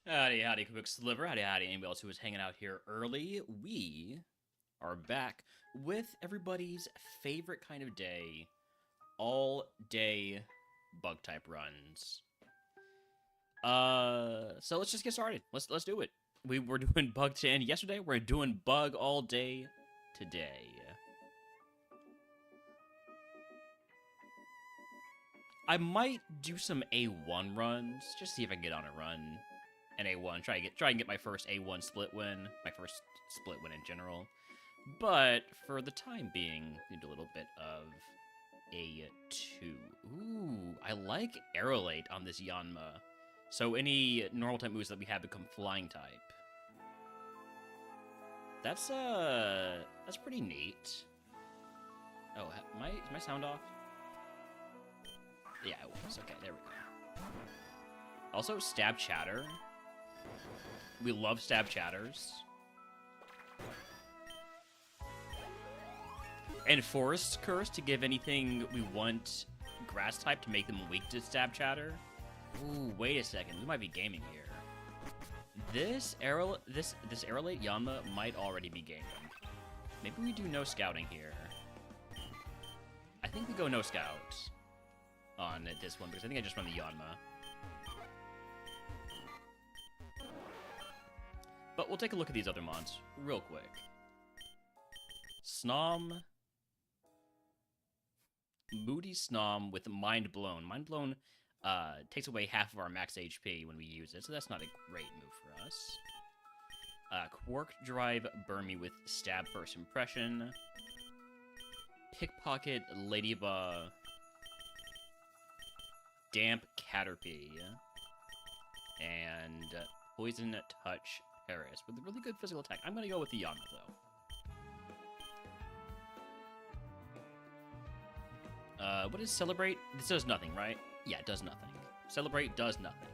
Howdy, howdy, Quick Sliver. Howdy, howdy, anybody else who was hanging out here early. We are back with everybody's favorite kind of day, all-day bug type runs. So let's just get started. Let's do it. We were doing bug 10 yesterday. We're doing bug all day today. I might do some A1 runs, just see if I can get on a run. An A1, try and get my first A1 split win, my first split win in general. But for the time being, we do a little bit of A2. Ooh, I like Aerolate on this Yanma. So any normal type moves that we have become flying type. That's pretty neat. Oh, is my sound off? Yeah, it was. Okay, there we go. Also, Stab Chatter. We love Stab Chatters. And Forest Curse to give anything we want Grass type to make them weak to Stab Chatter. Ooh, wait a second. We might be gaming here. This Aerolate Yanma might already be gaming. Maybe we do no scouting here. I think we go no scout on this one because I think I just run the Yanma. But we'll take a look at these other mons real quick. Snom. Moody Snom with Mind Blown. Mind Blown takes away half of our max HP when we use it, so that's not a great move for us. Quark Drive Burn Me with Stab First Impression. Pickpocket Ladybug. Damp Caterpie. And Poison Touch Paris with a really good physical attack. I'm gonna go with the Yanma though. What is Celebrate? This does nothing, right? Yeah, it does nothing. Celebrate does nothing.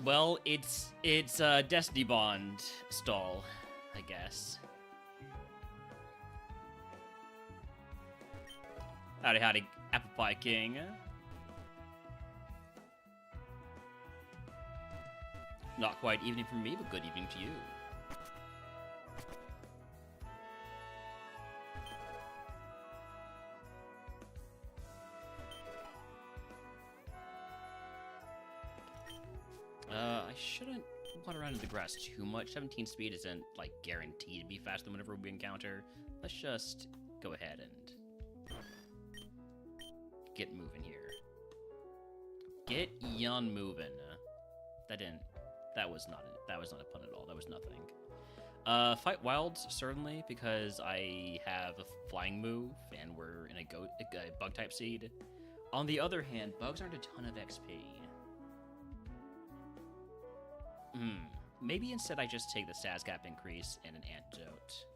Well, it's Destiny Bond stall, I guess. Howdy, howdy, Apple Pie King. Not quite evening for me, but good evening to you. I shouldn't wander around in the grass too much. 17 speed isn't, like, guaranteed to be faster than whenever we encounter. Let's just go ahead and get moving here. Get Yon moving. That was not a pun at all. That was nothing. Fight Wilds, certainly, because I have a flying move, and we're in a bug-type seed. On the other hand, bugs aren't a ton of XP. Maybe instead I just take the stats gap increase and an antidote.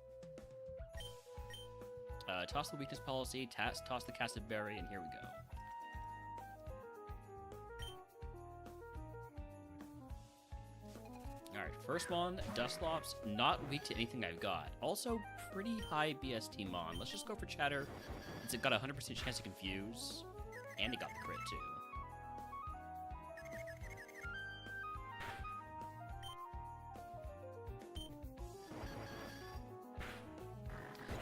Toss the weakness policy, toss the casted berry, and here we go. Alright, first one, Dustlops, not weak to anything I've got. Also, pretty high BST mon. Let's just go for Chatter. It's got a 100% chance to confuse, and it got the crit too.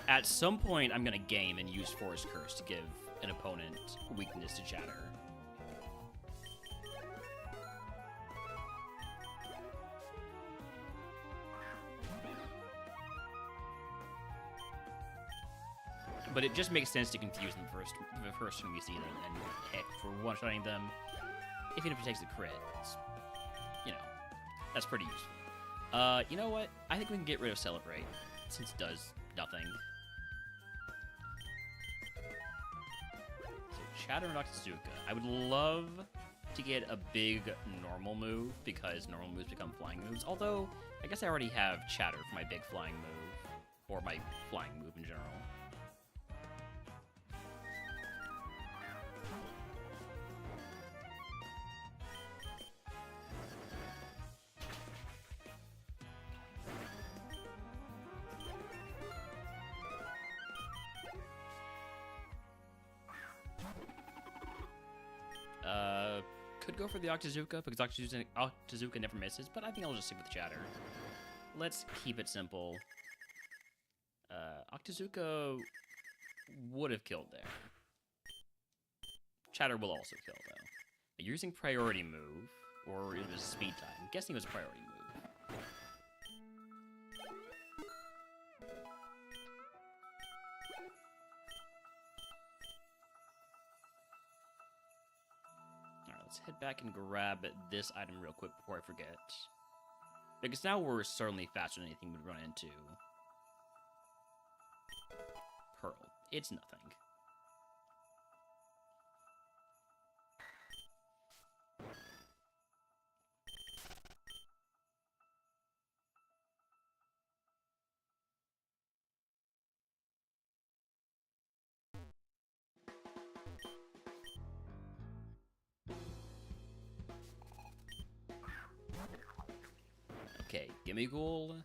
At some point, I'm gonna game and use Forest Curse to give an opponent weakness to Chatter. But it just makes sense to confuse them the first time we see them, and heck, for one-shotting them, even if it takes the crit, it's, you know, that's pretty useful. You know what? I think we can get rid of Celebrate, since it does nothing. So, Chatter and Octazooka. I would love to get a big normal move, because normal moves become flying moves, although, I guess I already have Chatter for my big flying move, or my flying move in general. go for the Octazooka because Octazooka never misses, but I think I'll just stick with Chatter. Let's keep it simple. Octazooka would have killed there. Chatter will also kill, though. You're using priority move, or it was speed time. I'm guessing it was priority move. Alright, let's head back and grab this item real quick before I forget. Because now we're certainly faster than anything we'd run into. Pearl. It's nothing. Okay, Gimmighoul.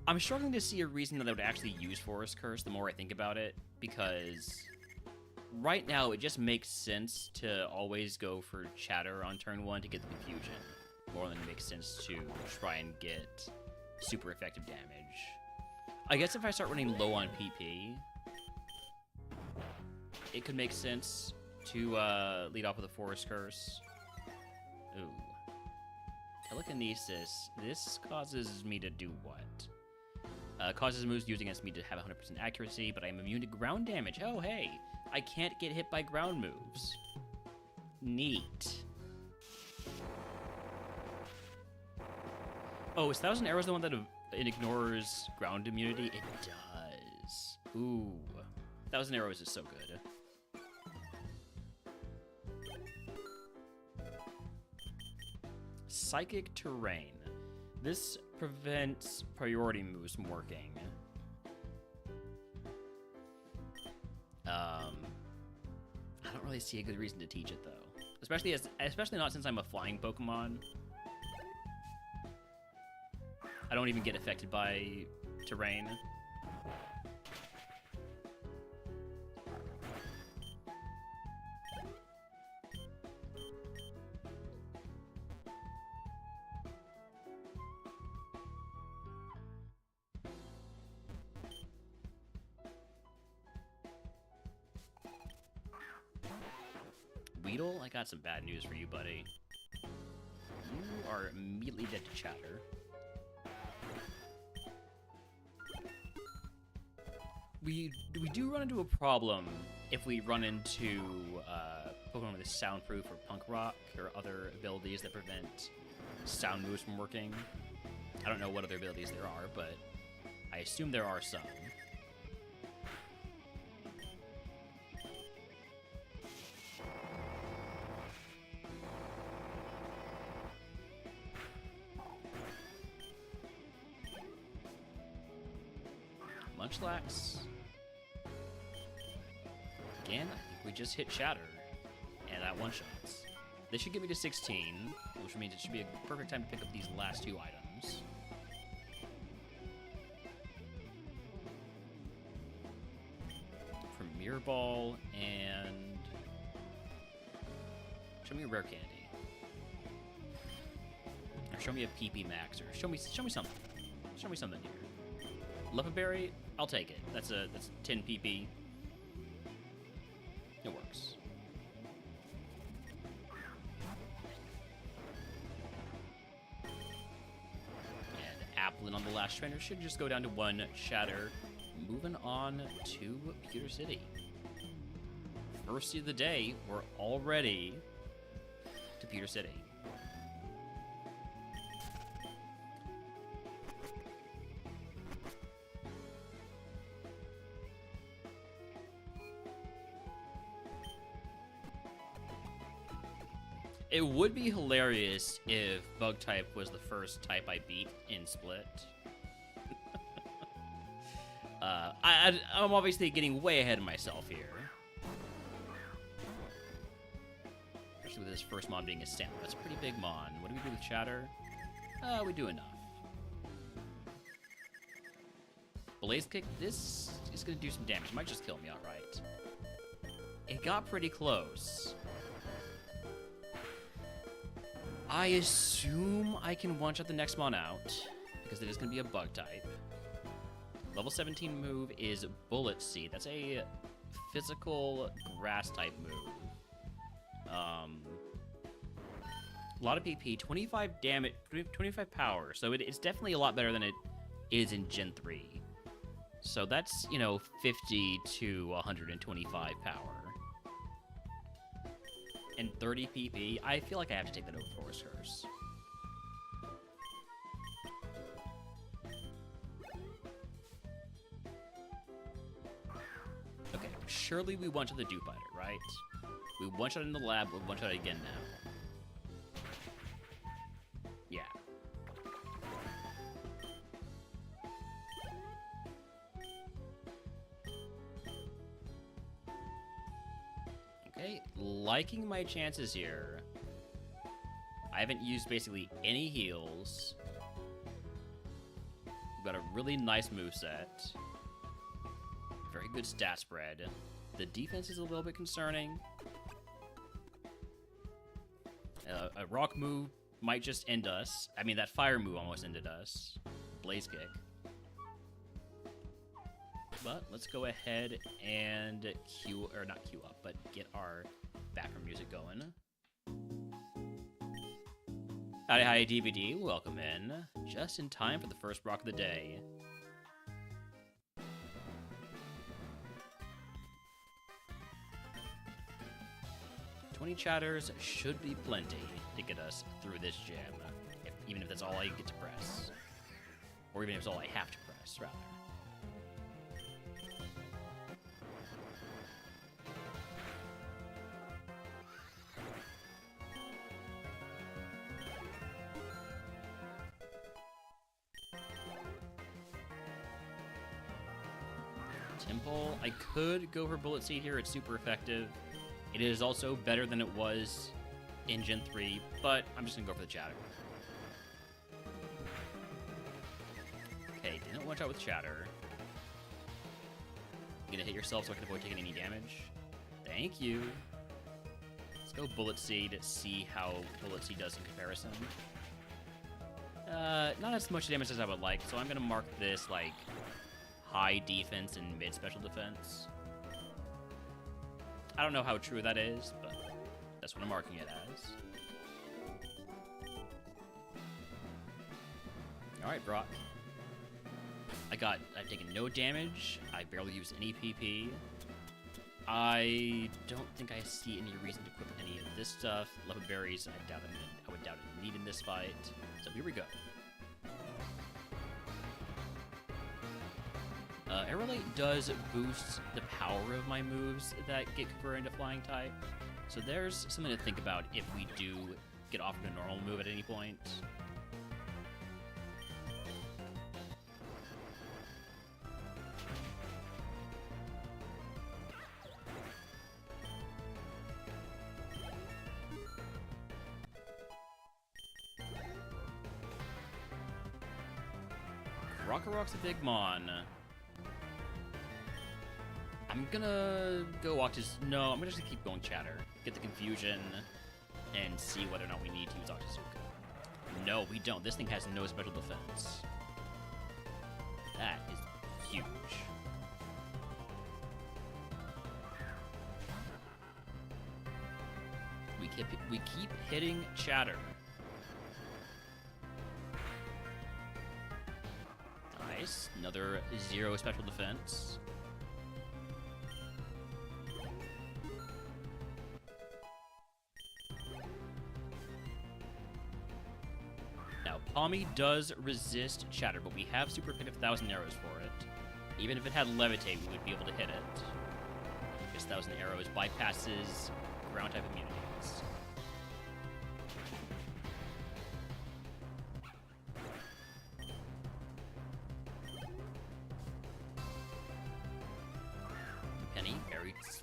I'm struggling to see a reason that I would actually use Forest Curse the more I think about it, because right now it just makes sense to always go for Chatter on turn 1 to get the confusion, more than it makes sense to try and get super effective damage. I guess if I start running low on PP, it could make sense to lead off with a Forest Curse. Ooh. Telekinesis. This causes me to do what? Causes moves used against me to have 100% accuracy, but I'm immune to ground damage. Oh, hey. I can't get hit by ground moves. Neat. Oh, is 1,000 Arrows the one that it ignores ground immunity? It does. Ooh. 1,000 Arrows is so good. Psychic Terrain. This prevents priority moves from working. I don't really see a good reason to teach it though, especially not since I'm a flying Pokemon. I don't even get affected by terrain. Weedle, I got some bad news for you, buddy. You are immediately dead to Chatter. We do run into a problem if we run into Pokemon with Soundproof or Punk Rock or other abilities that prevent sound moves from working. I don't know what other abilities there are, but I assume there are some. Munchlax. Again, I think we just hit Chatter, and that one-shots. This should get me to 16, which means it should be a perfect time to pick up these last 2 items. Premier Ball, and... show me a rare candy. Or show me a PP Max, or show me something. Show me something here. Luppaberry, I'll take it. That's 10 PP. It works. And Applin on the last trainer should just go down to 1 Shatter. Moving on to Pewter City. First of the day, we're already to Pewter City. It would be hilarious if Bug type was the first type I beat in Split. I'm obviously getting way ahead of myself here. Especially with this first mon being a Stamp. That's a pretty big mon. What do we do with Chatter? We do enough. Blaze Kick, this is going to do some damage. It might just kill me outright. It got pretty close. I assume I can one-shot the next mon out, because it is going to be a bug type. Level 17 move is Bullet Seed. That's a physical grass type move. A lot of PP, 25 damage, 25 power. So it's definitely a lot better than it is in Gen 3. So that's, you know, 50 to 125 power. And 30 PP. I feel like I have to take that over Forest Curse. Okay, surely we one-shot the Dew Fighter, right? We one-shot in the lab, we'll one-shot it again now. Yeah. Okay, liking my chances here. I haven't used basically any heals. We've got a really nice moveset. Very good stat spread. The defense is a little bit concerning. A rock move might just end us. I mean, that fire move almost ended us. Blaze kick. But let's go ahead and not queue up, but get our background music going. Howdy, hi, DVD. Welcome in. Just in time for the first rock of the day. 20 chatters should be plenty to get us through this gym, even if that's all I get to press. Or even if it's all I have to press, rather. Temple, I could go for Bullet Seed here, it's super effective. It is also better than it was in Gen 3, but I'm just gonna go for the chatter. Okay, didn't watch out with chatter. You gonna hit yourself so I can avoid taking any damage? Thank you. Let's go Bullet Seed, see how Bullet Seed does in comparison. Not as much damage as I would like, so I'm gonna mark this like high defense and mid special defense. I don't know how true that is, but that's what I'm marking it as. Alright, Brock. I've taken no damage. I barely used any PP. I don't think I see any reason to equip any of this stuff. Leopard berries, I would doubt it need in this fight. So here we go. Aerolite does boost the power of my moves that get converted into flying type. So there's something to think about if we do get offered a normal move at any point. Rock's a big mon. I'm gonna go Octus. No, I'm gonna just keep going chatter. Get the confusion and see whether or not we need to use Octazooka. No, we don't. This thing has no special defense. That is huge. We keep hitting chatter. Nice. Another 0 special defense. Tommy does resist chatter, but we have super pick of 1,000 arrows for it. Even if it had levitate, we would be able to hit it. Because 1,000 arrows bypasses ground type immunities. Penny,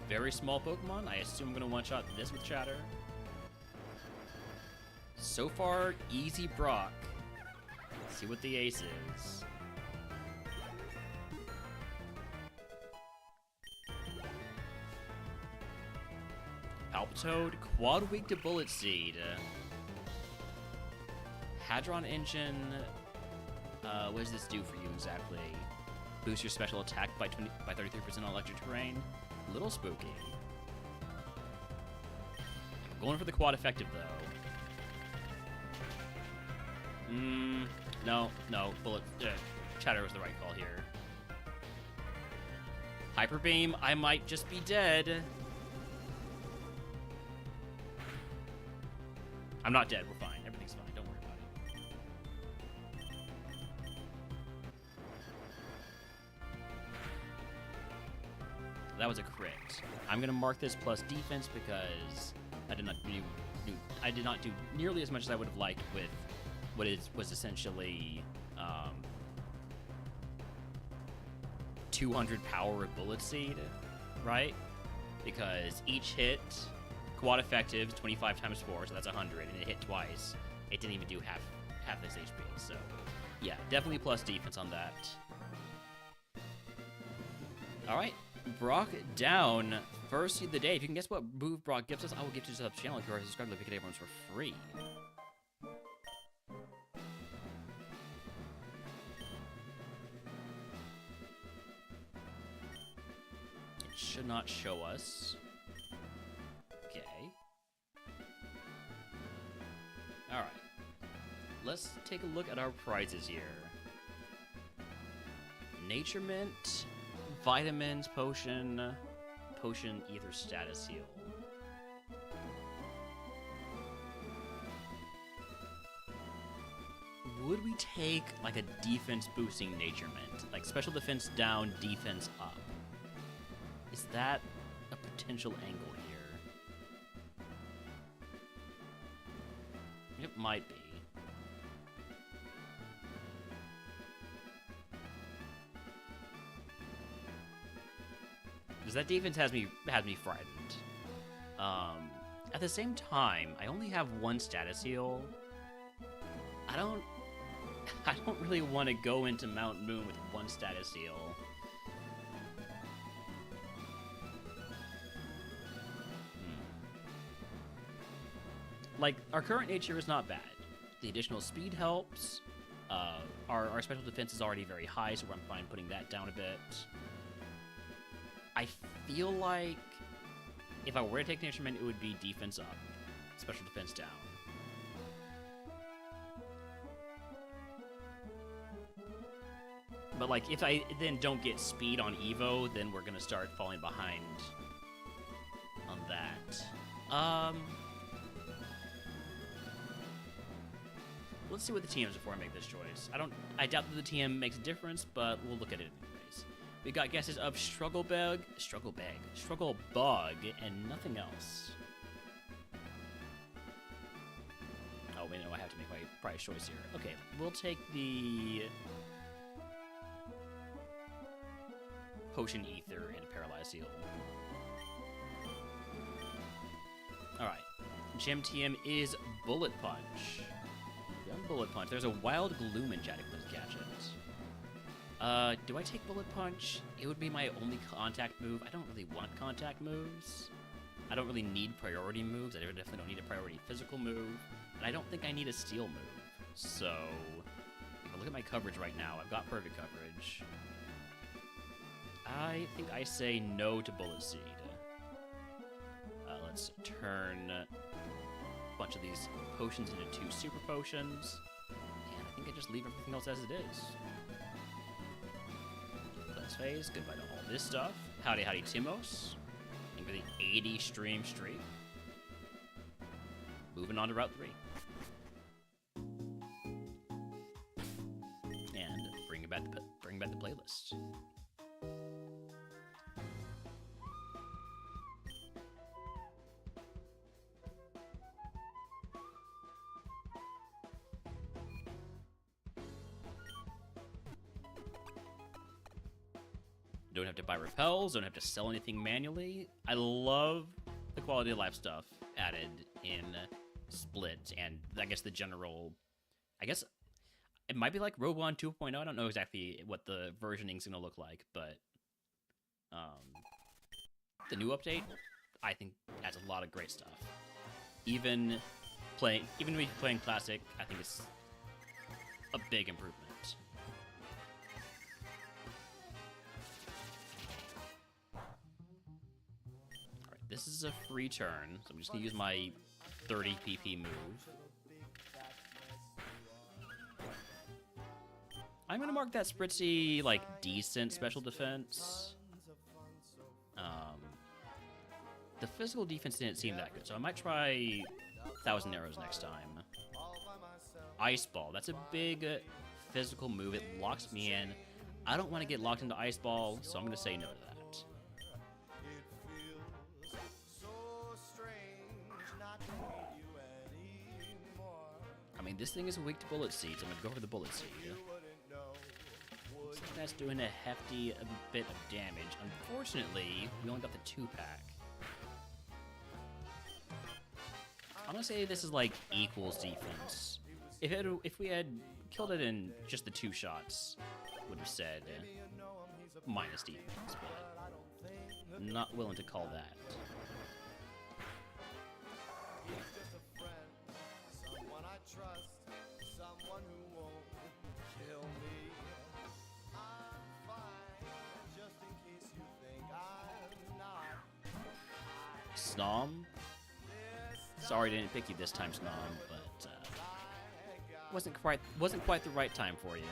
very small Pokemon. I assume I'm going to one-shot this with chatter. So far, easy Brock. See what the ace is. Palpitoad, quad weak to Bullet Seed. Hadron Engine. What does this do for you exactly? Boost your special attack by 33% on electric terrain. A little spooky. I'm going for the quad effective though. No. Bullet. Chatter was the right call here. Hyper Beam. I might just be dead. I'm not dead. We're fine. Everything's fine. Don't worry about it. That was a crit. I'm gonna mark this plus defense because I did not do nearly as much as I would have liked with what was essentially 200 power of Bullet Seed, right? Because each hit, quad effective, 25 times 4, so that's 100, and it hit twice. It didn't even do half this HP, so yeah, definitely plus defense on that. All right, Brock down. First seed of the day. If you can guess what move Brock gives us, I will give you to the channel if you are subscribed to Pick It Everyone's for free. It should not show us. Okay. All right. Let's take a look at our prizes here. Nature Mint, Vitamins, Potion, Ether Status Heal. Would we take like a defense boosting Nature Mint? Like special defense down, defense up? Is that a potential angle here? It might be. Because that defense has me frightened. At the same time, I only have one status heal. I don't really want to go into Mount Moon with one status heal. Like, our current nature is not bad. The additional speed helps. Our special defense is already very high, so I'm fine putting that down a bit. I feel like if I were to take Nature Mint, it would be defense up, special defense down. But like, if I then don't get speed on Evo, then we're gonna start falling behind on that. Let's see what the TM is before I make this choice. I doubt that the TM makes a difference, but we'll look at it anyways. We got guesses of Struggle Bug, and nothing else. Oh, wait, no, I have to make my prize choice here. Okay, we'll take the Potion Ether and Paralyze Heal. Alright, Gem TM is Bullet Punch. Bullet Punch. There's a Wild Gloom in Cataclysm Gadget. Do I take Bullet Punch? It would be my only contact move. I don't really want contact moves. I don't really need priority moves. I definitely don't need a priority physical move. And I don't think I need a steel move. So, if I look at my coverage right now, I've got perfect coverage. I think I say no to Bullet Seed. Let's turn a bunch of these potions into 2 super potions. And I think I just leave everything else as it is. Cleanse phase, goodbye to all this stuff. Howdy howdy Timos. Thank you for the 80 stream streak. Moving on to Route 3. And bring back the playlist. Don't have to buy repels, don't have to sell anything manually. I love the quality of life stuff added in Split, and I guess the general, I guess it might be like RogueMon 2.0. I don't know exactly what the versioning is going to look like, but the new update, I think, adds a lot of great stuff. Even when you're playing Classic, I think it's a big improvement. Alright, this is a free turn, so I'm just gonna use my 30 PP move. I'm gonna mark that Spritzy, like, decent special defense. The physical defense didn't seem that good, so I might try 1,000 Arrows next time. Ice Ball, that's a big physical move. It locks me in. I don't want to get locked into Ice Ball, so I'm gonna say no to that. I mean, this thing is weak to Bullet Seed, so I'm gonna go for the Bullet Seed. Looks like that's doing a hefty bit of damage. Unfortunately, we only got the 2-pack. I'm gonna say this is like equals defense. If we had killed it in just the 2 shots, would have said minus defense, but not willing to call that. Snom? Sorry, didn't pick you this time, Snom, but wasn't quite the right time for you.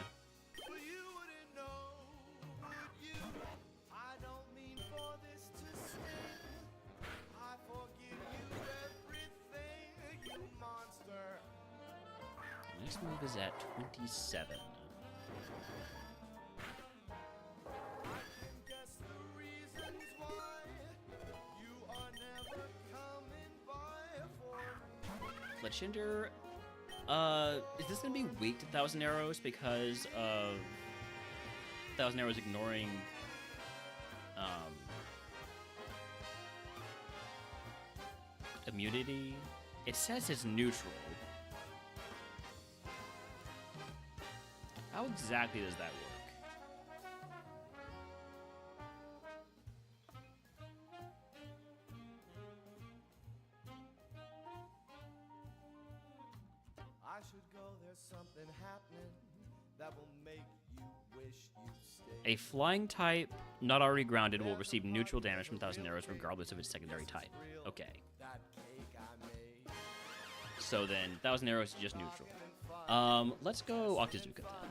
Next move is at 27. Fletchinder, is this gonna be weak to 1,000 Arrows because of 1,000 Arrows ignoring immunity? It says it's neutral. How exactly does that work? I should go, there's something happening that will make you wish you'd stay. A flying type, not already grounded, will receive neutral damage from 1,000 Arrows regardless of its secondary type. Okay. So then, 1,000 Arrows is just neutral. Let's go Octazooka then.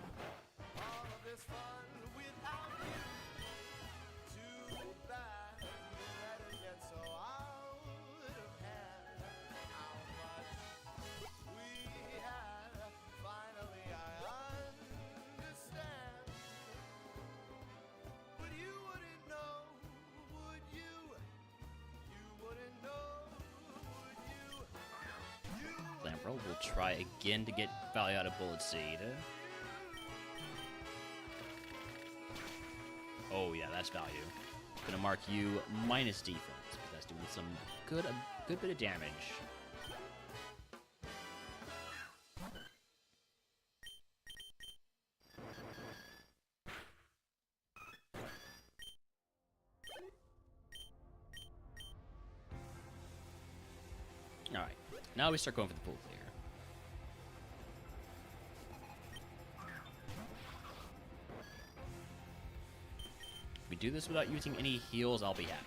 Lampro will try again to get value out of Bullet Seed. Oh yeah, that's value. Gonna mark you minus defense, because that's doing some a good bit of damage. Alright, now we start going for the pool clear. If we do this without using any heals, I'll be happy.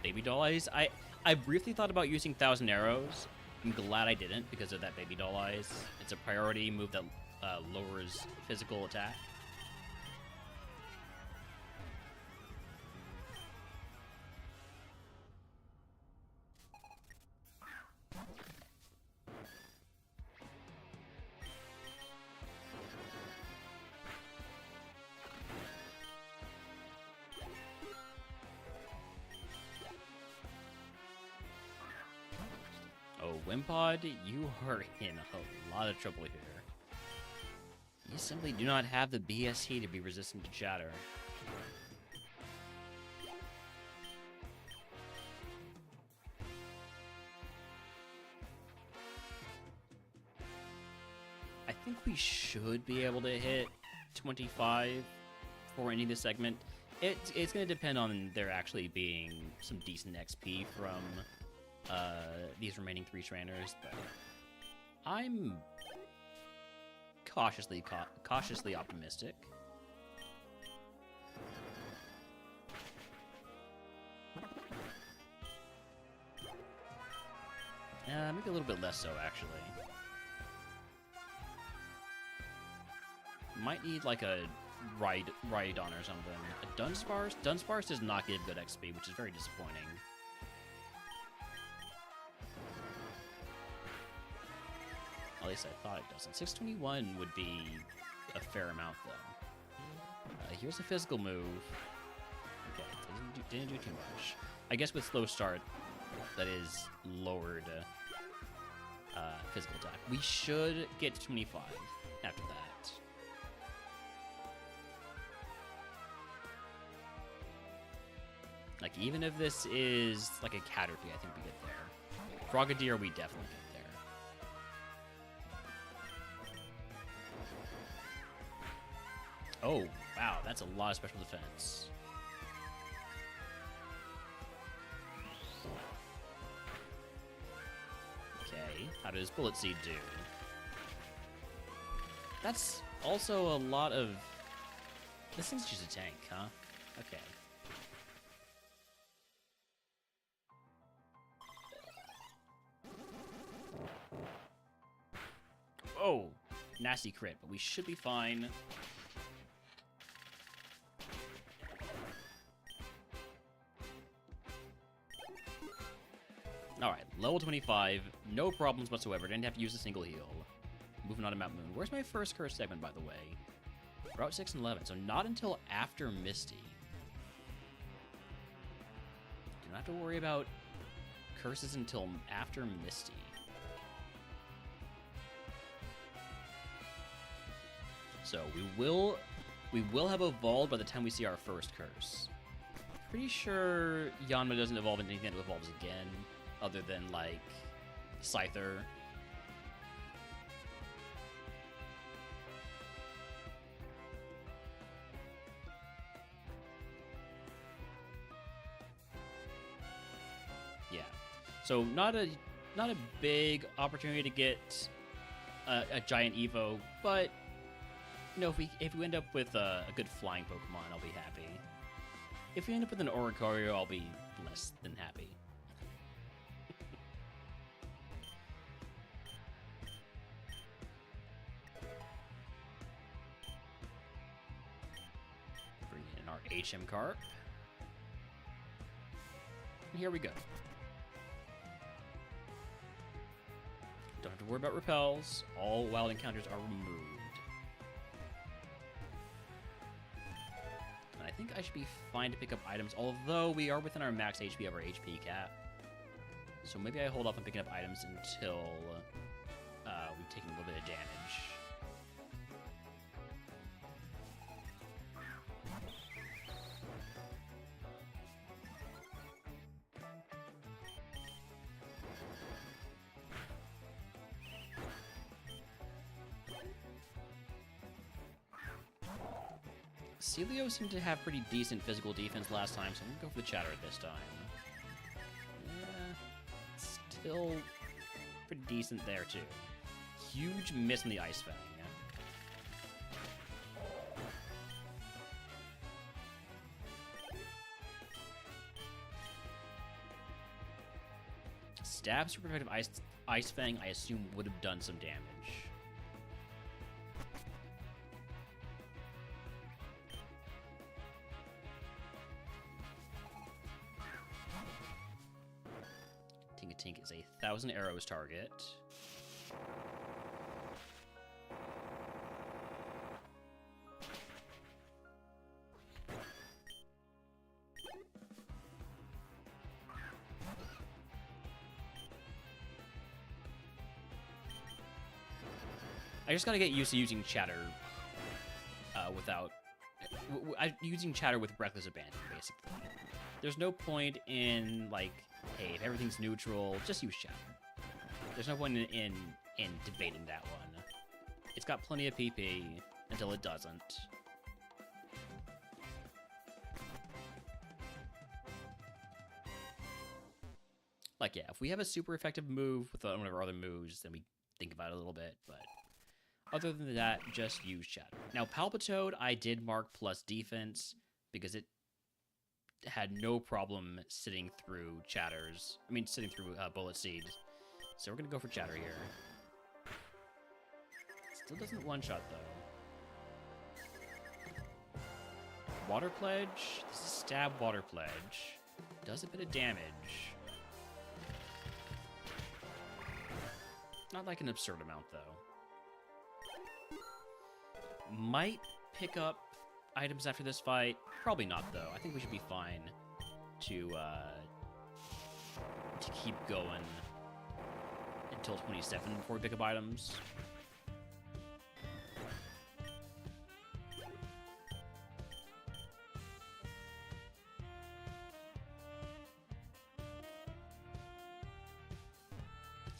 Baby Doll Eyes? I briefly thought about using 1,000 Arrows. I'm glad I didn't because of that Baby Doll Eyes. It's a priority move that lowers physical attack. Oh, Wimpod, you are in a lot of trouble here. You simply do not have the BSC to be resistant to chatter. I think we should be able to hit 25 before ending this segment. It's going to depend on there actually being some decent XP from these remaining 3 trainers, but I'm cautiously optimistic. Maybe a little bit less so, actually. Might need like a Rhydon or something. A Dunsparce? Dunsparce does not give good XP, which is very disappointing. At least I thought it doesn't. 621 would be a fair amount, though. Here's a physical move. Okay, didn't do too much. I guess with slow start, that is lowered physical attack. We should get to 25 after that. Like, even if this is like a Caterpie, I think we get there. Frogadier, we definitely get there. Oh, wow, that's a lot of special defense. Okay, how does Bullet Seed do? That's also a lot of... This thing's just a tank, huh? Okay. Oh, nasty crit, but we should be fine. Alright, level 25, no problems whatsoever, didn't have to use a single heal. Moving on to Mount Moon. Where's my first curse segment, by the way? Route 6 and 11, so not until after Misty. Do not have to worry about curses until after Misty. So we will have evolved by the time we see our first curse. Pretty sure Yanma doesn't evolve into anything that evolves again, other than like Scyther. Yeah. So not a big opportunity to get a giant Evo, but you know, if we end up with a good flying Pokemon, I'll be happy. If we end up with an Oricorio, I'll be less than happy. Bring in our HM Carp. And here we go. Don't have to worry about repels. All wild encounters are removed. I think I should be fine to pick up items, although we are within our max HP of our HP cap. So maybe I hold off on picking up items until we've taken a little bit of damage. Celio seemed to have pretty decent physical defense last time, so I'm gonna go for the Chatterer this time. Yeah, still pretty decent there too. Huge miss on the Ice Fang. Stab Super Effective Ice Fang, I assume, would have done some damage. Tink is a 1,000 arrows target. I just gotta get used to using Chatter using Chatter with Reckless Abandon, basically. There's no point in, like, hey, if everything's neutral, just use Chatter. There's no point in debating that one. It's got plenty of PP until it doesn't. Like, yeah, if we have a super effective move with one of our other moves, then we think about it a little bit, but other than that, just use Chatter. Now, Palpitoad, I did mark plus defense because it had no problem sitting through sitting through Bullet Seed. So we're going to go for Chatter here. Still doesn't one-shot, though. Water Pledge. This is Stab Water Pledge. Does a bit of damage. Not like an absurd amount, though. Might pick up items after this fight. Probably not, though. I think we should be fine to keep going until 27 before we pick up items.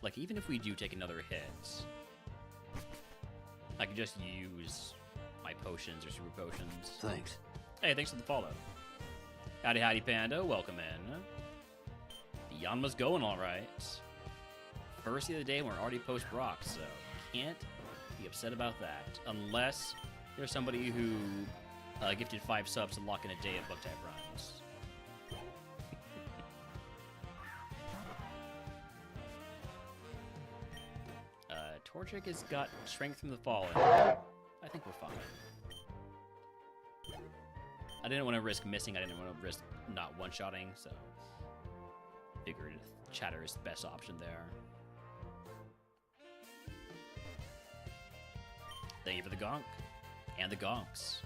Like, even if we do take another hit, I can just use my potions or super potions. Thanks. Hey, thanks for the follow. Howdy, howdy, Panda. Welcome in. The Yanma's going all right. First of the day, we're already post-Brock, so can't be upset about that. Unless there's somebody who gifted 5 subs to lock in a day of book type runs. Torchic has got Strength from the Fallen. I think we're fine. I didn't want to risk missing. I didn't want to risk not one-shotting, so figured Chatter is the best option there. Thank you for the gonk. And the gonks.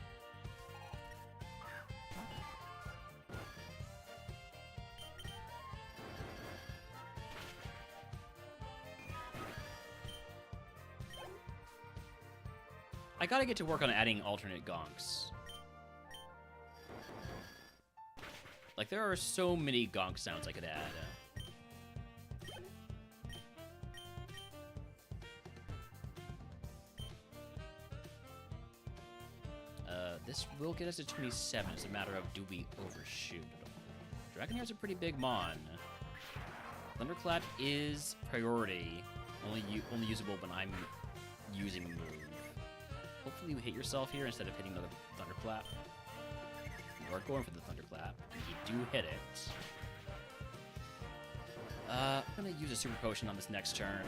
I gotta get to work on adding alternate gonks. Like, there are so many gonk sounds I could add. This will get us to 27. It's a matter of, do we overshoot? Dragonhair's a pretty big mon. Thunderclap is priority. Only usable when I'm using the move. Hopefully you hit yourself here instead of hitting another Thunderclap. You are going for the Thunderclap, and you do hit it. I'm going to use a Super Potion on this next turn.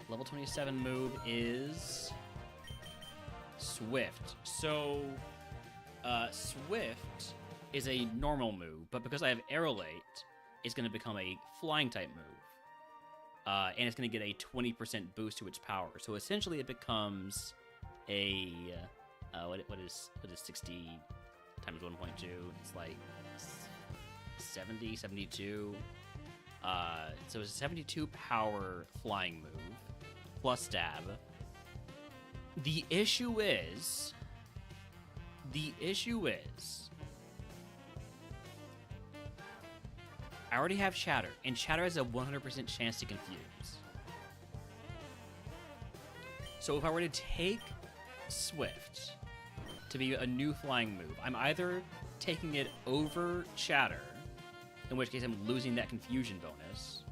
Level 27 move is Swift. So, Swift is a normal move, but because I have Aerolate, it's going to become a flying type move. And it's going to get a 20% boost to its power. So essentially it becomes a what is 60 times 1.2? It's like 70, 72. So it's a 72 power flying move plus stab. The issue is I already have Chatter, and Chatter has a 100% chance to confuse. So if I were to take Swift to be a new flying move, I'm either taking it over Chatter, in which case I'm losing that confusion bonus,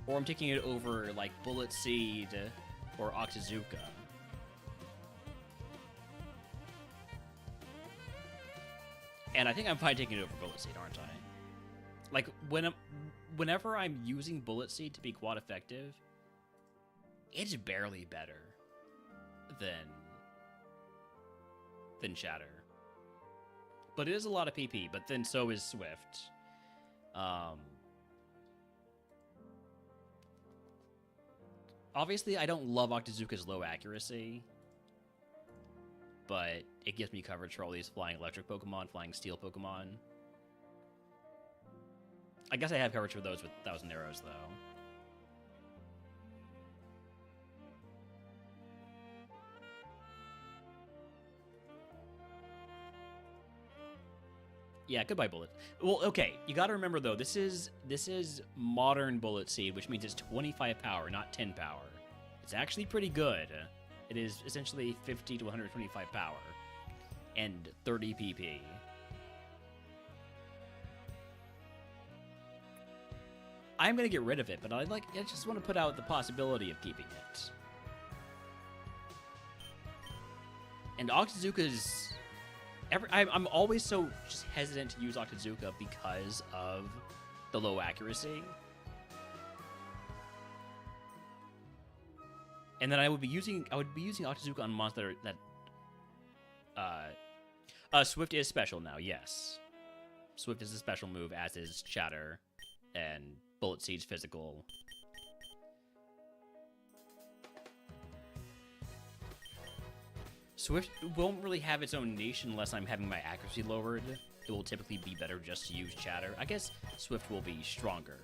or I'm taking it over, like, Bullet Seed or Octazooka. And I think I'm fine taking it over Bullet Seed, aren't I? Like, whenever I'm using Bullet Seed to be quad effective, it's barely better than Chatter. But it is a lot of PP, but then so is Swift. Obviously, I don't love Octazooka's low accuracy, but it gives me coverage for all these flying electric Pokemon, flying steel Pokemon. I guess I have coverage for those with 1,000 arrows, though. Yeah, goodbye, Bullet. Well, okay, you gotta remember, though, this is modern Bullet Seed, which means it's 25 power, not 10 power. It's actually pretty good. It is essentially 50 to 125 power and 30 PP. I'm gonna get rid of it, but I just want to put out the possibility of keeping it. And Octazooka's... I'm always so just hesitant to use Octazooka because of the low accuracy. And then I would be using Octazooka on monsters that Swift is special now, yes. Swift is a special move, as is Shatter and Bullet Seed's physical. Swift won't really have its own niche unless I'm having my accuracy lowered. It will typically be better just to use Chatter. I guess Swift will be stronger.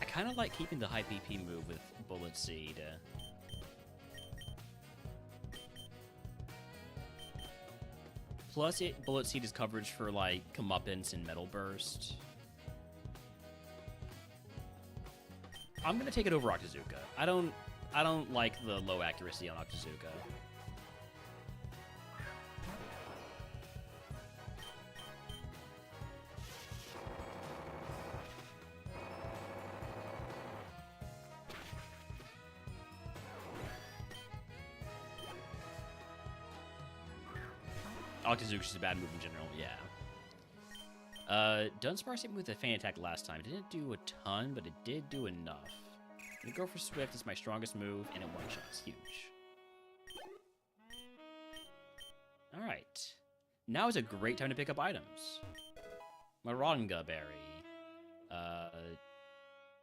I kind of like keeping the high PP move with Bullet Seed. Plus, Bullet Seed is coverage for, like, Comeuppance and Metal Burst. I'm gonna take it over Octazooka. I don't like the low accuracy on Octazooka. Octazooka's a bad move in general, yeah. Dunsparce hit me with a fan attack last time. It didn't do a ton, but it did do enough. I'm gonna go for Swift. It's my strongest move, and it one-shots. Huge. Alright. Now is a great time to pick up items. Moringa Berry.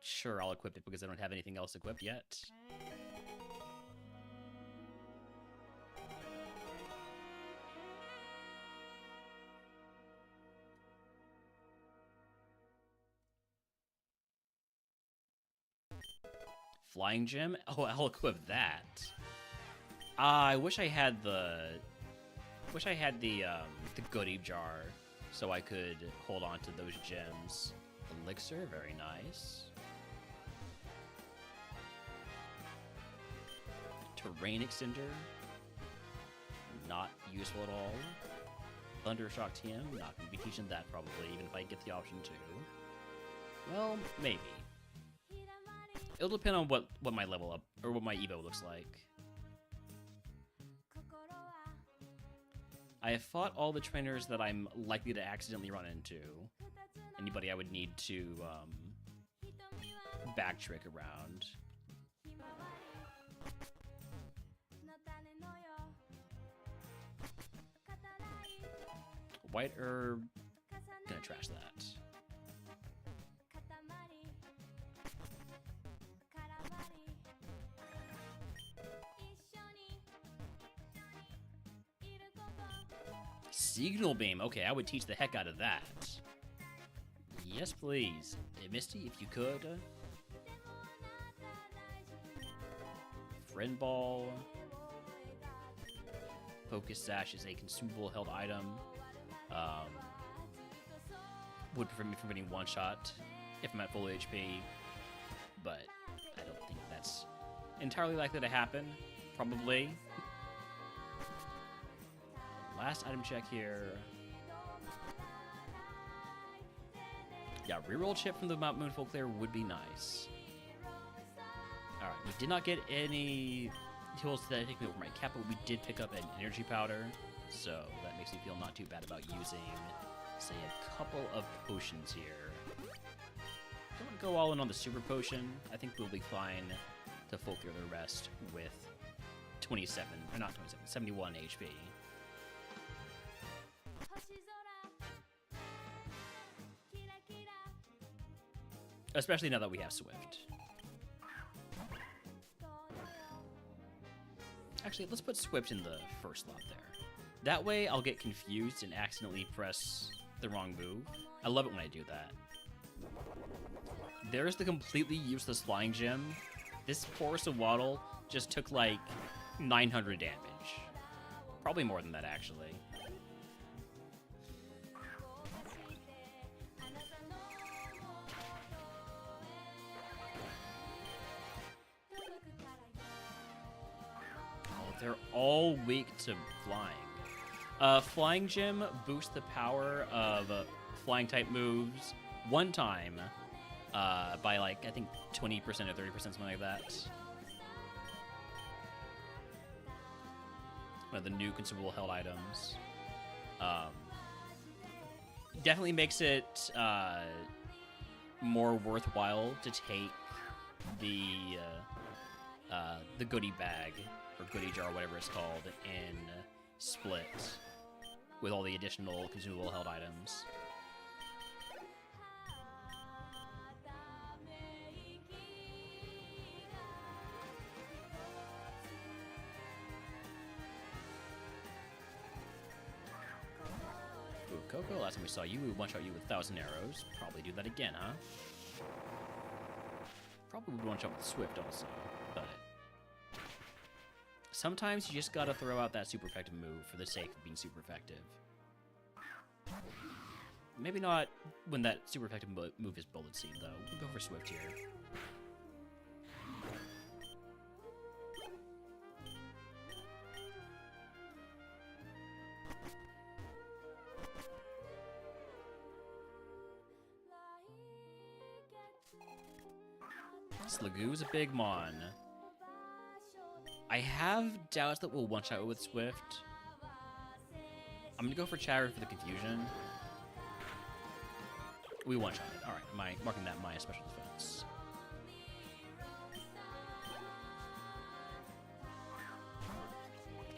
Sure, I'll equip it because I don't have anything else equipped yet. Flying Gem? Oh, I'll equip that. I wish I had the goodie jar so I could hold on to those gems. Elixir, very nice. Terrain Extender, not useful at all. Thundershock TM, not gonna be teaching that probably, even if I get the option to. Well, maybe. It'll depend on what my level up, or what my Evo looks like. I have fought all the trainers that I'm likely to accidentally run into. Anybody I would need to backtrick around. White herb, gonna trash that. Signal Beam. Okay, I would teach the heck out of that. Yes, please. Hey, Misty, if you could. Friend Ball. Focus Sash is a consumable held item. Would prevent me from getting one shot if I'm at full HP. But I don't think that's entirely likely to happen. Probably. Last item check here. Yeah, reroll chip from the Mount Moonful Clear would be nice. Alright, we did not get any tools that take me over my cap, but we did pick up an energy powder, so that makes me feel not too bad about using, say, a couple of potions here. Don't go all in on the super potion. I think we'll be fine to full clear the rest with 27, or not 27, 71 HP. Especially now that we have Swift. Actually, let's put Swift in the first slot there. That way, I'll get confused and accidentally press the wrong move. I love it when I do that. There's the completely useless Flying Gem. This poor Sawaddle just took like 900 damage. Probably more than that, actually. They're all weak to flying. Flying Gym boosts the power of flying type moves one time by like I think 20% or 30%, something like that. One of the new consumable held items. Definitely makes it more worthwhile to take the goodie bag or goodie jar, whatever it's called, in Split with all the additional consumable held items. Ooh, Coco, last time we saw you, we one-shot you with 1,000 arrows. Probably do that again, huh? Probably would one-shot with Swift also, but sometimes you just gotta throw out that super effective move for the sake of being super effective. Maybe not when that super effective move is Bullet Seed, though. We'll go for Swift here. Slagoo's a big mon. I have doubts that we'll one-shot with Swift. I'm gonna go for Chatter for the confusion. We one-shot it. Alright, marking that my special defense.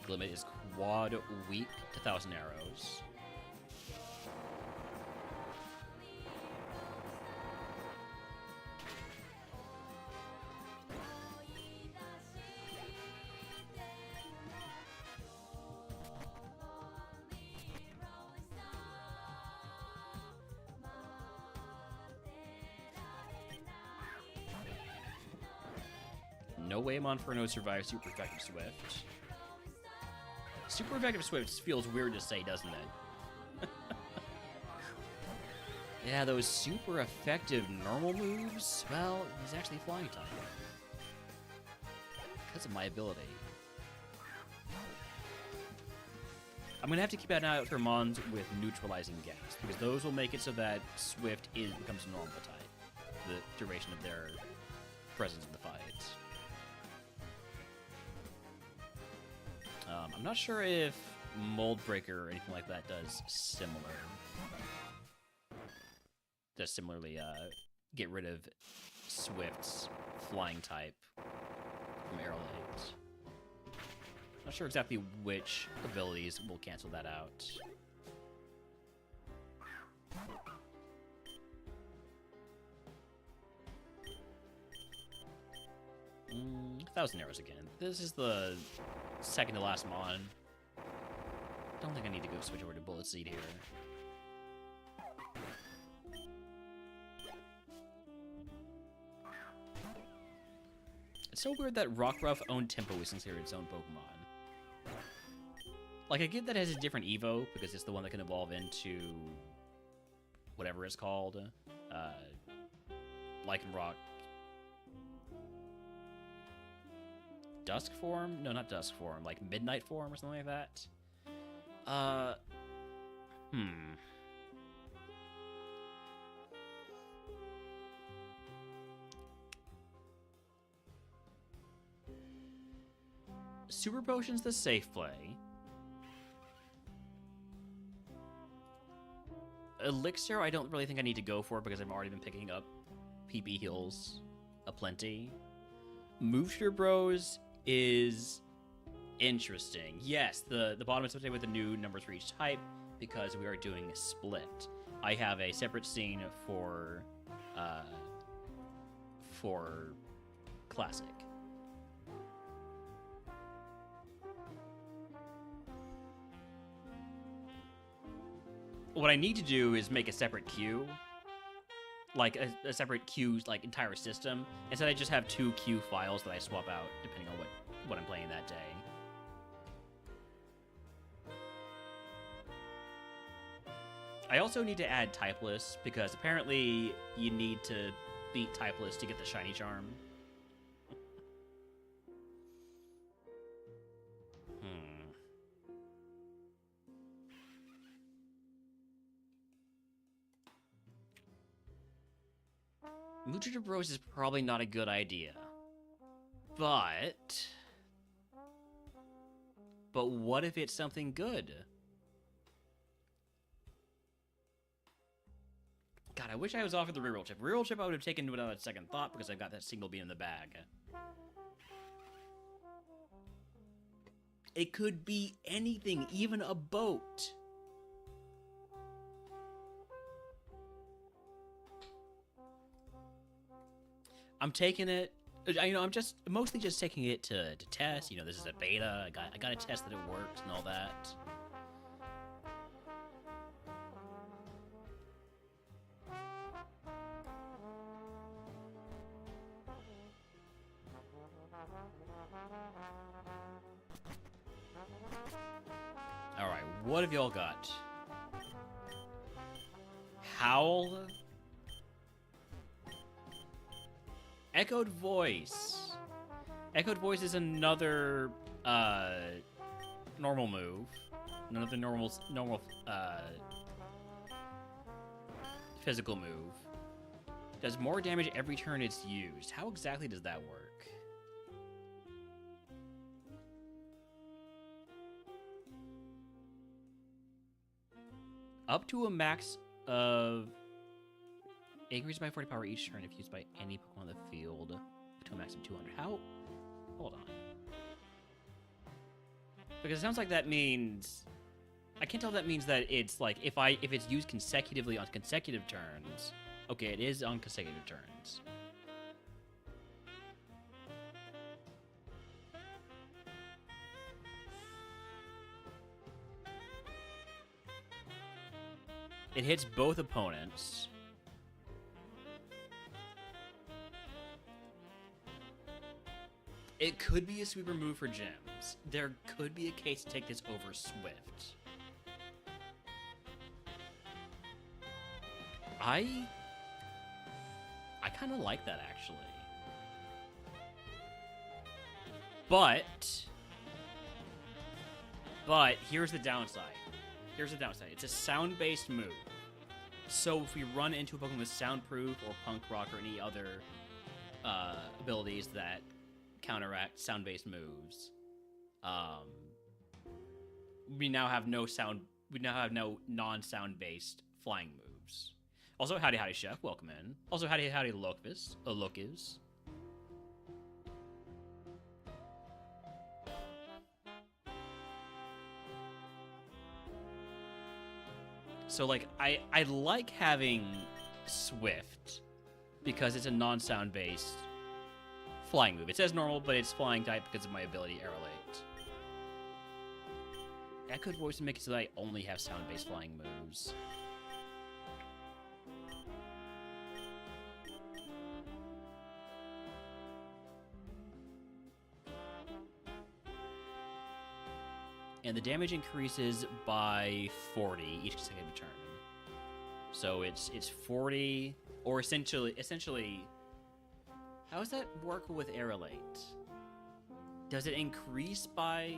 Limit is quad weak to 1,000 arrows. No way Monferno survives Super Effective Swift. Super Effective Swift feels weird to say, doesn't it? Yeah, those super effective normal moves, well, he's actually flying type. Because of my ability. I'm going to have to keep an eye out for mons with neutralizing gas, because those will make it so that Swift becomes a normal type, the duration of their presence in the fight. I'm not sure if Mold Breaker or anything like that does similar. Does similarly get rid of Swift's flying type from Arrow Legs. Not sure exactly which abilities will cancel that out. Thousand arrows again. This is the second to last mon. Don't think I need to go switch over to Bullet Seed here. It's so weird that Rockruff owned Tempo is considered its own Pokemon. Like, I get that it has a different Evo, because it's the one that can evolve into whatever it's called. Lycanroc. Dusk form? No, not dusk form. Like midnight form or something like that. Super Potion's the safe play. Elixir, I don't really think I need to go for because I've already been picking up PP heals aplenty. Move Shooter Bros is interesting. Yes, the bottom is updated with the new numbers for each type because we are doing a split. I have a separate scene for Classic. What I need to do is make a separate queue, like a separate queue, like entire system. Instead, I just have 2 queue files that I swap out depending on what I'm playing that day. I also need to add Typeless because apparently you need to beat Typeless to get the Shiny Charm. Mucha Bros is probably not a good idea. But what if it's something good? God, I wish I was offered the reroll chip. Reroll chip I would have taken without a second thought because I've got that single bean in the bag. It could be anything, even a boat. I'm taking it. I'm just mostly just taking it to test. This is a beta. I got to test that it works and all that. All right, what have y'all got? Howl. Echoed Voice. Echoed Voice is another normal move. Another normal physical move. Does more damage every turn it's used. How exactly does that work? Up to a max of... Increased by 40 power each turn if used by any Pokemon in the field. Up to a max of 200. How? Hold on. Because it sounds like that means... I can't tell if that means that it's like, if it's used consecutively on consecutive turns. Okay, it is on consecutive turns. It hits both opponents. It could be a sweeper move for gems. There could be a case to take this over Swift. I kind of like that, actually. But here's the downside. It's a sound-based move. So if we run into a Pokemon with Soundproof or Punk Rock or any other abilities that counteract sound-based moves, we now have no non-sound-based flying moves. Also, howdy chef, welcome in. Also, howdy Locus. So like I like having Swift because it's a non-sound based flying move. It says normal, but it's flying type because of my ability Aerolate. Echoed Voice makes it so that I only have sound-based flying moves. And the damage increases by 40 each consecutive turn. So it's 40, or essentially, how does that work with Aerolate? Does it increase by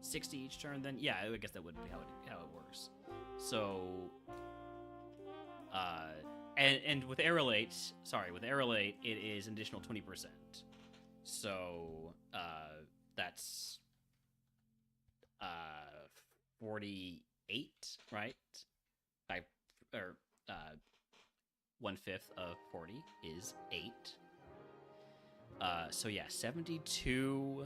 60 each turn then? Yeah, I guess that would be how it works. So, and with Aerolate, it is an additional 20%. So, that's 48, right? Or 1/5 of 40 is 8. So yeah, 72.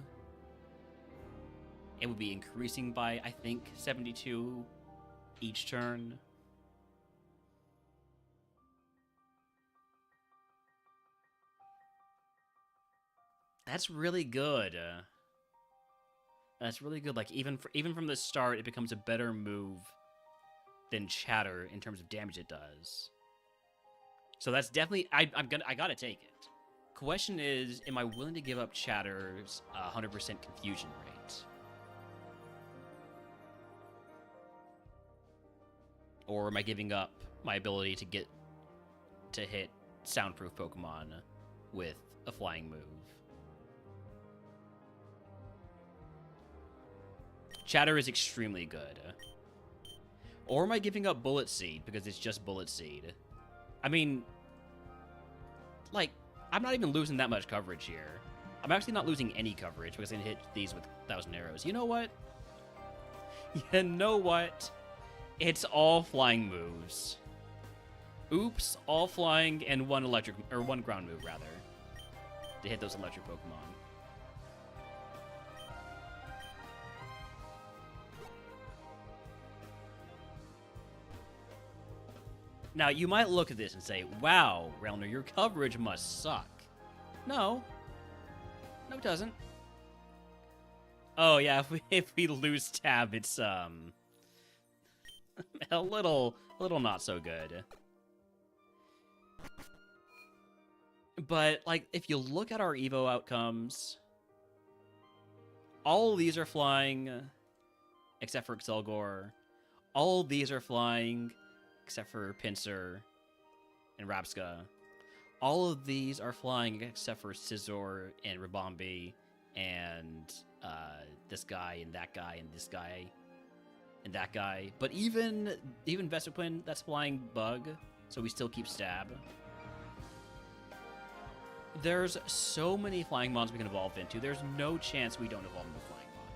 It would be increasing by, I think, 72 each turn. That's really good. That's really good. Like even from the start, it becomes a better move than Chatter in terms of damage it does. So that's definitely I gotta take it. Question is, am I willing to give up Chatter's 100% confusion rate? Or am I giving up my ability to hit soundproof Pokemon with a flying move? Chatter is extremely good. Or am I giving up Bullet Seed because it's just Bullet Seed? I mean, like, I'm not even losing that much coverage here. I'm actually not losing any coverage because I can hit these with 1,000 arrows. You know what? You know what? It's all flying moves. Oops, all flying and one electric, or one ground move, rather, to hit those electric Pokemon. Now, you might look at this and say, wow, Realner, your coverage must suck. No. No, it doesn't. Oh, yeah, if we lose tab, it's, a little not so good. But, like, if you look at our Evo outcomes, all of these are flying, except for Excelgor. All of these are flying, except for Pinsir and Rapska. All of these are flying except for Scizor and Ribombee and this guy and that guy and this guy and that guy. But even Vespiquen, that's flying Bug, so we still keep Stab. There's so many flying mons we can evolve into. There's no chance we don't evolve into flying mon.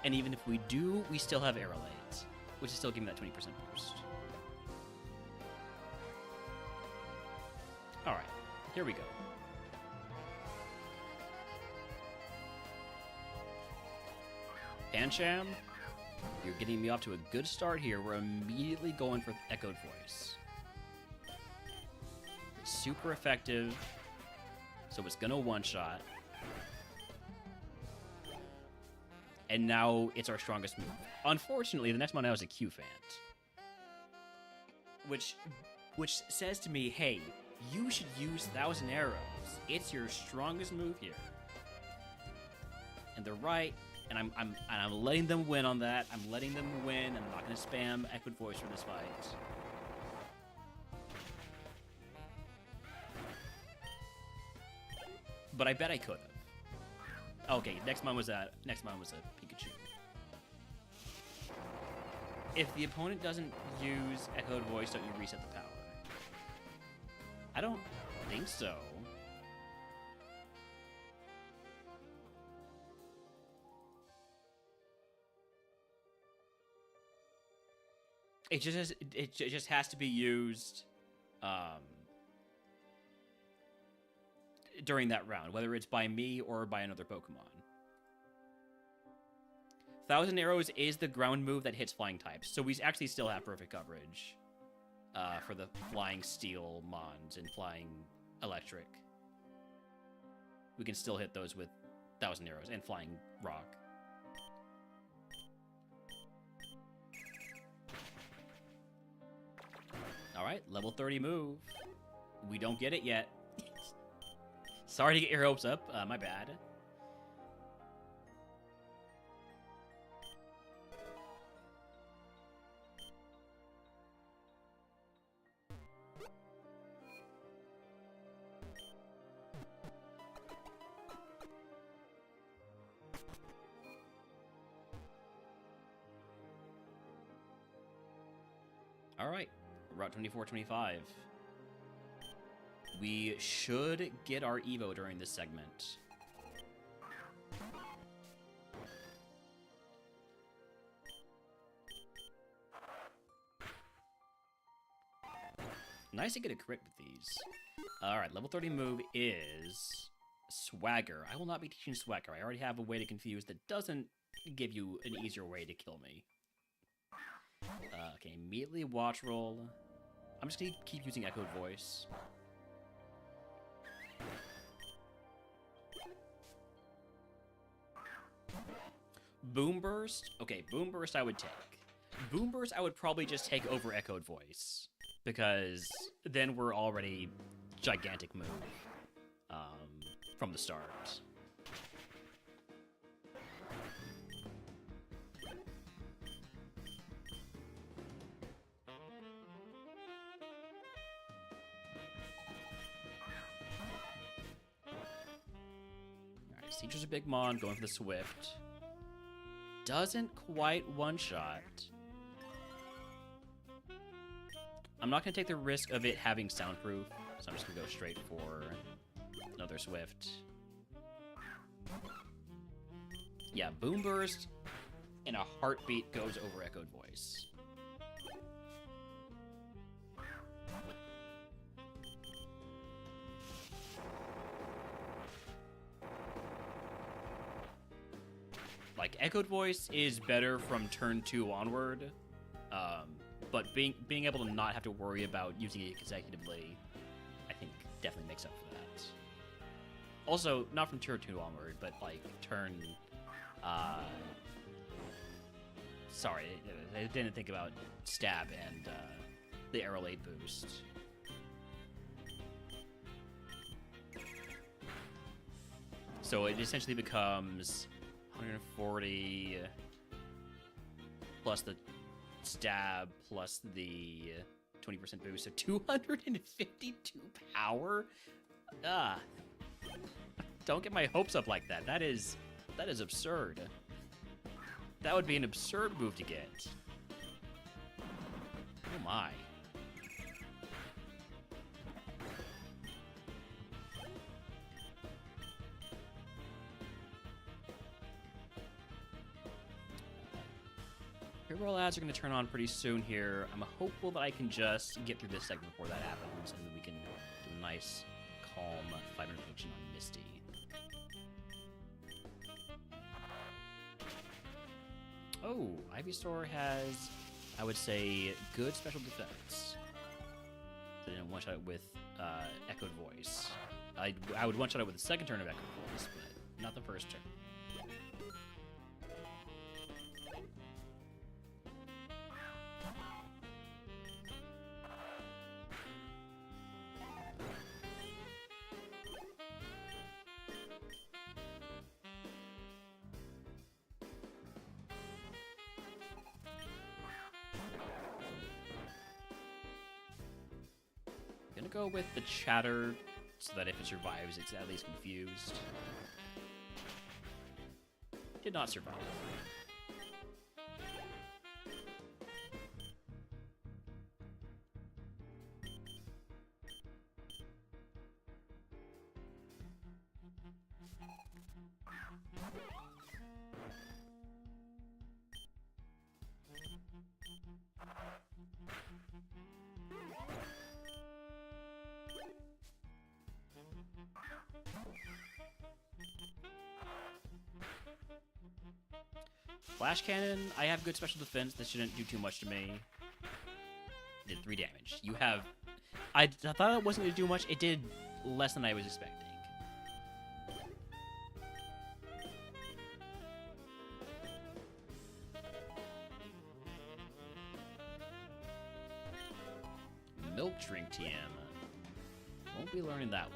And even if we do, we still have Aerolades, which is still giving that 20% boost. Alright, here we go. Pancham, you're getting me off to a good start here. We're immediately going for Echoed Voice. It's super effective, so it's gonna one-shot. And now it's our strongest move. Unfortunately, the next one now is a Q-Fant. Which says to me, hey, you should use 1,000 arrows. It's your strongest move here. And they're right, and I'm letting them win on that. I'm letting them win. I'm not going to spam Echoed Voice for this fight. But I bet I could have. Okay, next one was a Pikachu. If the opponent doesn't use Echoed Voice, don't you reset the power? I don't think so. It just has to be used during that round, whether it's by me or by another Pokemon. 1,000 Arrows is the ground move that hits flying types, so we actually still have perfect coverage for the flying steel mons and flying electric. We can still hit those with 1,000 Arrows and flying rock. Alright, level 30 move. We don't get it yet. Sorry to get your hopes up. My bad. Alright, Route 24-25. We should get our Evo during this segment. Nice to get a crit with these. Alright, level 30 move is Swagger. I will not be teaching Swagger. I already have a way to confuse that doesn't give you an easier way to kill me. Okay, immediately watch roll. I'm just gonna keep using Echoed Voice. Boom Burst? Okay, Boom Burst I would take. Boom Burst I would probably just take over Echoed Voice, because then we're already gigantic move from the start. Alright, Teacher's a big mon, going for the Swift. Doesn't quite one-shot. I'm not going to take the risk of it having soundproof, so I'm just going to go straight for another Swift. Yeah, Boom Burst in a heartbeat goes over Echoed Voice. Like, Echoed Voice is better from turn 2 onward, but being able to not have to worry about using it consecutively, I think definitely makes up for that. Also, not from turn 2 onward, but like turn... sorry, I didn't think about stab and the arrow late boost. So it essentially becomes 140 plus the stab plus the 20% boost, so 252 power? Don't get my hopes up like that. That is absurd. That would be an absurd move to get. Oh my. Hero ads are going to turn on pretty soon here. I'm hopeful that I can just get through this segment before that happens, and then we can do a nice, calm 500 action on Misty. Oh, Ivysaur has, I would say, good special defense. So I didn't one-shot it with Echoed Voice. I would one-shot it with the second turn of Echoed Voice, but not the first turn. Gonna go with the chatter so that if it survives, it's at least confused. Did not survive. Flash Cannon, I have good special defense. This shouldn't do too much to me. It did 3 damage. You have... I thought it wasn't going to do much. It did less than I was expecting. Milk Drink TM. Won't be learning that one.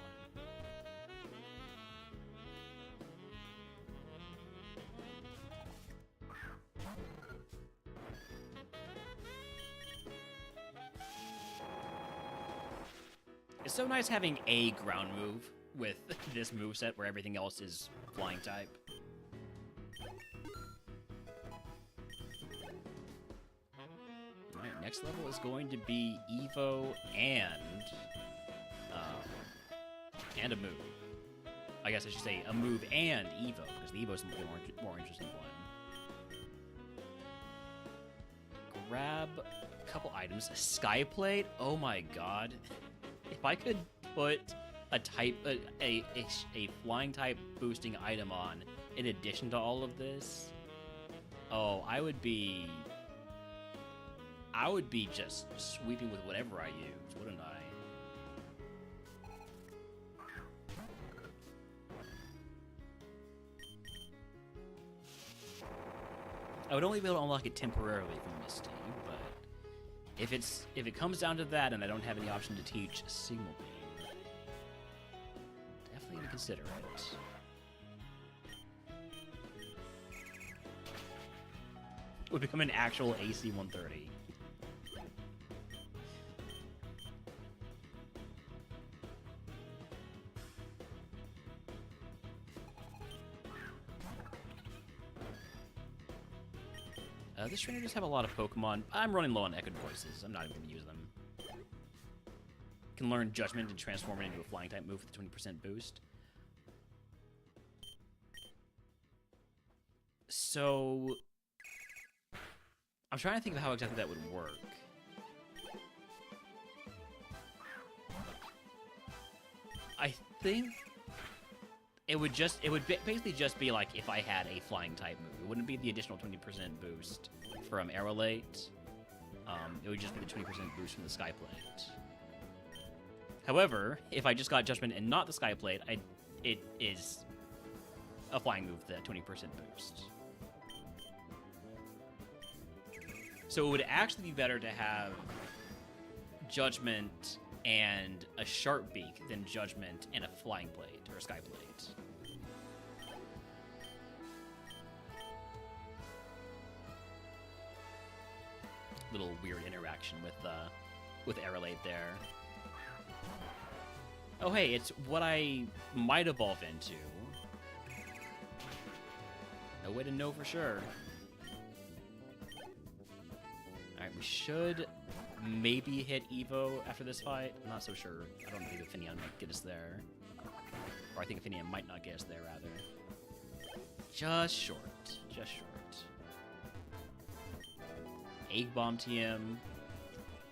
It's so nice having a ground move with this moveset where everything else is flying type. Alright, next level is going to be Evo and a move. I guess I should say a move and Evo, because the Evo's the more interesting one. Grab a couple items. A Sky Plate? Oh my god. If I could put a flying type boosting item on in addition to all of this, oh, I would be just sweeping with whatever I use, wouldn't I? I would only be able to unlock it temporarily from Misty, but if it comes down to that and I don't have any option to teach Signal Beam, definitely gonna consider it. It would become an actual AC 130. This trainer does have a lot of Pokemon. I'm running low on Echoed Voices. I'm not even going to use them. Can learn Judgment and transform it into a flying type move with a 20% boost. So I'm trying to think of how exactly that would work. I think it would basically just be like if I had a flying type move. It wouldn't be the additional 20% boost from Aerolate. It would just be the 20% boost from the Skyplate. However, if I just got Judgment and not the Skyplate, it is a flying move with a 20% boost. So it would actually be better to have Judgment and a Sharp Beak than Judgment and a Flying Plate or a Sky Plate. Little weird interaction with Aerolate there. Oh hey, it's what I might evolve into. No way to know for sure. Alright, we should maybe hit Evo after this fight. I'm not so sure. I don't think Infineon might get us there. Or I think Infineon might not get us there, rather. Just short. Just short. Egg Bomb TM.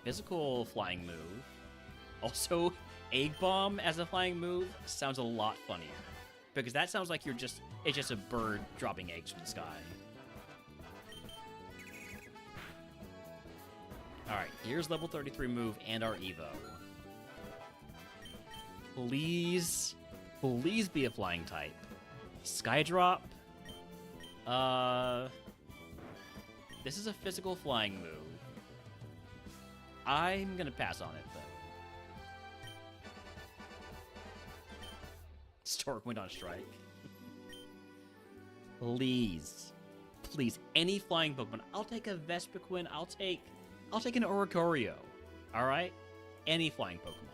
Physical flying move. Also, Egg Bomb as a flying move sounds a lot funnier. Because that sounds like it's just a bird dropping eggs from the sky. Alright, here's level 33 move and our Evo. Please be a flying type. Skydrop. This is a physical flying move. I'm gonna pass on it, though. Stork went on strike. Please. Please, any flying Pokemon. I'll take a Vespiquen. I'll take an Oricorio. Alright? Any flying Pokemon.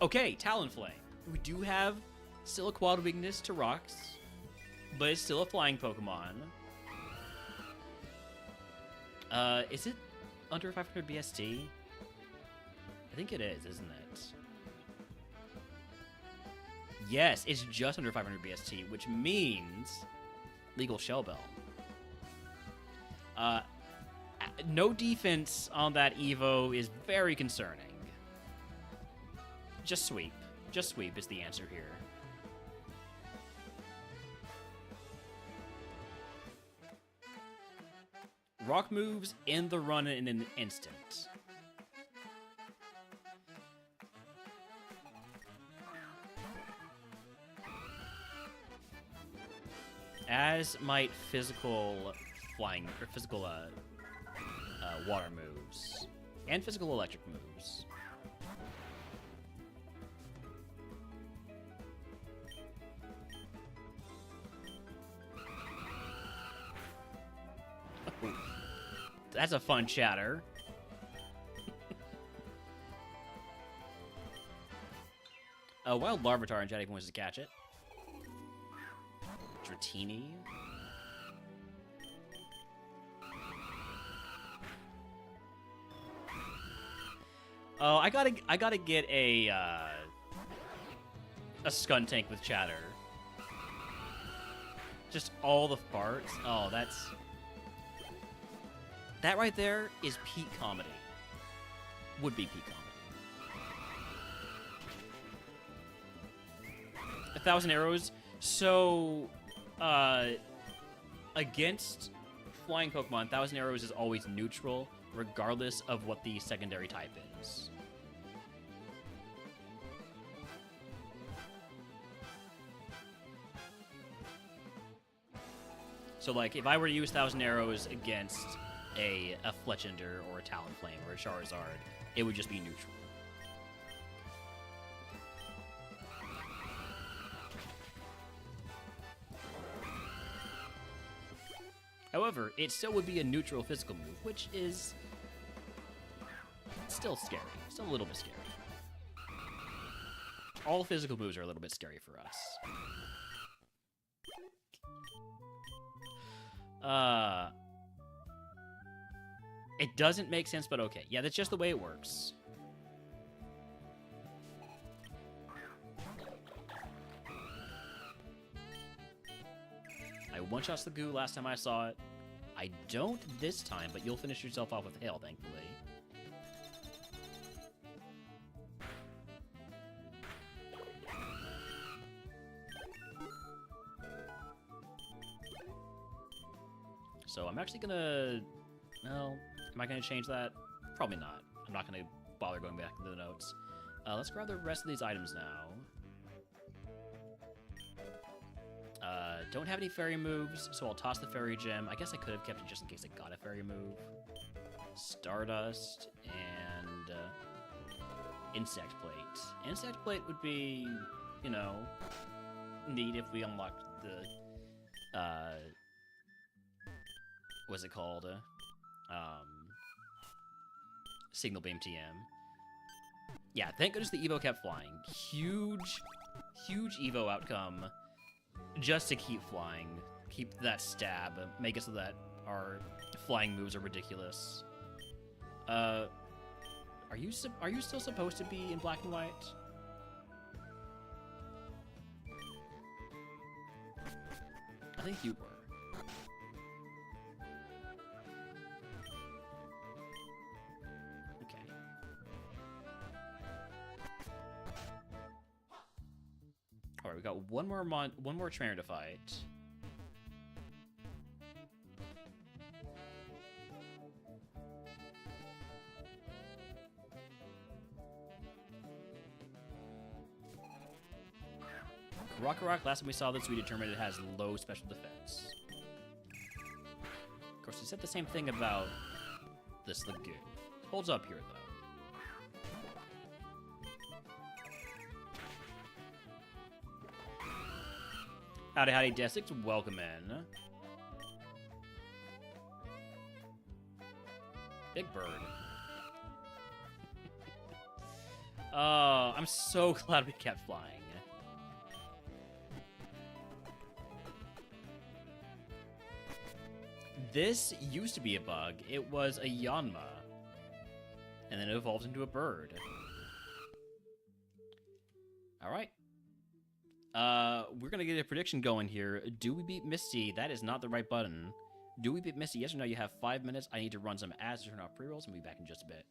Okay, Talonflame. We do have still a quad weakness to rocks, but it's still a flying Pokemon. Is it under 500 BST? I think it is, isn't it? Yes, it's just under 500 BST, which means Legal Shell Bell. No defense on that Evo is very concerning. Just sweep. Just sweep is the answer here. Rock moves end the run in an instant. As might physical flying or physical water moves and physical electric moves. That's a fun chatter. A wild Larvitar and Jetty wants to catch it. Dratini. Oh, I gotta get a Skuntank with chatter. Just all the farts. Oh, that right there is peak comedy. Would be peak comedy. 1,000 arrows. So, against flying Pokemon, 1,000 arrows is always neutral, regardless of what the secondary type is. So, like, if I were to use 1,000 arrows against a Fletchinder or a Talonflame or a Charizard, it would just be neutral. However, it still would be a neutral physical move, which is still scary. Still a little bit scary. All physical moves are a little bit scary for us. It doesn't make sense, but okay. Yeah, that's just the way it works. one-shots the goo last time I saw it. I don't this time, but you'll finish yourself off with hail, thankfully. So I'm actually gonna... Well, am I gonna change that? Probably not. I'm not gonna bother going back to the notes. Let's grab the rest of these items now. Don't have any fairy moves, so I'll toss the fairy gem. I guess I could have kept it just in case I got a fairy move. Stardust and insect plate. Insect plate would be, you know, neat if we unlocked the what's it called? Signal beam TM. Yeah, thank goodness the Evo kept flying. Huge Evo outcome. Just to keep flying, keep that stab, make it so that our flying moves are ridiculous. Are you still supposed to be in black and white? I think you were. Okay. All right, we got one more trainer to fight. Rock, last time we saw this, we determined it has low special defense. Of course, we said the same thing about this Lagoon. Holds up here, though. Howdy, Desix. Welcome in. Big Bird. I'm so glad we kept flying. This used to be a bug. It was a Yanma. And then it evolved into a bird. Alright. We're gonna get a prediction going here. Do we beat Misty? That is not the right button. Do we beat Misty? Yes or no? You have 5 minutes. I need to run some ads to turn off pre-rolls and be back in just a bit.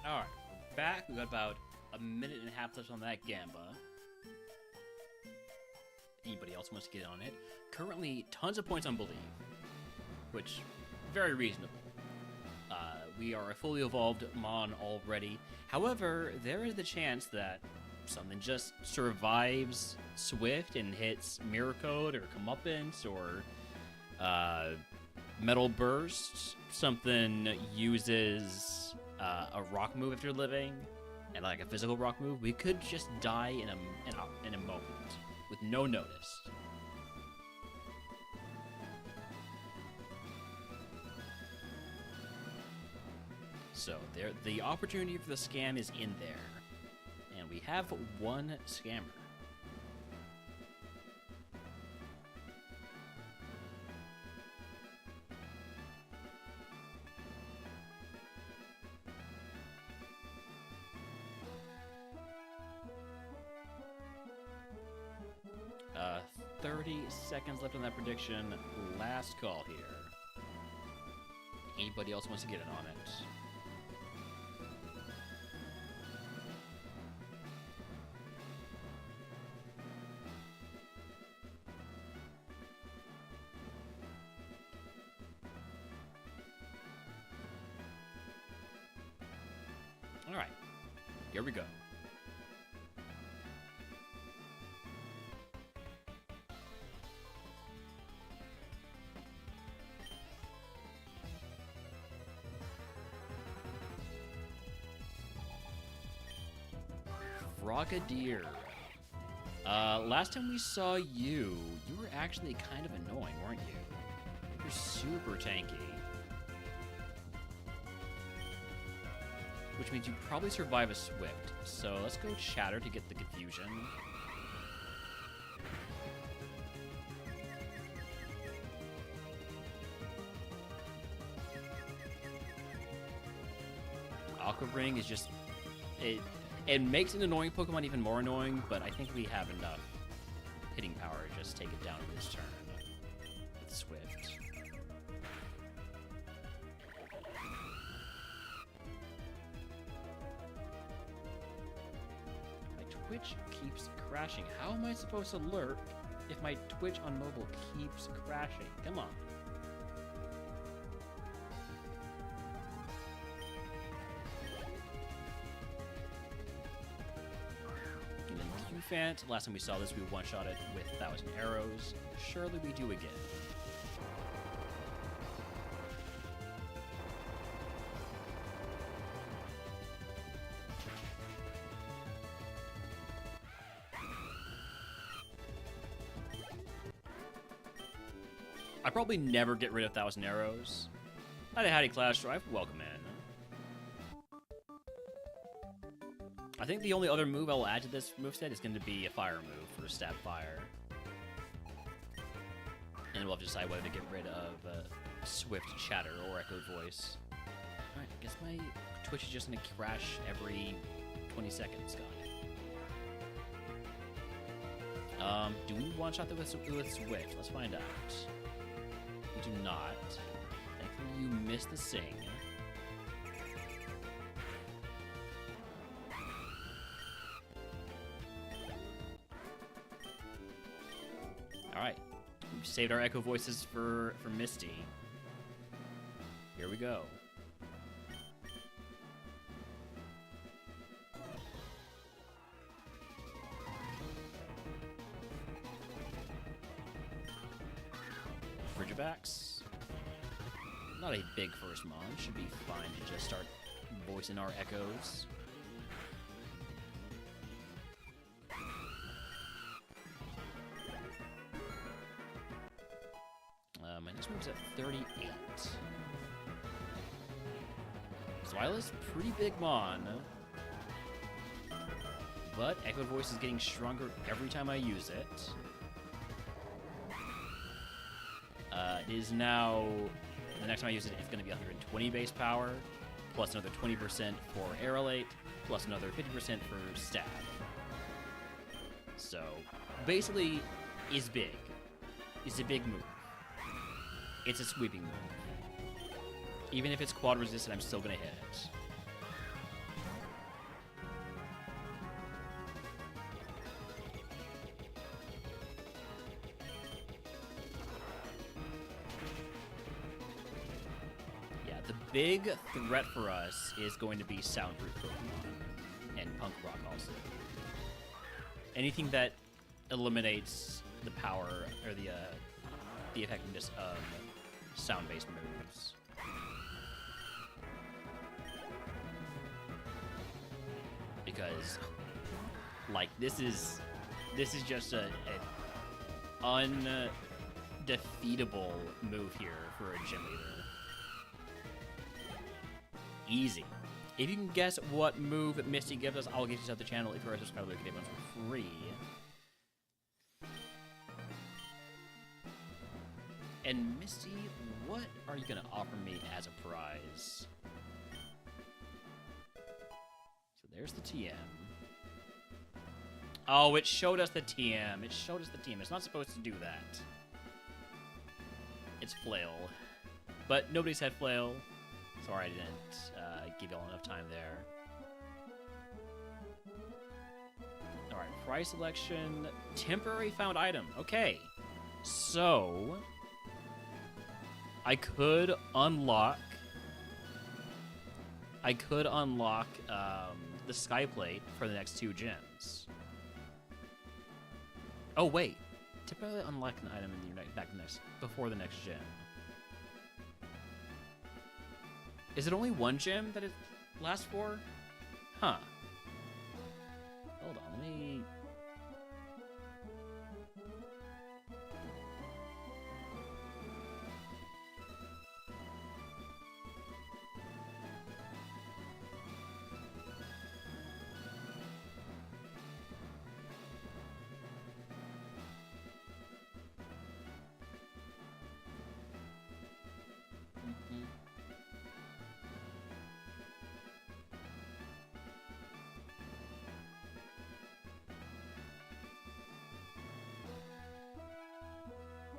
Alright, we're back. We got about a minute and a half left on that Gamba. Anybody else wants to get on it? Currently, tons of points on Believe, which, very reasonable. We are a fully evolved Mon already. However, there is the chance that something just survives Swift and hits Mirror Code or Comeuppance or Metal Burst. Something uses a rock move if you're living, and like a physical rock move. We could just die in a moment with no notice. So the opportunity for the scam is in there, and we have one scammer. Uh, 30 seconds left on that prediction. Last call here. Anybody else wants to get in on it? All right, here we go. Frogadier. Last time we saw you were actually kind of annoying, weren't you? You're super tanky. Which means you probably survive a Swift. So let's go Shatter to get the confusion. Aqua Ring is just... It makes an annoying Pokemon even more annoying, but I think we have enough hitting power to just take it down in this turn with Swift. My Twitch keeps crashing. How am I supposed to lurk if my Twitch on mobile keeps crashing? Come on. Fant. Last time we saw this, we one-shot it with 1,000 arrows. Surely we do again. I probably never get rid of 1,000 arrows. Howdy, Clash Drive. Welcome in. I think the only other move I will add to this moveset is going to be a fire move for Stab Fire. And we'll have to decide whether to get rid of Swift, Shatter, or Echo Voice. Alright, I guess my Twitch is just going to crash every 20 seconds, got it. Do we one-shot that with Swift? Let's find out. We do not. Thankfully you missed the sing. Alright, we've saved our Echo Voices for Misty. Here we go. Frigivax. Not a big first mon, should be fine to just start voicing our echoes. My next move's at 38. Zweilous, pretty big mon. But Echo Voice is getting stronger every time I use it. It is now, the next time I use it, it's going to be 120 base power, plus another 20% for Aerolate, plus another 50% for Stab. So, basically, is big. It's a big move. It's a sweeping move. Even if it's quad resistant, I'm still going to hit it. big threat for us is going to be soundproof Pokemon and punk rock also. Anything that eliminates the power or the effectiveness of sound-based moves. Because, like, this is just an undefeatable move here for a gym leader. Easy. If you can guess what move Misty gives us, I'll get you to the channel. If you're a subscriber, you can get one for free. And Misty, what are you gonna offer me as a prize? So there's the TM. Oh, it showed us the TM. It showed us the TM. It's not supposed to do that. It's Flail. But nobody said Flail. Sorry I didn't give y'all enough time there. Alright, prize selection. Temporary found item. Okay. So I could unlock the Sky Plate for the next 2 gyms. Oh wait, temporarily unlock an item in the before the next gym. Is it only 1 gym that it lasts for? Huh. Hold on, let me...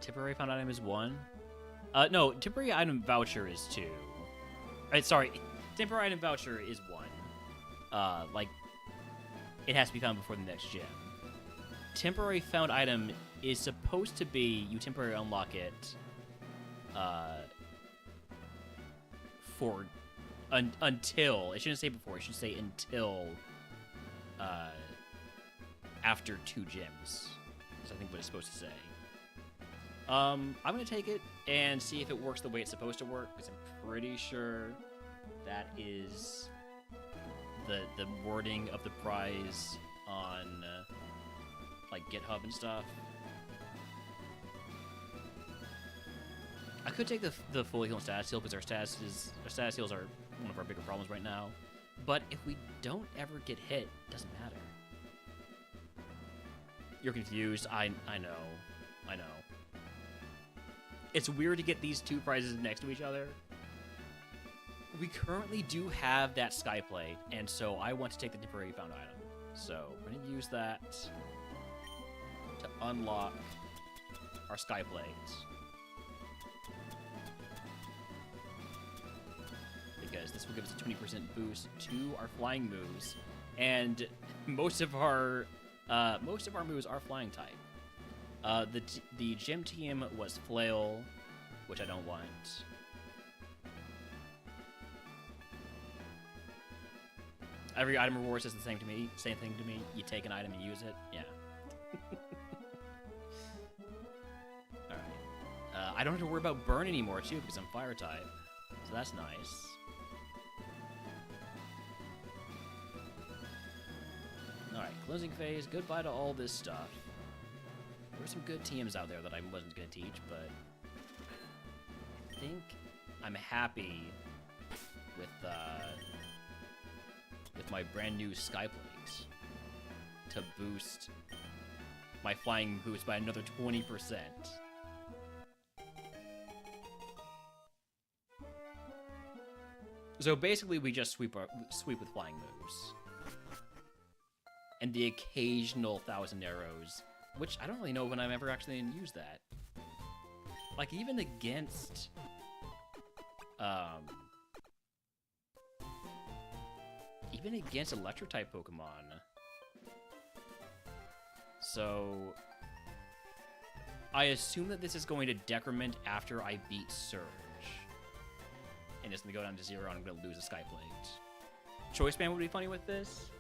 Temporary found item is 1. No, temporary item voucher is 2. Sorry, temporary item voucher is 1. Like, it has to be found before the next gym. Temporary found item is supposed to be you temporarily unlock it for until, it shouldn't say before, it should say until after 2 gyms. That's I think what it's supposed to say. I'm gonna take it and see if it works the way it's supposed to work, because I'm pretty sure that is the wording of the prize on like GitHub and stuff. I could take the fully healed status heal because our status heals are one of our bigger problems right now. But if we don't ever get hit, it doesn't matter. You're confused. I know. It's weird to get these 2 prizes next to each other. We currently do have that Sky Plate, and so I want to take the temporary found item. So we're going to use that to unlock our Sky Plate. Because this will give us a 20% boost to our flying moves, and most of our moves are flying type. The gym team was Flail, which I don't want. Every item reward says the same thing to me. You take an item and use it. Yeah. All right. I don't have to worry about burn anymore too because I'm fire type, so that's nice. All right, closing phase. Goodbye to all this stuff. There were some good teams out there that I wasn't going to teach, but I think I'm happy with my brand new Sky Plates to boost my flying boost by another 20%. So basically, we just sweep with flying moves, and the occasional 1,000 arrows. Which, I don't really know when I'm ever actually going to use that. Like, even against... even against Electro-type Pokemon. So... I assume that this is going to decrement after I beat Surge. and it's gonna go down to 0, and I'm gonna lose a Skyplate. Choice band would be funny with this.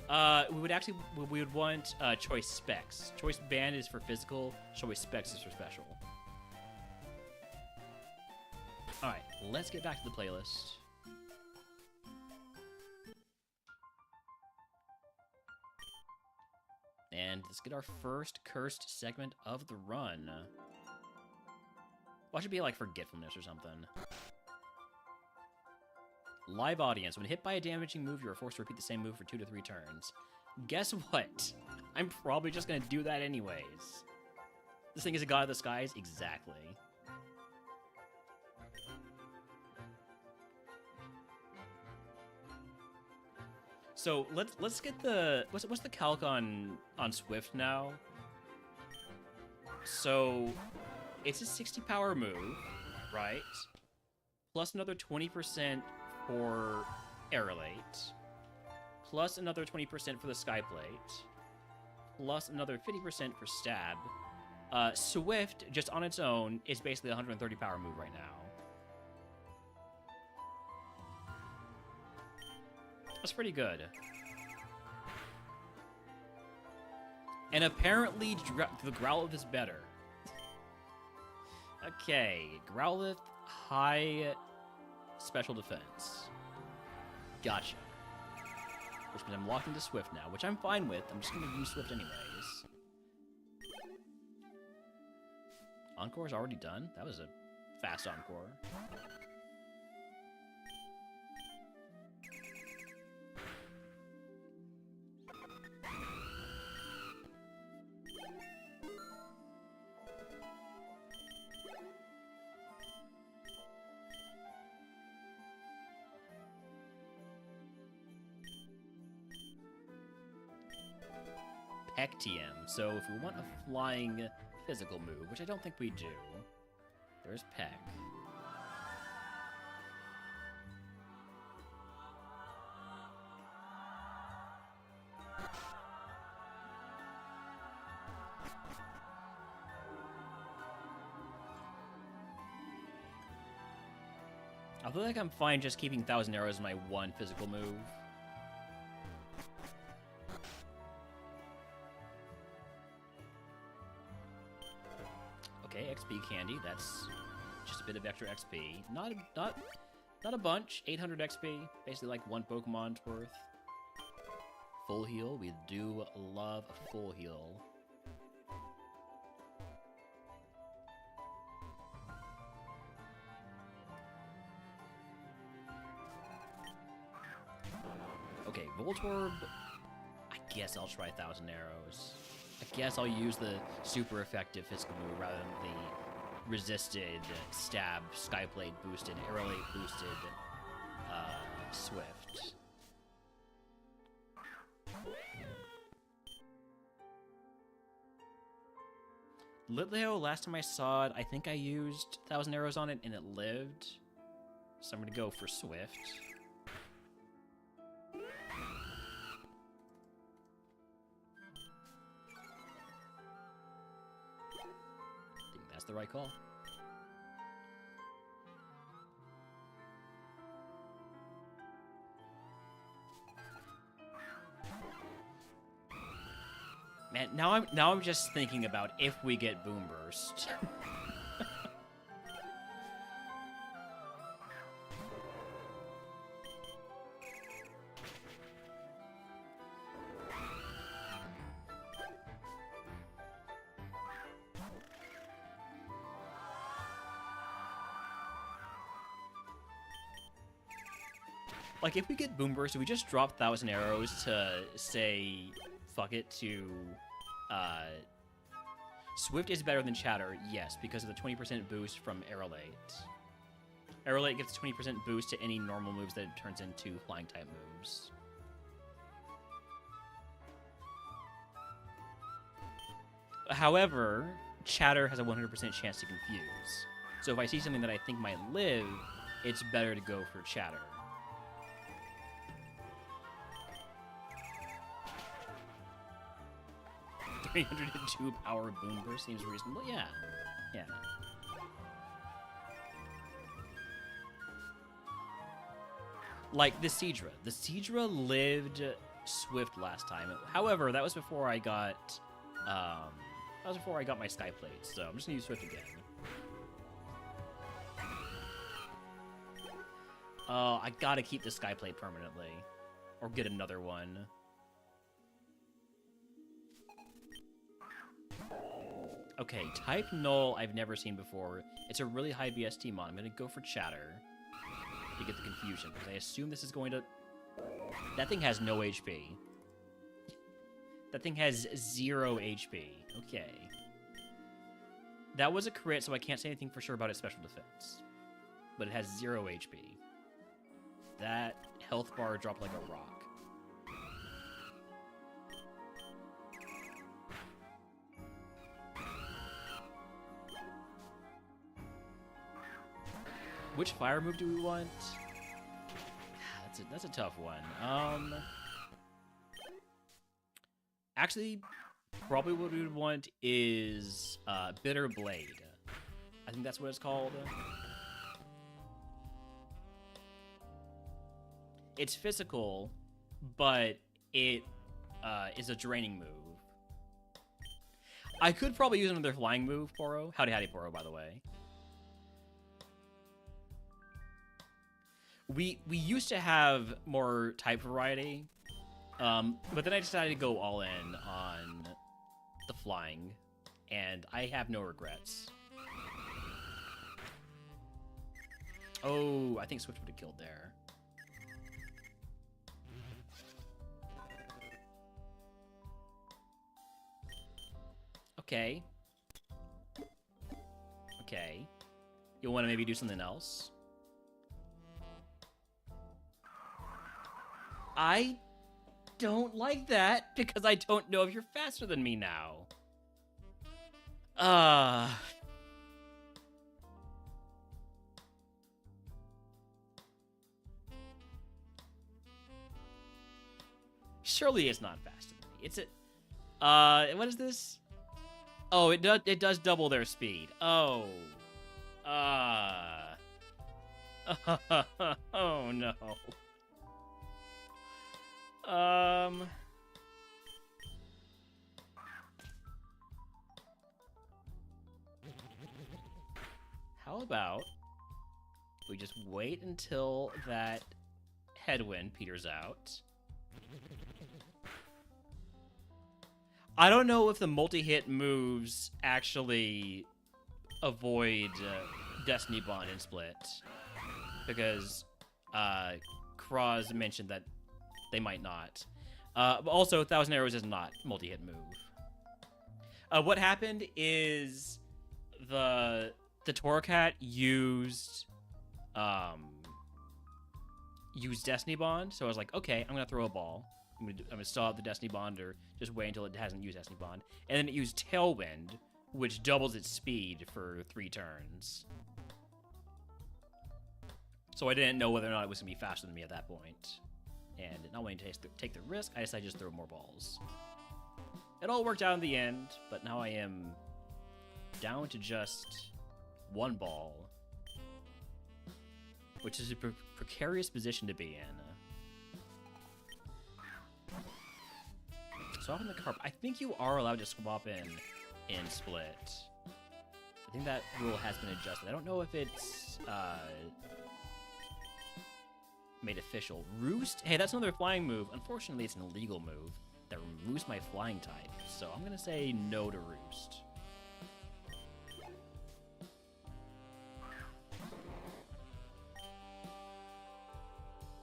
We would want choice specs. Choice band is for physical. Choice specs is for special. All right, let's get back to the playlist. And let's get our first cursed segment of the run. What should be like forgetfulness or something? Live audience. When hit by a damaging move, you are forced to repeat the same move for 2 to 3 turns. Guess what? I'm probably just gonna do that anyways. This thing is a god of the skies? Exactly. So let's get the what's the calc on Swift now? So it's a 60 power move, right? Plus another 20% for Aerolate, plus another 20% for the Skyplate, plus another 50% for Stab. Swift, just on its own, is basically a 130 power move right now. That's pretty good. And apparently, the Growlithe is better. Okay, Growlithe, high special defense. Gotcha. Which means I'm locked into Swift now, which I'm fine with. I'm just going to use Swift anyways. Encore's already done? That was a fast Encore. Peck TM. So if we want a flying physical move, which I don't think we do, there's Peck. I feel like I'm fine just keeping 1,000 Arrows in my one physical move. Okay, XP candy. That's just a bit of extra XP. Not a bunch. 800 XP. Basically like one Pokemon's worth. Full heal. We do love a full heal. Okay, Voltorb. I guess I'll try 1,000 Arrows. I guess I'll use the super effective physical move rather than the resisted, stab, Skyblade boosted, Aerolate boosted, Swift. Litleo, last time I saw it, I think I used 1,000 Arrows on it and it lived. So I'm gonna go for Swift. That's the right call. Man, now I'm just thinking about if we get Boom Burst. Like, if we get Boom Burst, do we just drop 1,000 Arrows to say, fuck it, to, Swift is better than Chatter, yes, because of the 20% boost from Aerolate. Aerolate gives a 20% boost to any normal moves that it turns into flying-type moves. However, Chatter has a 100% chance to confuse. So if I see something that I think might live, it's better to go for Chatter. 302 power Boom Burst seems reasonable. Yeah. Yeah. Like the Seadra. The Seadra lived Swift last time. However, that was before I got my Skyplate, so I'm just gonna use Swift again. Oh, I gotta keep the Skyplate permanently. Or get another one. Okay, type null I've never seen before. It's a really high BST mod. I'm gonna go for chatter to get the confusion, because I assume this is going to... That thing has no HP. That thing has 0 HP. Okay. That was a crit, so I can't say anything for sure about its special defense. But it has 0 HP. That health bar dropped like a rock. Which fire move do we want? That's a tough one. Actually, probably what we would want is Bitter Blade. I think that's what it's called. It's physical, but it is a draining move. I could probably use another flying move, Poro. Howdy, Poro, by the way. We used to have more type variety, but then I decided to go all in on the flying, and I have no regrets. Oh, I think Switch would have killed there. Okay. Okay. You want to maybe do something else? I don't like that, because I don't know if you're faster than me now. Surely it's not faster than me. It's a... what is this? Oh, it does double their speed. Oh. Oh, no. How about we just wait until that headwind peters out? I don't know if the multi-hit moves actually avoid Destiny Bond and Split, because Kraz mentioned that they might not. But also, Thousand Arrows is not multi-hit move. What happened is the Torcat used Destiny Bond, so I was like, okay, I'm gonna throw a ball. I'm gonna stall out the Destiny Bond, or just wait until it hasn't used Destiny Bond. And then it used Tailwind, which doubles its speed for 3 turns. So I didn't know whether or not it was gonna be faster than me at that point. And not wanting to take the risk, I decided to just throw more balls. It all worked out in the end, but now I am down to just 1 ball, which is a precarious position to be in. Swap in the carp. I think you are allowed to swap in Split. I think that rule has been adjusted. I don't know if it's made official. Roost? Hey, that's another flying move. Unfortunately, it's an illegal move that removes my flying type, so I'm gonna say no to Roost.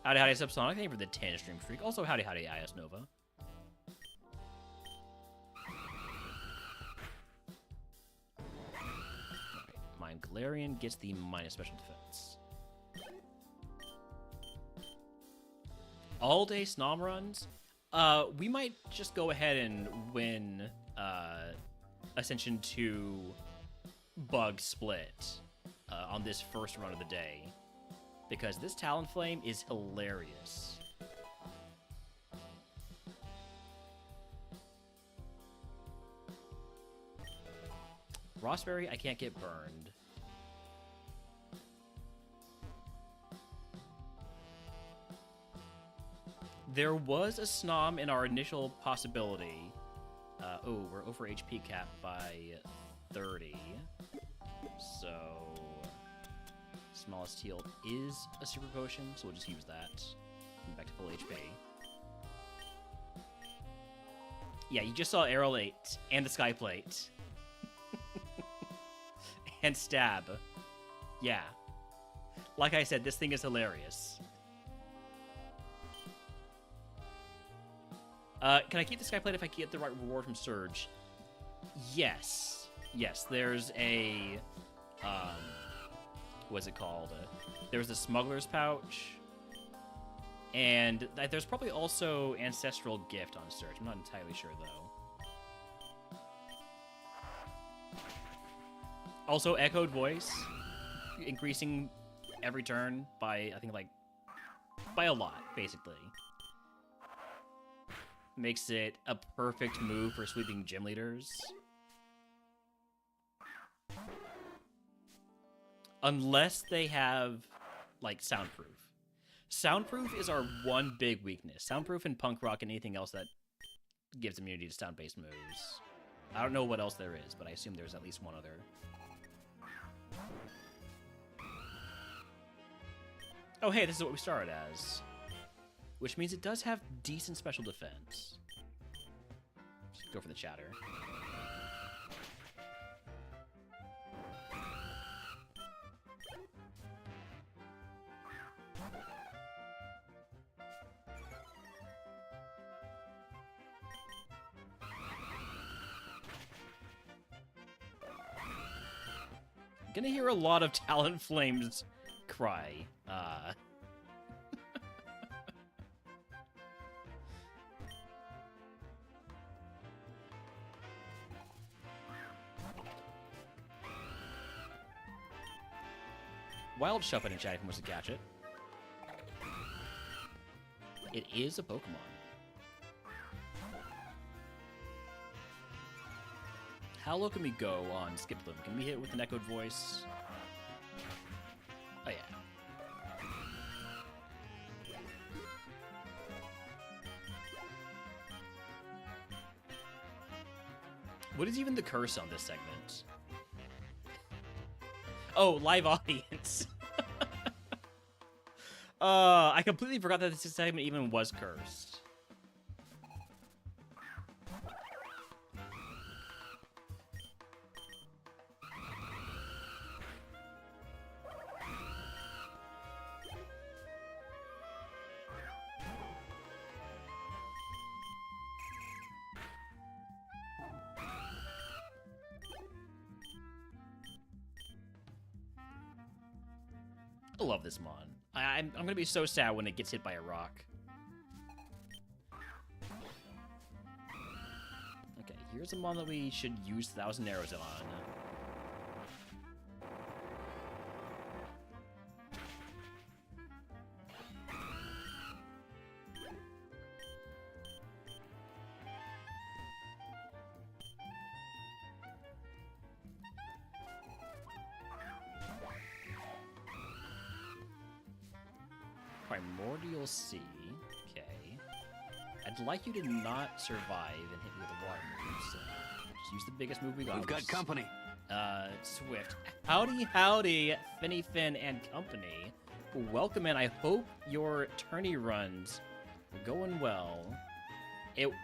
Howdy Subsonic, thank you for the 10 stream streak. Also howdy IS Nova. Mind Galarian gets the minus special defense. All day Snom runs? We might just go ahead and win Ascension 2 Bug Split on this first run of the day, because this Talonflame is hilarious. Rossberry, I can't get burned. There was a Snom in our initial possibility. Oh, we're over HP cap by 30. So, smallest heal is a super potion, so we'll just use that. Back to full HP. Yeah, you just saw Arrow 8 and the Sky Plate. And Stab. Yeah. Like I said, this thing is hilarious. Can I keep the Sky Plate if I get the right reward from Surge? Yes. Yes, there's a... what's it called? There's the Smuggler's Pouch. And there's probably also Ancestral Gift on Surge. I'm not entirely sure, though. Also, Echoed Voice. Increasing every turn by, I think, like... by a lot, basically. Makes it a perfect move for sweeping gym leaders. Unless they have, like, Soundproof. Soundproof is our one big weakness. Soundproof and Punk Rock and anything else that gives immunity to sound-based moves. I don't know what else there is, but I assume there's at least one other. Oh, hey, this is what we started as. Which means it does have decent special defense. Just go for the chatter. Gonna hear a lot of Talonflame's cry. Wild Shuffle in chat if he wants to catch it. It is a Pokemon. How low can we go on Skiploom? Can we hit it with an echoed voice? Oh, yeah. What is even the curse on this segment? Oh, live audience. I completely forgot that this segment even was cursed. I love this mon. I'm gonna be so sad when it gets hit by a rock. Okay, here's a mon that we should use 1,000 arrows on. Primordial Sea. Okay. I'd like you to not survive and hit me with a water move, so just use the biggest move we got. We've got company. Swift. Howdy, howdy, Finny Finn and company. Welcome in. I hope your tourney runs are going well. It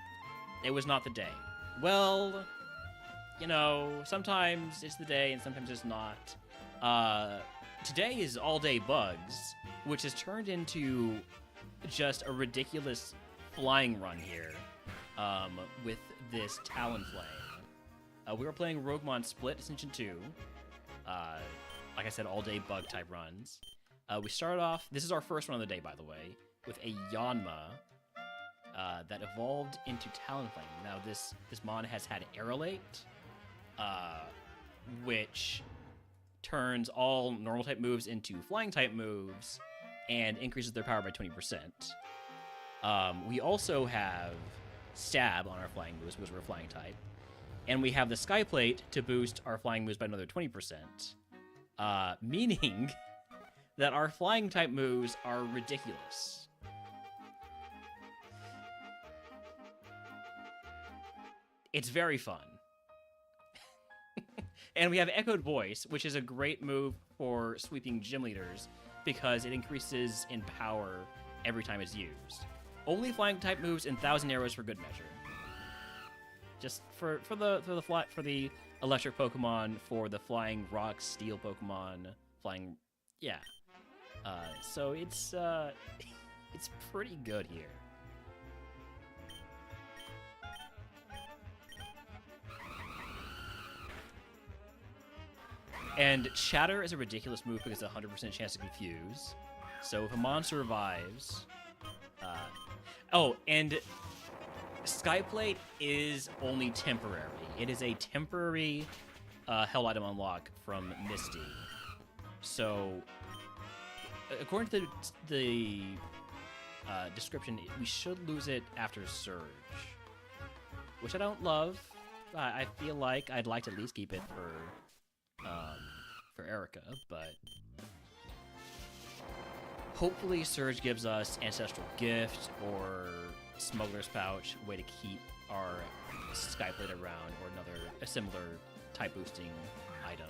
was not the day. Well, you know, sometimes it's the day and sometimes it's not. Today is all day bugs, which has turned into just a ridiculous flying run here with this Talonflame. We were playing RogueMon Split Ascension 2. Like I said, all-day bug-type runs. We started off, this is our first run of the day, by the way, with a Yanma that evolved into Talonflame. Now, this mon has had Arrowlate, which turns all normal-type moves into flying-type moves, and increases their power by 20%. We also have Stab on our flying moves because we're a flying type. And we have the Sky Plate to boost our flying moves by another 20%. Meaning that our flying type moves are ridiculous. It's very fun. And we have Echoed Voice, which is a great move for sweeping gym leaders because it increases in power every time it's used. Only flying type moves and 1,000 arrows for good measure. Just for the electric Pokemon, for the flying rock steel Pokemon, flying, yeah. So it's pretty good here. And Chatter is a ridiculous move because it's a 100% chance to confuse. So if a monster revives... oh, and Skyplate is only temporary. It is a temporary held item unlock from Misty. So, according to the description, we should lose it after Surge. Which I don't love. I feel like I'd like to at least keep it for Erica, but hopefully Surge gives us Ancestral Gift or Smuggler's Pouch, a way to keep our Skyplate around, or a similar type boosting item.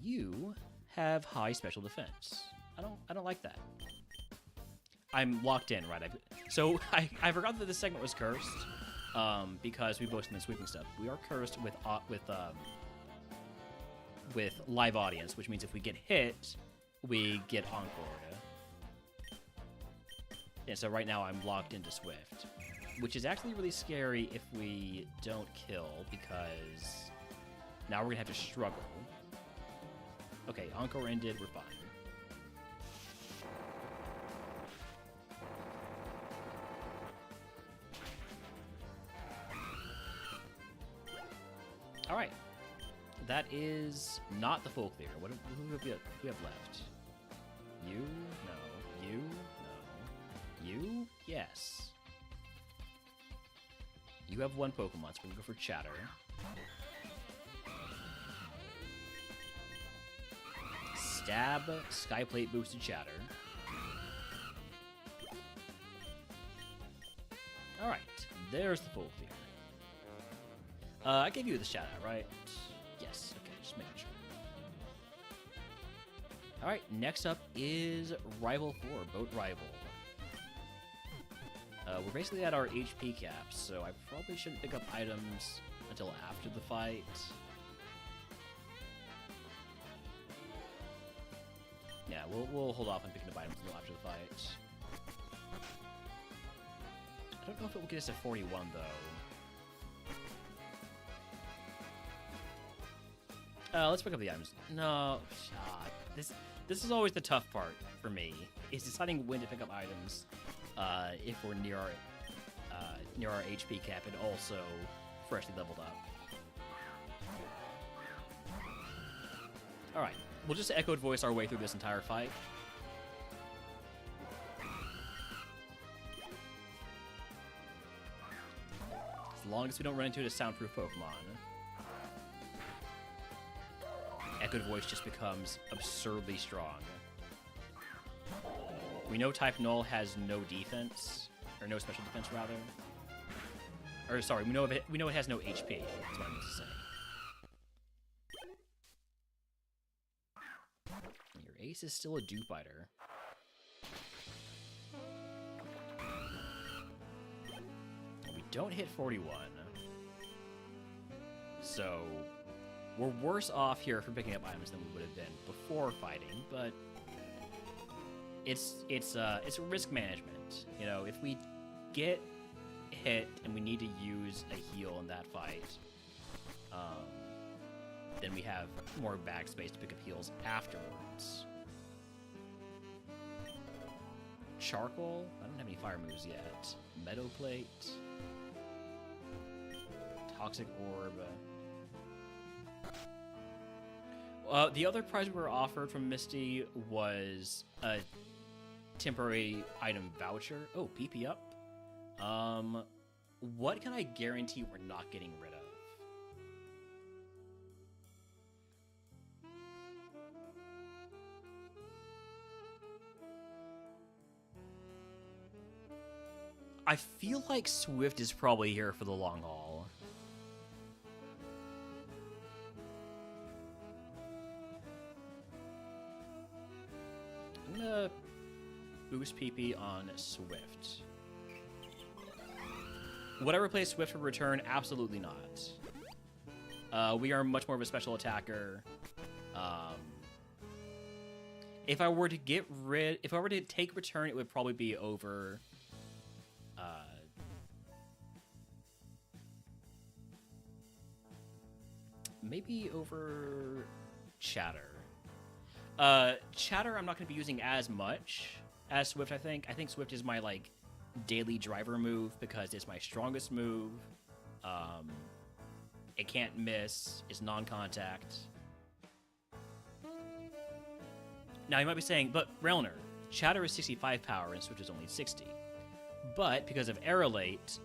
You have high special defense. I don't like that. I'm locked in, right? So I forgot that this segment was cursed, because we both been sweeping stuff. We are cursed with live audience, which means if we get hit, we get encored. And so right now I'm locked into Swift, which is actually really scary if we don't kill, because now we're gonna have to struggle. Okay, Encore ended, we're fine. Alright. That is not the full clear. Who have we have left? You? No. You? No. You? Yes. You have one Pokemon, so we're gonna go for Chatter. Stab, Skyplate boosted Chatter. Alright, there's the full clear. I gave you the shout out, right? Yes, okay, just making sure. Alright, next up is Rival 4, Boat Rival. We're basically at our HP cap, so I probably shouldn't pick up items until after the fight. Yeah, we'll hold off on picking up items until after the fight. I don't know if it will get us to 41, though. Let's pick up the items. No, this is always the tough part for me, is deciding when to pick up items if we're near our HP cap and also freshly leveled up. All right, we'll just echoed voice our way through this entire fight. As long as we don't run into a soundproof Pokemon. Echoed Voice just becomes absurdly strong. We know Type Null has no defense, or no special defense, rather. Or sorry, we know it has no HP. That's what I meant to say. And your ace is still a dupe biter. We don't hit 41, so we're worse off here for picking up items than we would have been before fighting, but it's risk management. You know, if we get hit and we need to use a heal in that fight, then we have more backspace to pick up heals afterwards. Charcoal? I don't have any fire moves yet. Meadow Plate. Toxic Orb. The other prize we were offered from Misty was a temporary item voucher. Oh, PP up. What can I guarantee we're not getting rid of? I feel like Swift is probably here for the long haul. I'm gonna boost PP on Swift. Would I replace Swift for return? Absolutely not. We are much more of a special attacker. If I were to take return, it would probably be over. Maybe over Chatter. Chatter, I'm not going to be using as much as Swift. I think Swift is my like daily driver move because it's my strongest move. It can't miss. It's non-contact. Now, you might be saying, but Relner, Chatter is 65 power and Swift is only 60. But because of Aerolate,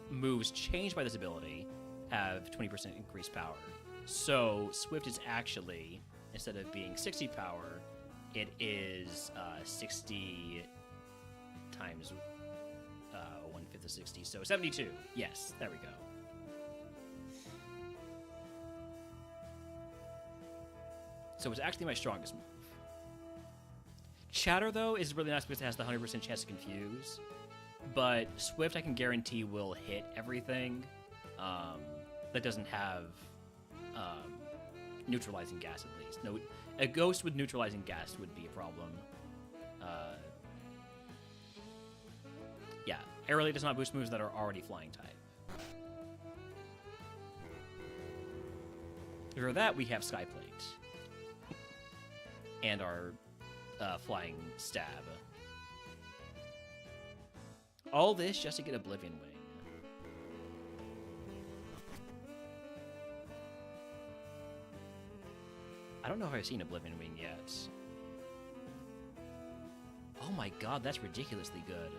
moves changed by this ability have 20% increased power. So Swift is actually, instead of being 60 power, it is 60 times 1/5 of 60. So 72. Yes, there we go. So it's actually my strongest move. Chatter, though, is really nice because it has the 100% chance to confuse. But Swift, I can guarantee, will hit everything that doesn't have neutralizing gas, at least. No, a ghost with neutralizing gas would be a problem. Yeah, Aerolate does not boost moves that are already flying type. For that, we have Skyplate. And our flying stab. All this just to get Oblivion Wing. I don't know if I've seen Oblivion Wing yet. Oh my god, that's ridiculously good.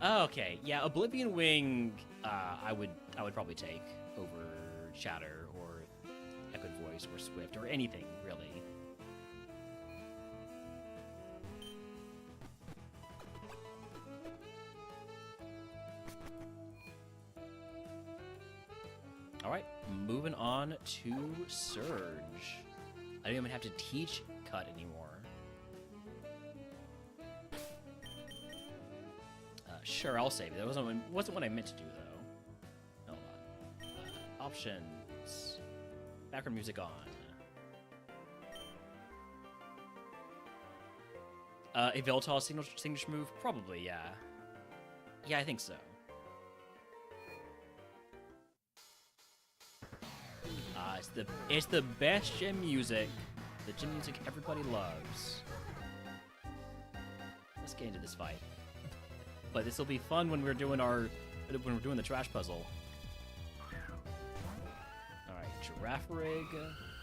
Oh, okay, yeah, Oblivion Wing, I would probably take over Chatter or Echoed Voice or Swift or anything, really. Alright, moving on to Surge. I don't even have to teach Cut anymore. Sure, I'll save it. That wasn't what I meant to do, though. Hold on. Options. Background music on. A Veltal signature move? Probably, yeah. Yeah, I think so. It's the best gym music. The gym music everybody loves. Let's get into this fight. But this will be fun when we're doing the trash puzzle. Alright, Giraffe Rig.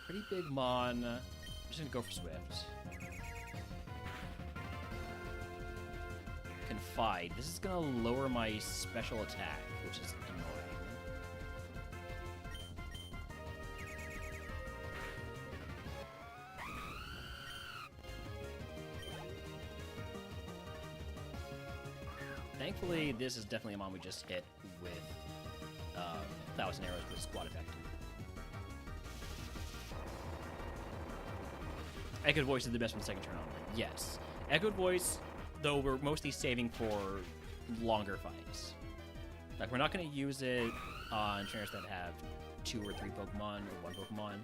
Pretty big Mon. I'm just gonna go for Swift. Confide. This is gonna lower my special attack, which is annoying. Thankfully, this is definitely a Mon we just hit with 1,000 arrows with squad effect. Echoed Voice is the best one second turn on. Yes. Echoed Voice, though we're mostly saving for longer fights. Like, we're not going to use it on trainers that have 2 or 3 Pokemon or 1 Pokemon,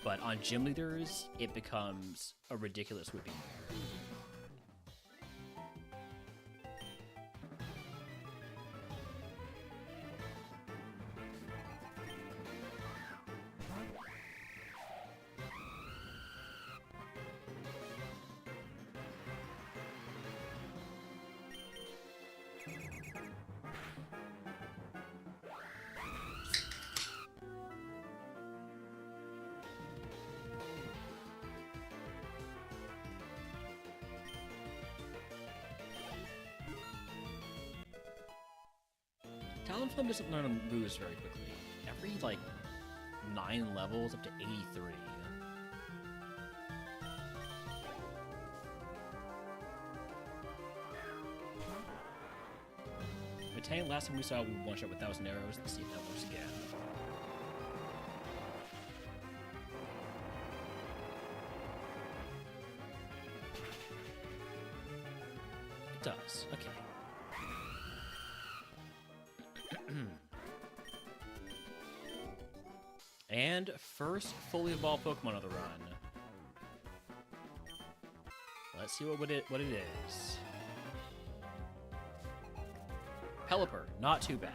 but on gym leaders, it becomes a ridiculous whipping. Talonflame doesn't learn moves very quickly. Every, 9 levels up to 83. a tank, last time we saw it, we one-shot with 1,000 arrows. Let's see if that works again. It does. Okay. And first fully evolved Pokemon of the run. Let's see what it is. Pelipper, not too bad.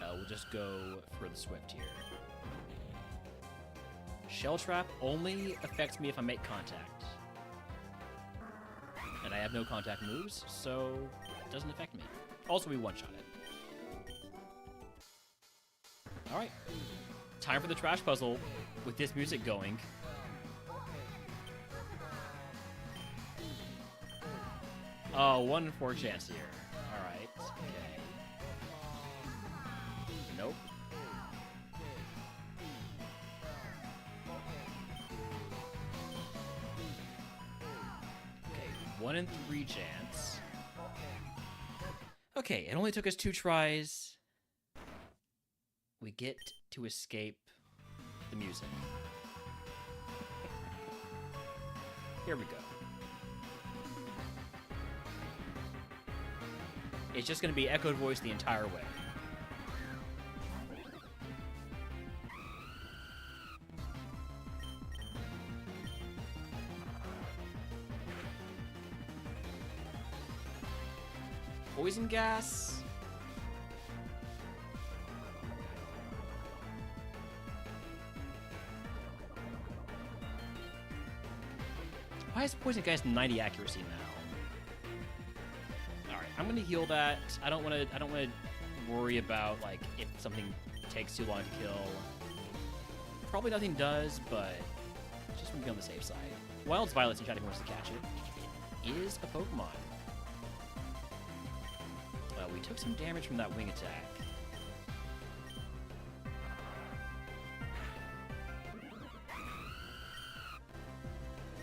We'll just go for the Swift here. Shell Trap only affects me if I make contact. And I have no contact moves, so it doesn't affect me. Also, we one-shot it. Alright. Time for the trash puzzle with this music going. Oh, 1 in 4 chance here. Alright. Okay. Nope. Okay, 1 in 3 chance. Okay, it only took us 2 tries. We get to escape the music. Here we go. It's just going to be echoed voice the entire way. Poison gas. Why is poison gas 90 accuracy now? All right, I'm gonna heal that. I don't want to worry about like if something takes too long to kill. Probably nothing does, but just want to be on the safe side. Wild's Violet, and wants to catch it. Is a Pokemon. We took some damage from that wing attack.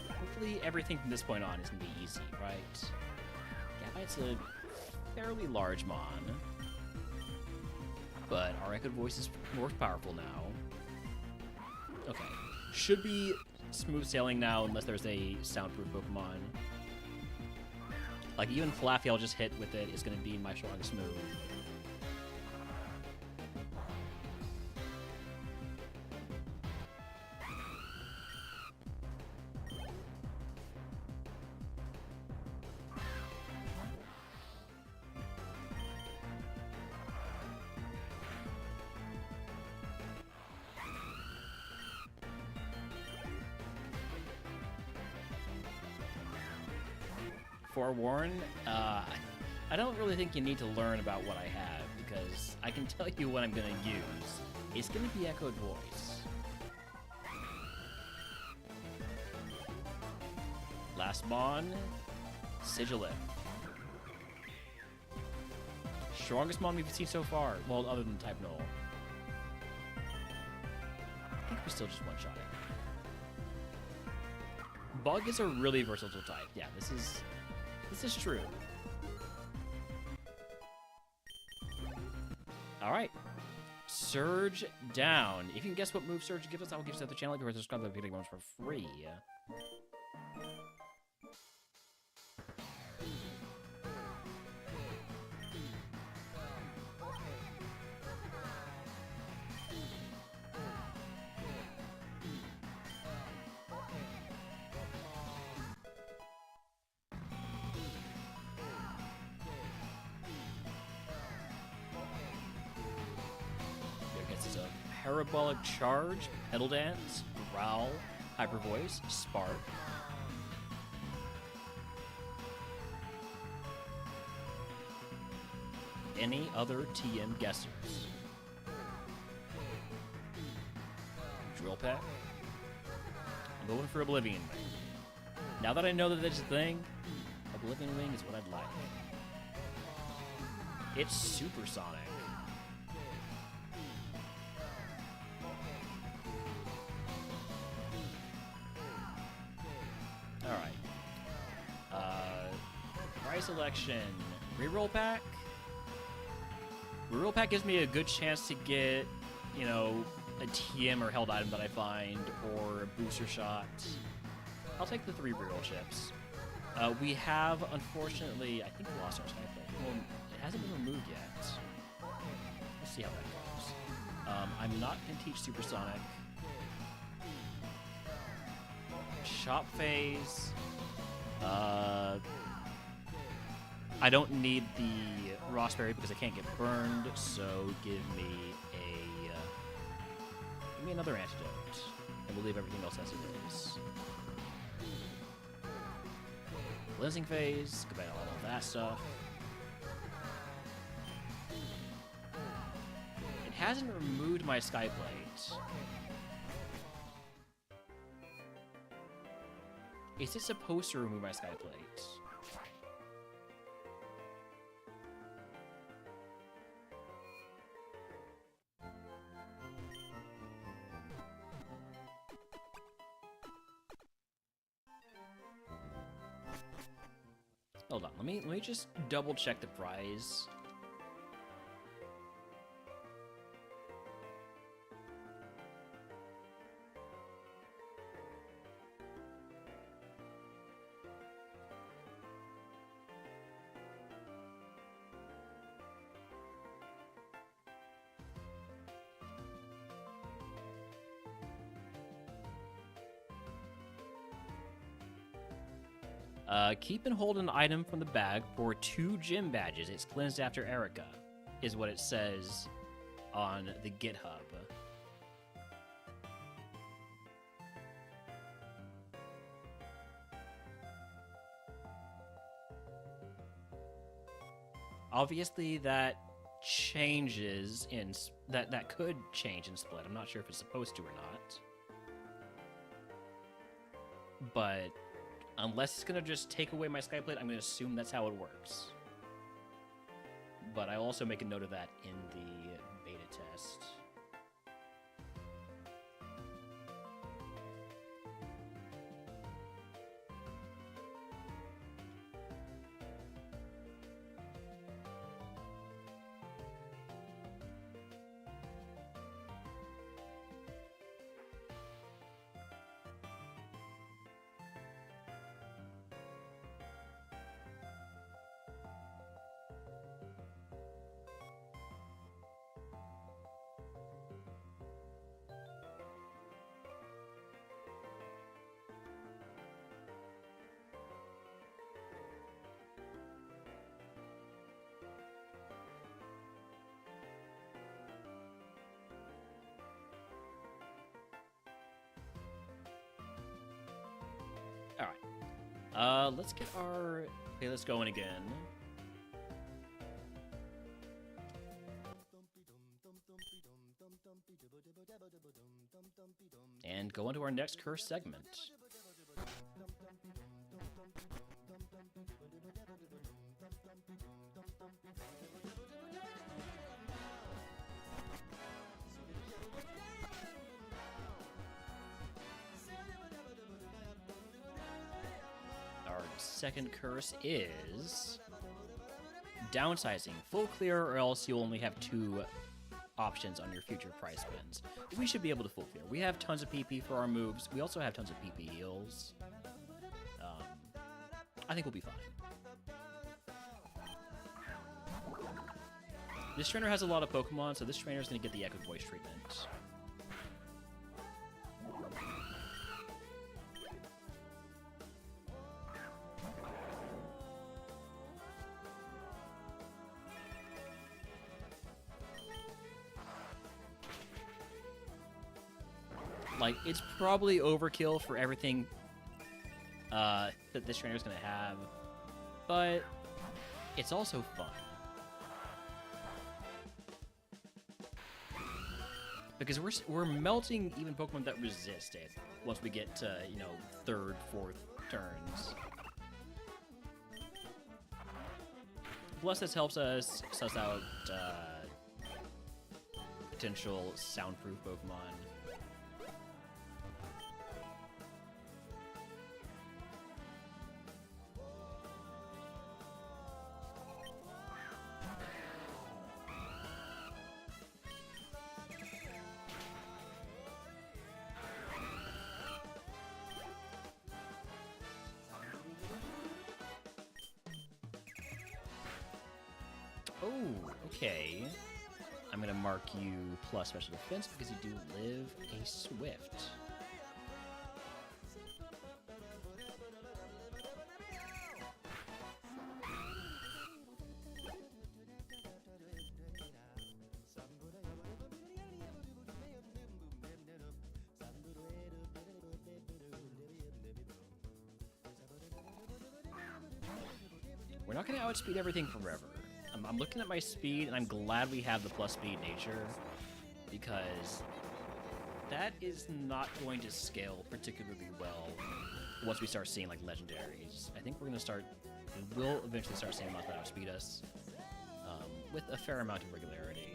Hopefully everything from this point on is going to be easy, right? Gabite's a fairly large mon. But our echoed voice is more powerful now. Okay. Should be smooth sailing now unless there's a soundproof Pokemon. Like, even Flaffy I'll just hit with it is going to be my strongest move. Forewarn, I don't really think you need to learn about what I have, because I can tell you what I'm going to use. It's going to be echoed voice. Last mon, Sigilif. Strongest mon we've seen so far, well, other than type Null. I think we still just one-shot it. Bug is a really versatile type. Yeah, this is true. Alright. Surge down. If you can guess what move Surge gives us, I will give you the channel. If you're subscribed to the video for free. Parabolic Charge, Pedal Dance, Growl, Hyper Voice, Spark. Any other TM guessers? Drill Peck. I'm going for Oblivion Wing. Now that I know that there's a thing, Oblivion Wing is what I'd like. It's supersonic. Selection. Reroll pack? Reroll Pack gives me a good chance to get, you know, a TM or held item that I find, or a booster shot. I'll take the 3 reroll chips. We have, unfortunately, I think we lost our Skype. Well, it hasn't been removed yet. Let's see how that goes. I'm not going to teach Supersonic. Shop Phase. I don't need the Rossberry because I can't get burned, so give me another antidote, and we'll leave everything else as it is. Cleansing Phase, goodbye all of that stuff. It hasn't removed my Skyplate. Is it supposed to remove my Skyplate? Hold on, let me just double check the prize. Keep and hold an item from the bag for 2 gym badges. It's cleansed after Erica, is what it says on the GitHub. Obviously, that changes in that could change in Split. I'm not sure if it's supposed to or not, but unless it's gonna just take away my Skyplate, I'm gonna assume that's how it works. But I also make a note of that in the beta test. Alright. Let's get our playlist going again. And go on to our next curse segment. Our second curse is downsizing. Full clear, or else you'll only have 2 options on your future price spins. We should be able to full clear. We have tons of PP for our moves. We also have tons of PP heals. I think we'll be fine. This trainer has a lot of Pokemon, so this trainer is going to get the Echo Voice treatment. Like, it's probably overkill for everything that this trainer is going to have, but it's also fun. Because we're melting even Pokemon that resist it once we get to, you know, 3rd, 4th turns. Plus, this helps us suss out potential soundproof Pokemon. Ooh, okay. I'm gonna mark you plus special defense because you do live a swift. We're not going to outspeed everything forever. I'm looking at my speed, and I'm glad we have the plus speed nature, because that is not going to scale particularly well once we start seeing, like, legendaries. I think we will eventually start seeing monsters that outspeed us, with a fair amount of regularity.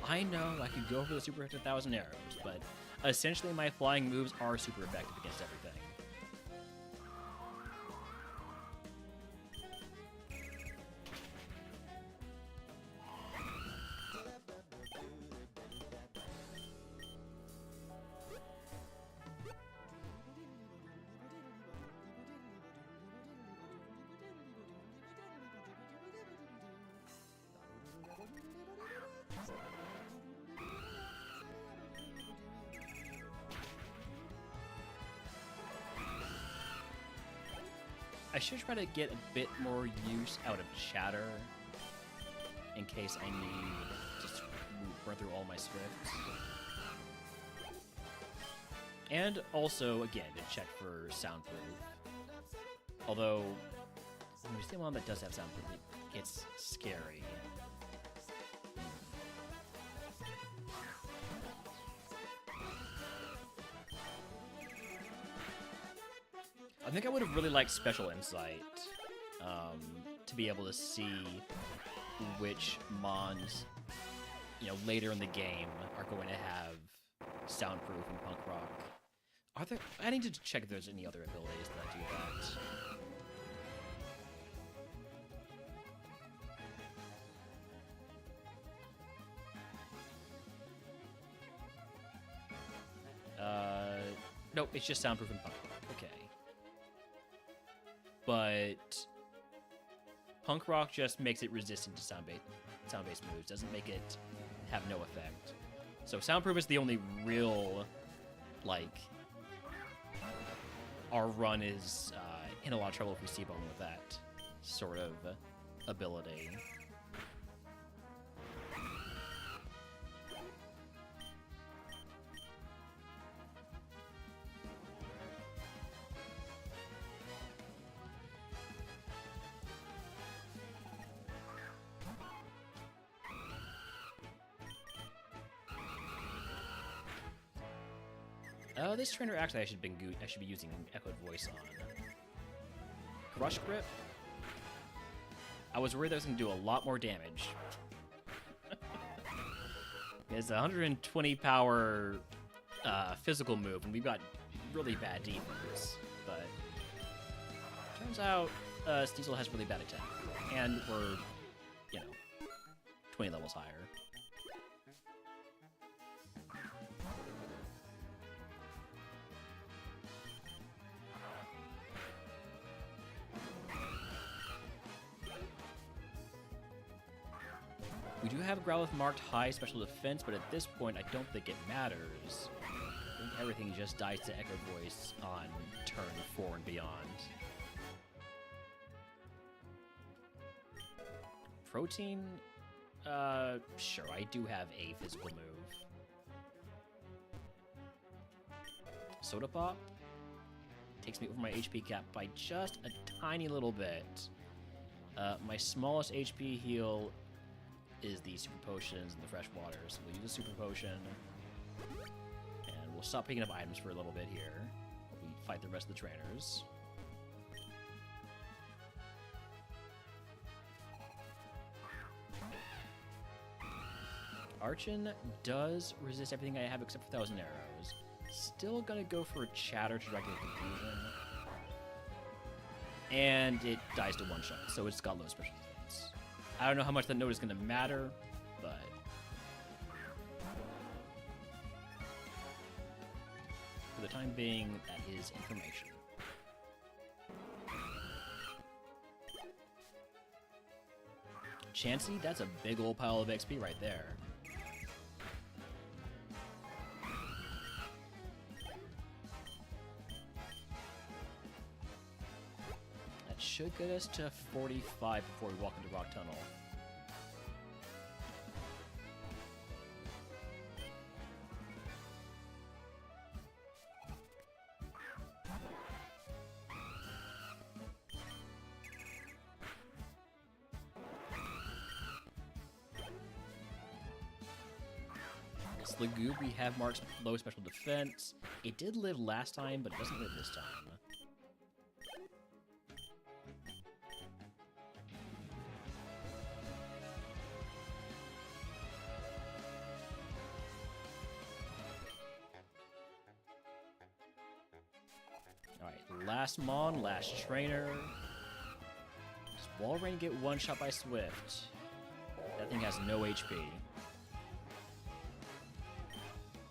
I know I could go for the super effective 1,000 arrows, but essentially my flying moves are super effective against everything. I should try to get a bit more use out of Shatter in case I need to just run through all my swifts. And also, again, to check for soundproof. Although, when you see one that does have soundproof, it gets scary. I think I would have really liked Special Insight to be able to see which Mons, later in the game are going to have soundproof and punk rock. I need to check if there's any other abilities that do that. Nope, it's just soundproof and punk rock. Okay. But punk rock just makes it resistant to sound-based moves, doesn't make it have no effect. So soundproof is the only real, our run is in a lot of trouble if we see bone with that sort of ability. This trainer actually I should be using Echoed Voice on. Crush Grip? I was worried that was going to do a lot more damage. It's a 120 power physical move, and we've got really bad defense. But turns out Steezel has really bad attack. And we're, 20 levels higher. We do have Growlithe marked high special defense, but at this point, I don't think it matters. I think everything just dies to Echo Voice on turn 4 and beyond. Protein? Sure, I do have a physical move. Soda Pop? Takes me over my HP cap by just a tiny little bit. My smallest HP heal is the Super Potions and the Fresh Water. So we'll use the Super Potion, and we'll stop picking up items for a little bit here while we fight the rest of the trainers. Archon does resist everything I have except for 1,000 arrows. Still gonna go for a Chatter to try to get confusion. and it dies to one-shot, so it's got low special defense. I don't know how much that note is going to matter, but... for the time being, that is information. Chansey, that's a big old pile of XP right there. That should get us to 45 before we walk into Rock Tunnel. Lagoon, we have marked low special defense. It did live last time, but it doesn't live this time. Alright, last Mon, last Trainer. Does Walrein get one shot by Swift? That thing has no HP.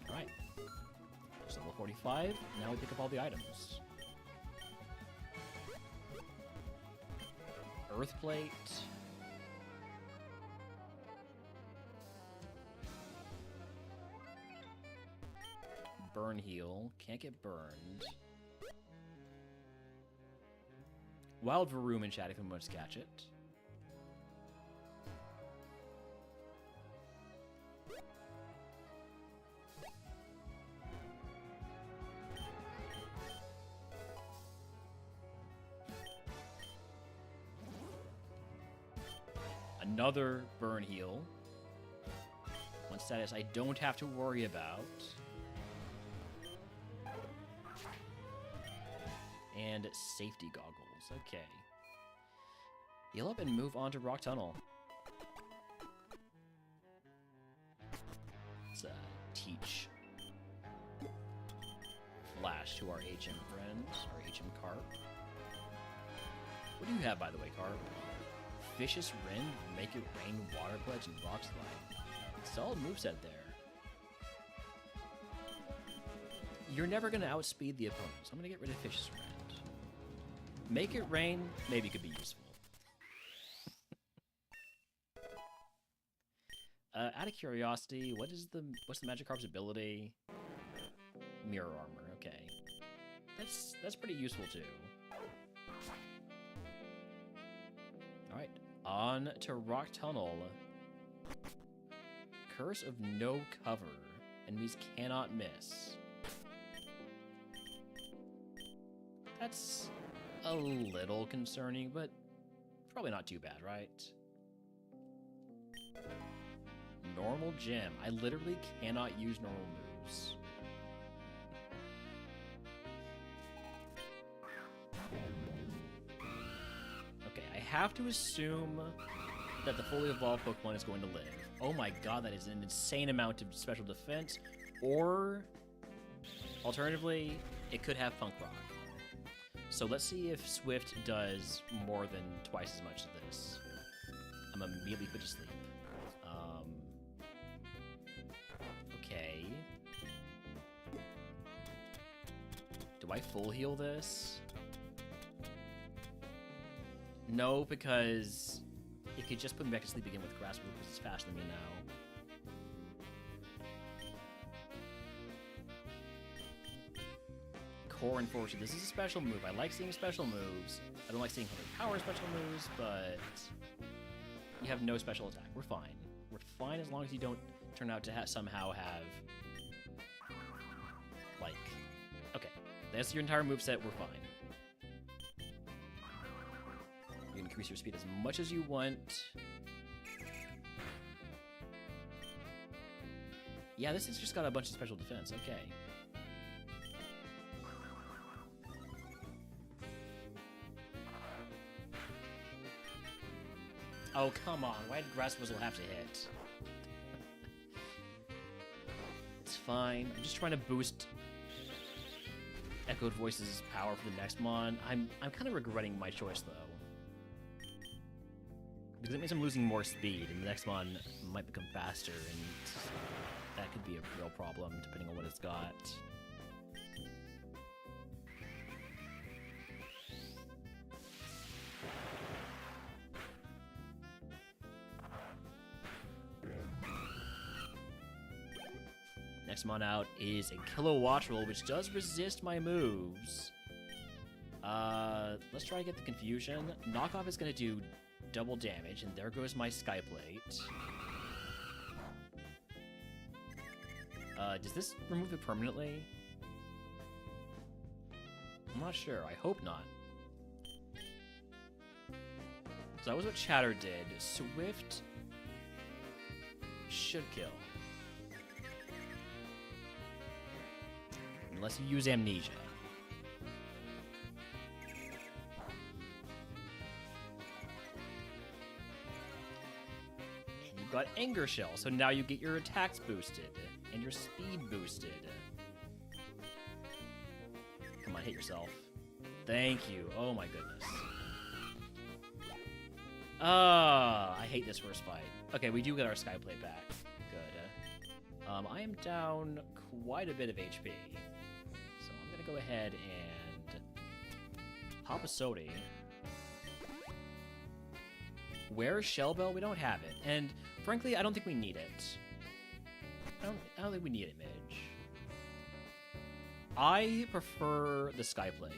Alright. It's level 45. Now we pick up all the items. Earthplate. Burn heal. Can't get burned. Wild Varoom in chat if you want to catch it. Another burn heal. One status I don't have to worry about. And safety goggles. Okay. Heal up and move on to Rock Tunnel. Let's teach Flash to our HM friends, our HM Carp. What do you have, by the way, Carp? Vicious Rend, Make It Rain, Water Pledge, and Rock Slide. Solid moveset there. You're never going to outspeed the opponent, so I'm going to get rid of Vicious Rend. Make It Rain maybe could be useful. Out of curiosity, what's the Magikarp's ability? Mirror Armor, okay. That's pretty useful too. Alright, on to Rock Tunnel. Curse of No Cover. Enemies cannot miss. That's a little concerning, but probably not too bad, right? Normal Gem. I literally cannot use normal moves. Okay, I have to assume that the fully evolved Pokemon is going to live. Oh my god, that is an insane amount of special defense. Or, alternatively, it could have Punk Rock. So let's see if Swift does more than twice as much of this. I'm immediately put to sleep. Okay. Do I full heal this? No, because it could just put me back to sleep again with Grasp because it's faster than me now. Core Enforcer. This is a special move. I like seeing special moves. I don't like seeing power special moves, but you have no special attack. We're fine. We're fine as long as you don't turn out to somehow have, like, okay, that's your entire moveset. We're fine. You can increase your speed as much as you want. Yeah, this has just got a bunch of special defense. Okay. Oh, come on. Why did Grass Whistle have to hit? It's fine. I'm just trying to boost Echoed Voice's power for the next mon. I'm kind of regretting my choice though, because it means I'm losing more speed, and the next mon might become faster, and that could be a real problem depending on what it's got. Next mon out is a Kilowatt Roll, which does resist my moves. Let's try to get the confusion. Knockoff is going to do double damage, and there goes my Skyplate. Does this remove it permanently? I'm not sure. I hope not. So that was what Chatter did. Swift should kill. Unless you use Amnesia. You've got Anger Shell, so now you get your attacks boosted and your speed boosted. Come on, hit yourself. Thank you. Oh my goodness. I hate this first fight. Okay, we do get our Skyplate back. Good. I am down quite a bit of HP. Go ahead and pop a Sodi. Where's Shellbell? We don't have it, and frankly, I don't think we need it. I don't think we need it, Midge. I prefer the Skyplate.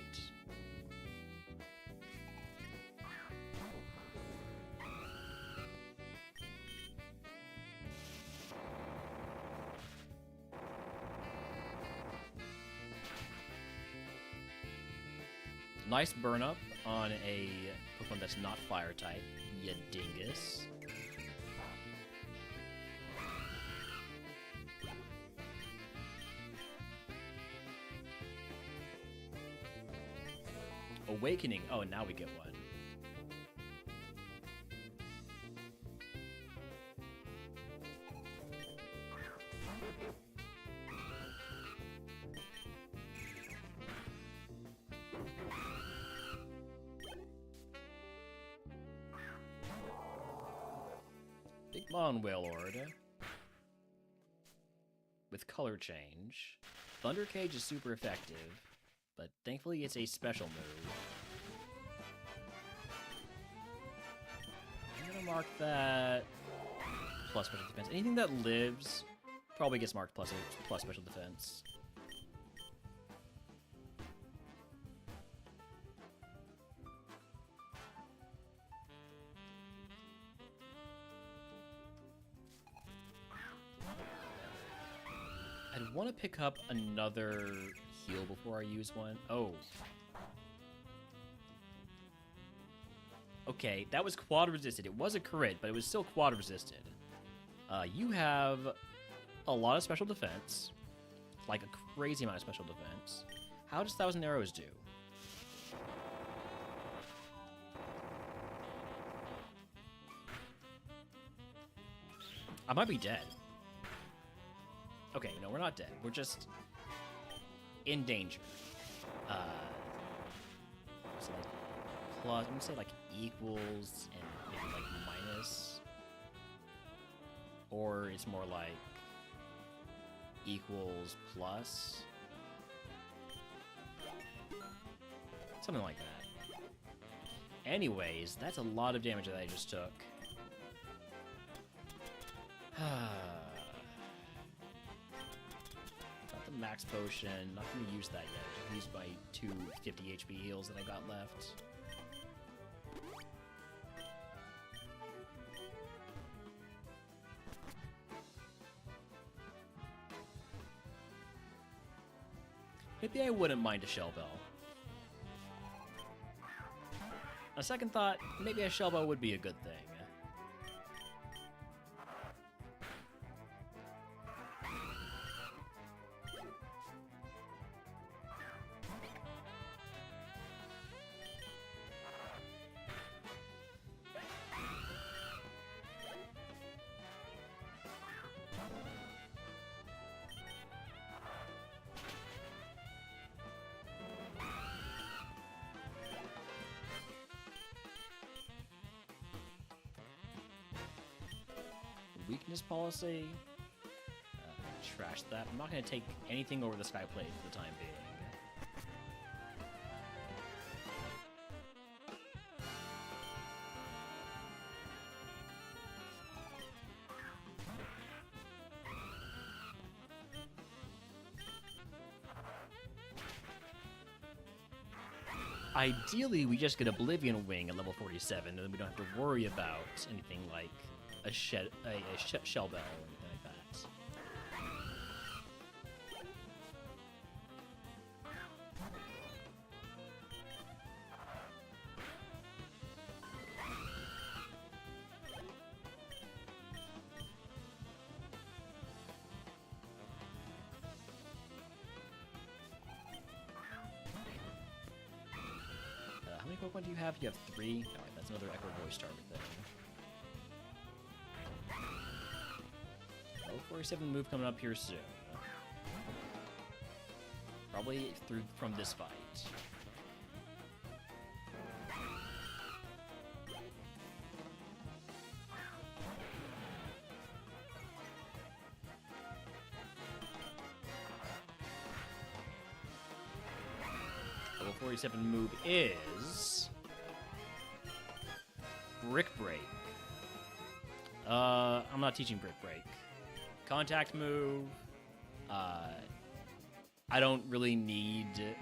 Nice burn up on a Pokemon that's not fire type, ya dingus. Awakening. Oh, now we get one. Mon Wailord with color change. Thunder Cage is super effective, but thankfully it's a special move. I'm gonna mark that plus special defense. Anything that lives probably gets marked plus special defense. I'd want to pick up another heal before I use one. Oh. Okay, that was quad resisted. It was a crit, but it was still quad resisted. You have a lot of special defense. Like a crazy amount of special defense. How does 1,000 Arrows do? I might be dead. Okay, no, we're not dead. We're just in danger. So like plus, I'm gonna say like equals and maybe like minus, or it's more like equals plus, something like that. Anyways, that's a lot of damage that I just took. Max potion, not going to use that yet. Just use my 2 50 HP heals that I got left. Maybe I wouldn't mind a Shell Bell. On second thought, maybe a Shell Bell would be a good thing. weakness policy. Trash that. I'm not going to take anything over the sky plate for the time being. Ideally, we just get Oblivion Wing at level 47, and then we don't have to worry about anything like a shell bell or anything like that. How many Pokemon do you have? You have 3? Alright, that's another Echo Voice target thing. Level 47 move coming up here soon. Probably from this fight. Level 47 move is Brick Break. I'm not teaching Brick Break. Contact move. I don't really need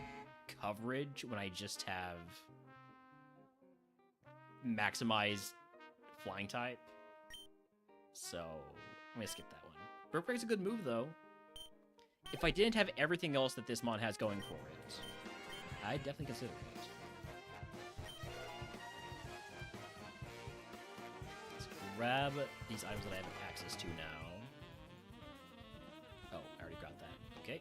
coverage when I just have maximized flying type. So I'm gonna skip that one. Brick Break's a good move though. If I didn't have everything else that this mon has going for it, I'd definitely consider it. Let's grab these items that I have access to now. Oh, I already got that. Okay.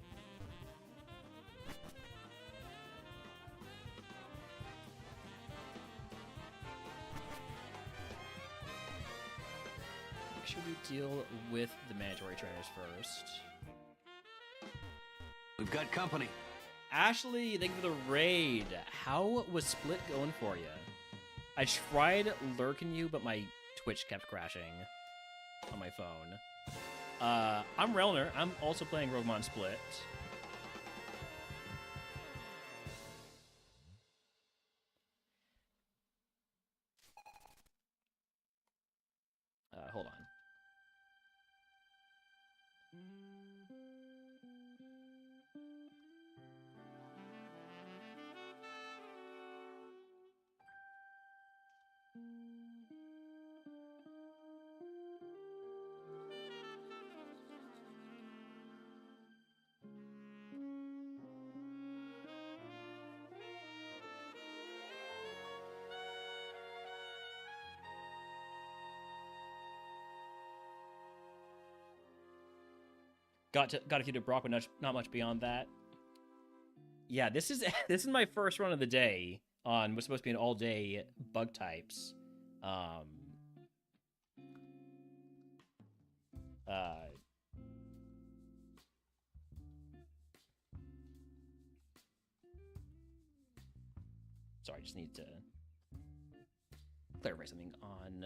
Make sure we deal with the mandatory trainers first. We've got company. Ashley, thank you for the raid. How was Split going for you? I tried lurking you, but my Twitch kept crashing on my phone. I'm Relner. I'm also playing RogueMon Split. Hold on. Got a few to Brock, but not much beyond that. Yeah, this is this is my first run of the day on what's supposed to be an all-day bug types. Sorry, I just need to clarify something on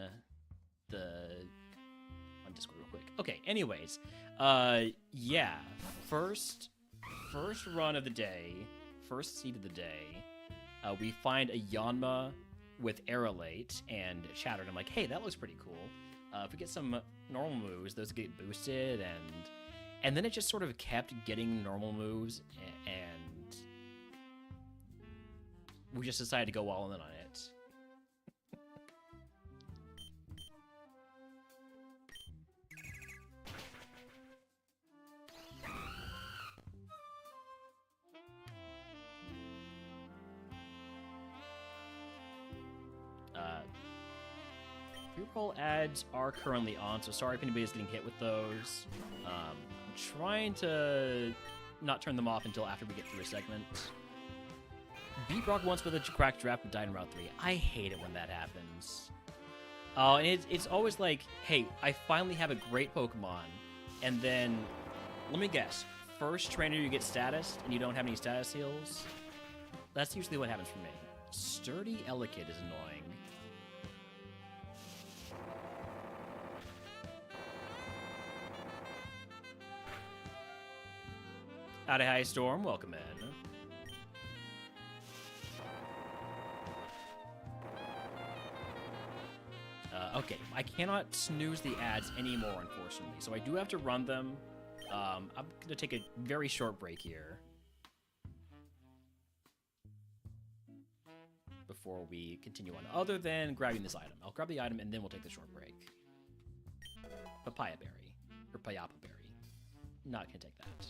Discord real quick. Okay, anyways, yeah, first run of the day, first seed of the day, we find a Yanma with Aerolate and Shattered. I'm like, hey, that looks pretty cool. If we get some normal moves, those get boosted, and then it just sort of kept getting normal moves, and we just decided to go all in on it. Pre-roll ads are currently on, so sorry if anybody's getting hit with those. I'm trying to not turn them off until after we get through a segment. Beat Brock once with a cracked draft but died in Route 3. I hate it when that happens. Oh, and it's always like, hey, I finally have a great Pokemon, and then, let me guess, first trainer you get status, and you don't have any status heals? That's usually what happens for me. Sturdy Elekid is annoying. Howdy, hi, Storm. Welcome in. Okay, I cannot snooze the ads anymore, unfortunately, so I do have to run them. I'm gonna take a very short break here before we continue on, other than grabbing this item. I'll grab the item and then we'll take the short break. Papaya berry, or payapa berry. Not gonna take that.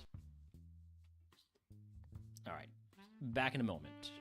Alright, back in a moment.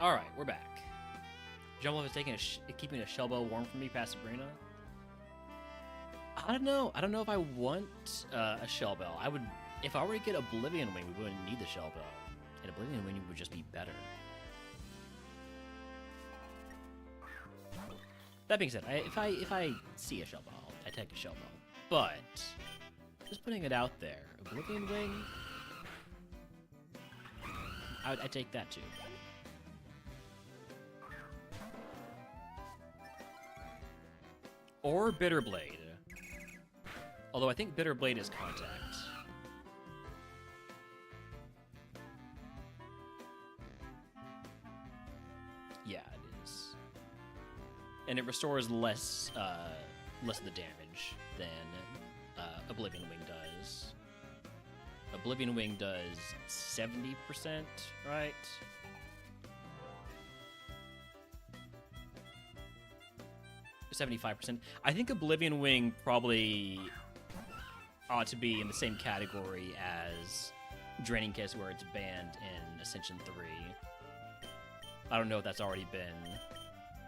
All right, we're back. Jumbo is keeping a shell bell warm for me past Sabrina. I don't know. I don't know if I want a shell bell. I would, if I were to get Oblivion Wing, we wouldn't need the shell bell, and Oblivion Wing would just be better. That being said, if I see a shell bell, I take a shell bell. But just putting it out there, Oblivion Wing, I take that too. Or Bitter Blade. Although I think Bitter Blade is contact. Yeah, it is. and it restores less of the damage than Oblivion Wing does. Oblivion Wing does 70%, right? Or 75%. I think Oblivion Wing probably ought to be in the same category as Draining Kiss, where it's banned in Ascension 3. I don't know if that's already been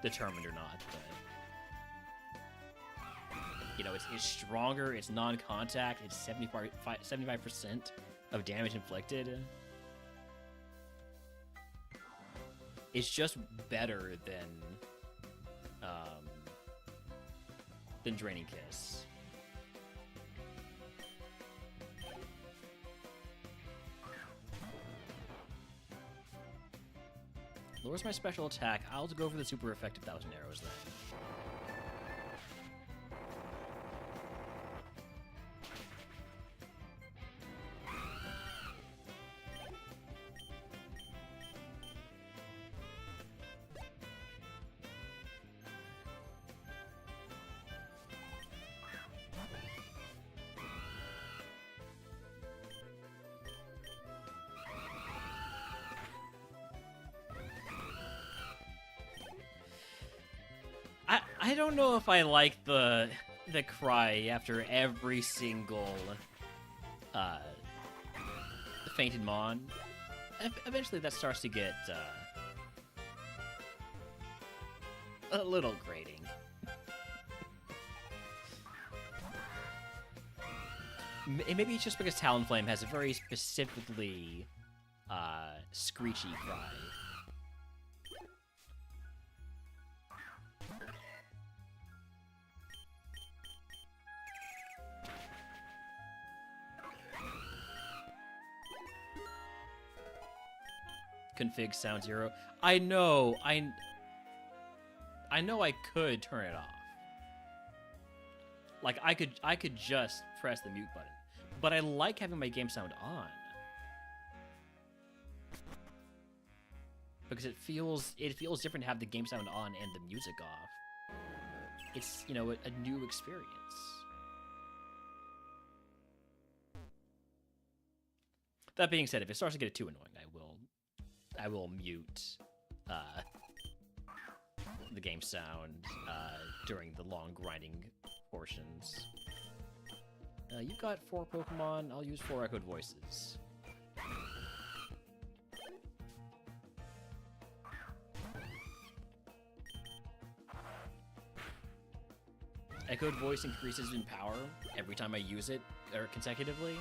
determined or not, but... You know, it's stronger, it's non-contact, it's 75% of damage inflicted. It's just better than Draining Kiss. Lowers my special attack. I'll go for the super effective 1,000 arrows then. I don't know if I like the cry after every single fainted mon. Eventually that starts to get a little grating. Maybe it's just because Talonflame has a very specifically screechy cry. Config sound 0. I know I could turn it off. Like I could just press the mute button. But I like having my game sound on. Because it feels different to have the game sound on and the music off. It's, you know, a new experience. That being said, if it starts to get too annoying, I will mute the game sound during the long grinding portions. You've got 4 Pokemon. I'll use 4 echoed voices. Echoed voice increases in power every time I use it consecutively,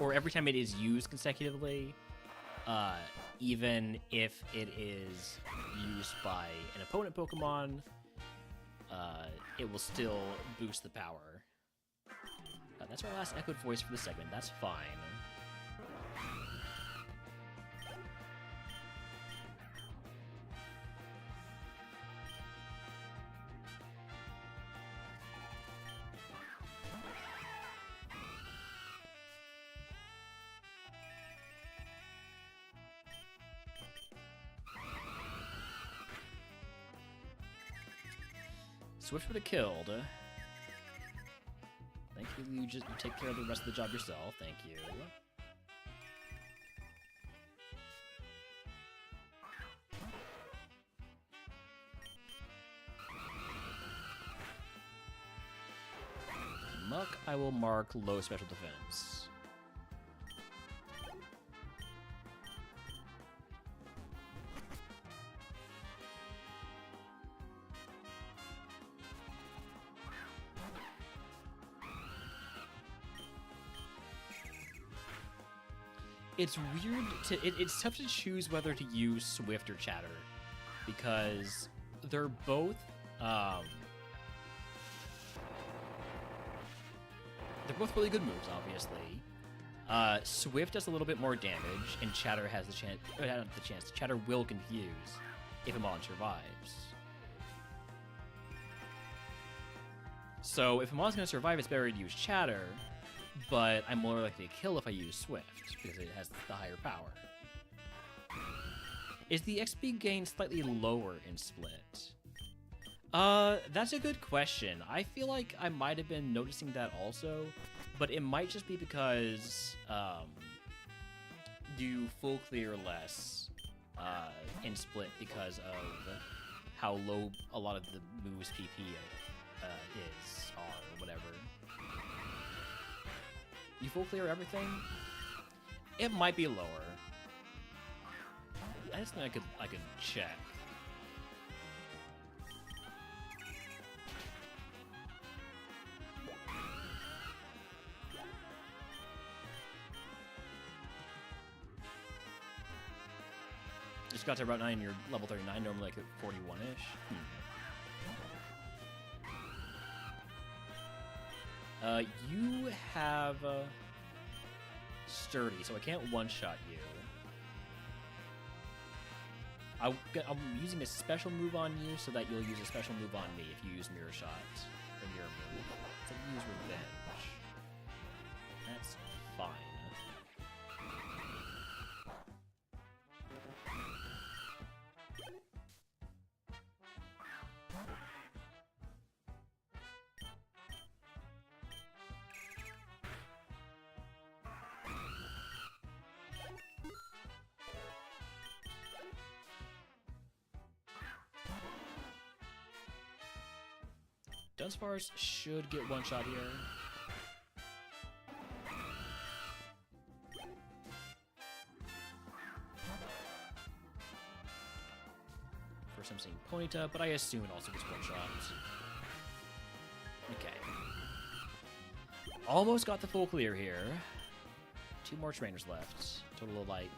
or every time it is used consecutively. Even if it is used by an opponent Pokemon, it will still boost the power. That's our last echoed voice for the segment. That's fine. Swift would have killed. Thank you. You take care of the rest of the job yourself. Thank you. Muck, I will mark low special defense. It's weird it's tough to choose whether to use Swift or Chatter, because they're both really good moves, obviously. Swift does a little bit more damage, and Chatter has the chance. Not the chance. Chatter will confuse if a mon survives. So if a mon's going to survive, it's better to use Chatter. But I'm more likely to kill if I use Swift, because it has the higher power. Is the XP gain slightly lower in Split? That's a good question. I feel like I might have been noticing that also, but it might just be because, you full clear less, in Split because of how low a lot of the moves PP, is, are, or whatever. You full clear everything? It might be lower. I just think I could check. Just got to Route 9, you're level 39, normally like at 41-ish. You have Sturdy, so I can't one-shot you. I'm using a special move on you so that you'll use a special move on me if you use Mirror Shot or Mirror Move. So use Revenge. That's fine. Dunsparce should get one shot here. First I'm seeing Ponyta, but I assume it also gets one shot. Okay. Almost got the full clear here. 2 more trainers left. Total of like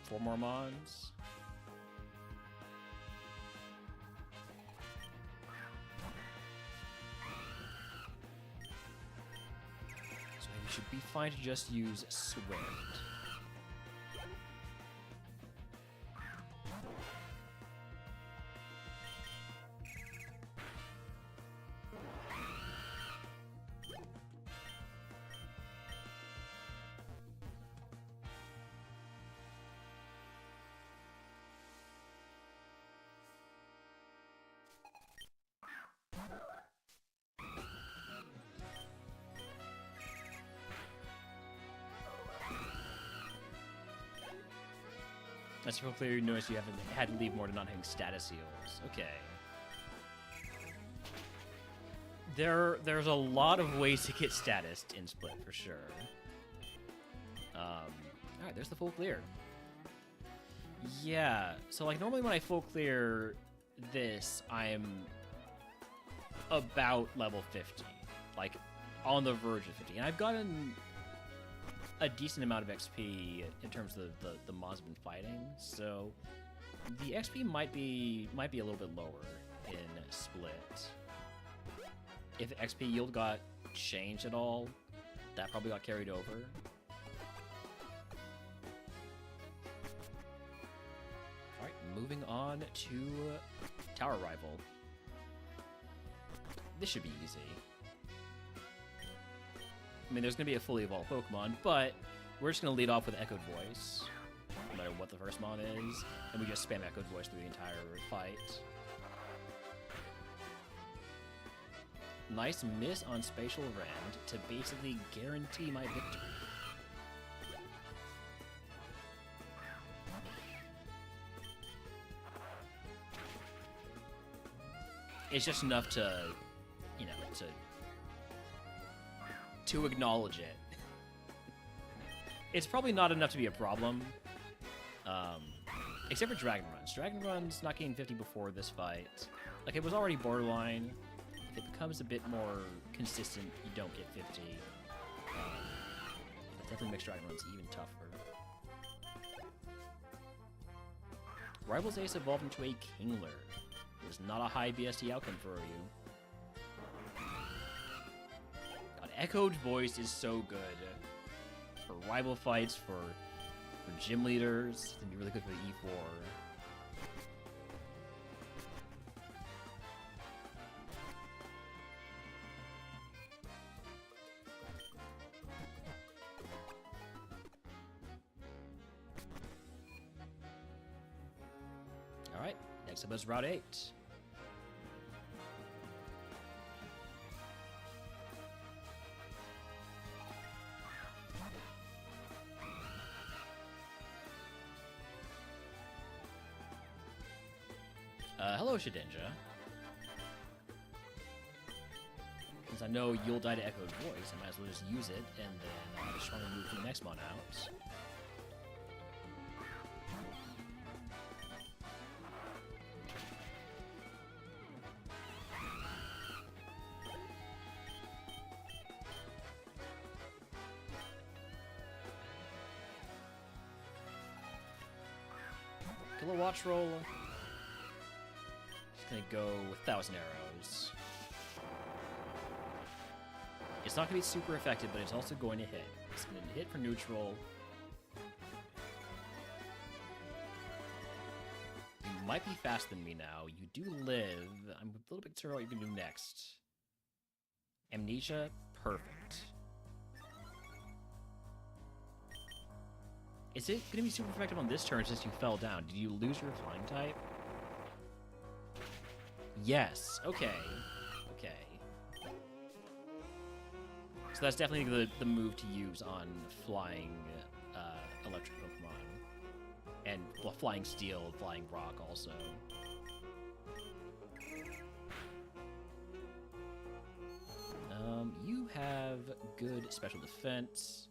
4 more mons. Should be fine to just use Swift. That's so clear you notice you haven't had to leave more to not having status seals. Okay. There's a lot of ways to get status in Split for sure. Alright, there's the full clear. Yeah, so like normally when I full clear this, I'm about level 50. Like on the verge of 50. And I've gotten a decent amount of XP in terms of the mons I've been fighting, so the XP might be a little bit lower in Split. If XP yield got changed at all, that probably got carried over. Alright, moving on to Tower Rival. This should be easy. I mean, there's going to be a fully evolved Pokemon, but we're just going to lead off with Echoed Voice, no matter what the first mon is, and we just spam Echoed Voice through the entire fight. Nice miss on Spatial Rend to basically guarantee my victory. It's just enough to, you know, to acknowledge it. It's probably not enough to be a problem, except for Dragon Runs. Dragon Runs not getting 50 before this fight. Like, it was already borderline. If it becomes a bit more consistent, you don't get 50. That definitely makes Dragon Runs even tougher. Rival's Ace evolved into a Kingler. It was not a high BST outcome for you. Echoed Voice is so good for rival fights, for gym leaders. It's gonna be really good for the E4. All right, next up is Route 8. Hello, Shedinja. Since I know you'll die to Echo's voice, I might as well just use it, and then I'll have a stronger move for the next mon out. Kill a watch roll. Just gonna go with 1,000 arrows. It's not gonna be super effective, but it's also going to hit. It's gonna hit for neutral. You might be faster than me now. You do live. I'm a little bit concerned what you can do next. Amnesia, perfect. Is it going to be super effective on this turn since you fell down? Did you lose your flying type? Yes. Okay. Okay. So that's definitely the move to use on flying electric Pokemon. And flying steel, flying rock also. You have good special defense,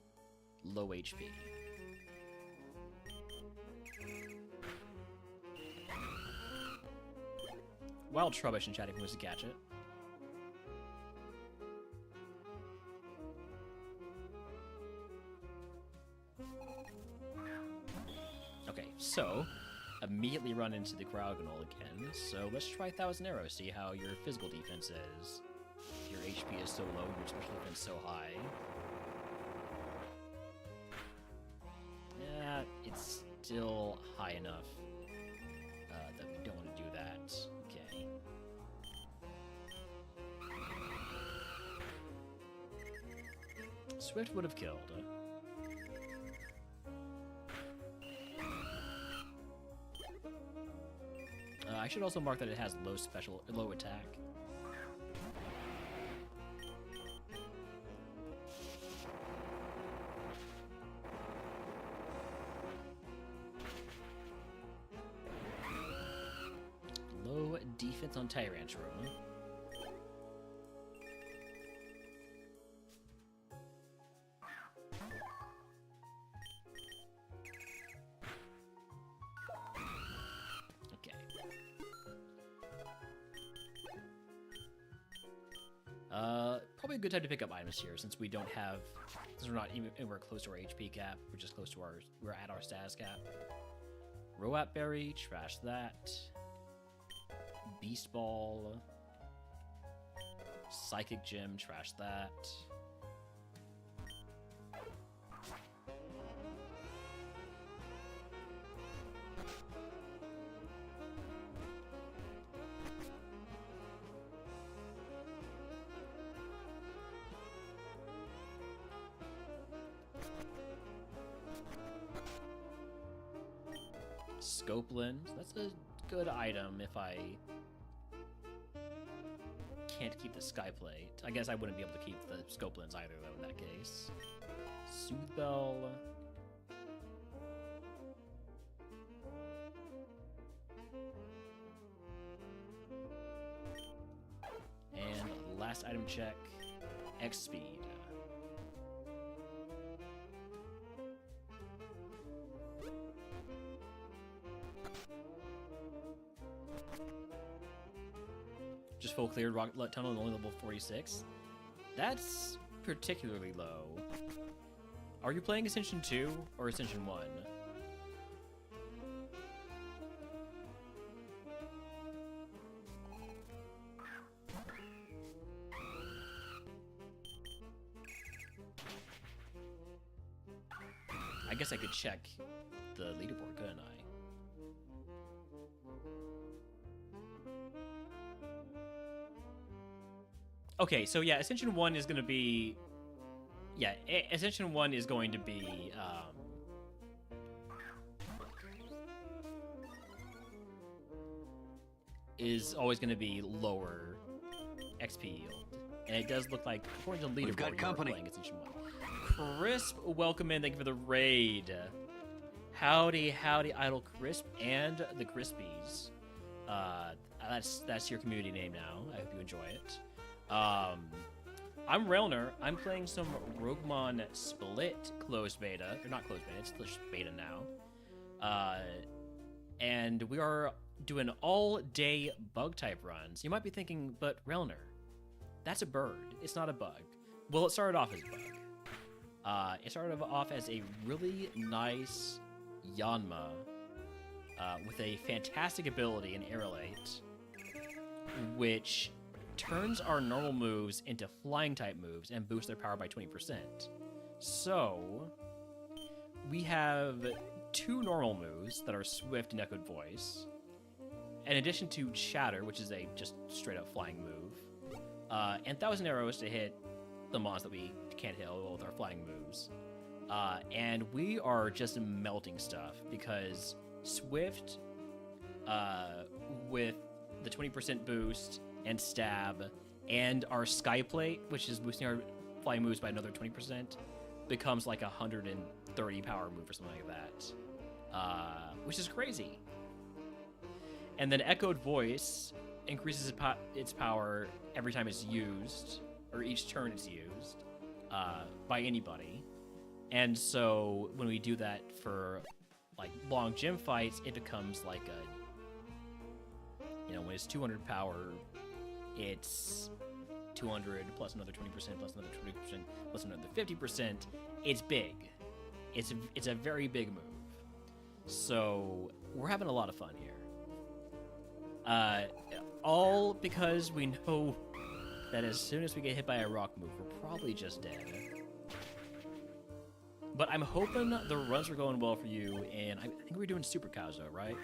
low HP. Wild Trubbish and chatting was a gadget. Okay, so immediately run into the Cryogonal again. So let's try 1,000 arrows, see how your physical defense is. Your HP is so low, your special defense so high. Yeah, it's still high enough that we don't want to do that. Okay. Swift would have killed. I should also mark that it has low attack. Low defense on Tyrantrum. Probably a good time to pick up items here since we don't have, since we're not even anywhere close to our HP cap. We're just close to we're at our status cap. Roat Berry, trash that. Beast Ball. Psychic Gem, trash that. Scope Lens, that's a good item if I can't keep the Sky Plate. I guess I wouldn't be able to keep the Scope Lens either, though, in that case. Soothe Bell. And last item check, X Speed. Just full cleared Rocket Tunnel and only level 46. That's particularly low. Are you playing Ascension 2 or Ascension 1? I guess I could check the leaderboard, couldn't I? Okay, so yeah, Ascension 1 is going to be... Yeah, Ascension 1 is going to be... is always going to be lower XP yield. And it does look like, according to the leaderboard, We've got company. Playing Ascension 1. Crisp, welcome in. Thank you for the raid. Howdy, howdy, Idle Crisp and the Crispies. That's your community name now. I hope you enjoy it. I'm Railner. I'm playing some RogueMon Split closed beta. Or not closed beta, it's just beta now. And we are doing all-day bug-type runs. You might be thinking, but Railner, that's a bird. It's not a bug. Well, it started off as a bug. It started off as a really nice Yanma with a fantastic ability in Aerolite, which turns our normal moves into flying-type moves and boosts their power by 20%. So, we have 2 normal moves that are Swift and Echoed Voice, in addition to Shatter, which is a just straight-up flying move, and 1,000 arrows to hit the mons that we can't hit with our flying moves. And we are just melting stuff, because Swift, with the 20% boost, and Stab, and our Skyplate, which is boosting our flying moves by another 20%, becomes like a 130 power move or something like that, which is crazy. And then Echoed Voice increases its power every time it's used, or each turn it's used, by anybody. And so when we do that for like long gym fights, it becomes like a, when it's 200 power, it's 200 plus another 20% plus another 20% plus another 50%. It's big. It's a very big move. So we're having a lot of fun here. All because we know that as soon as we get hit by a rock move, we're probably just dead. But I'm hoping the runs are going well for you, and I think we're doing Super Kazo, right?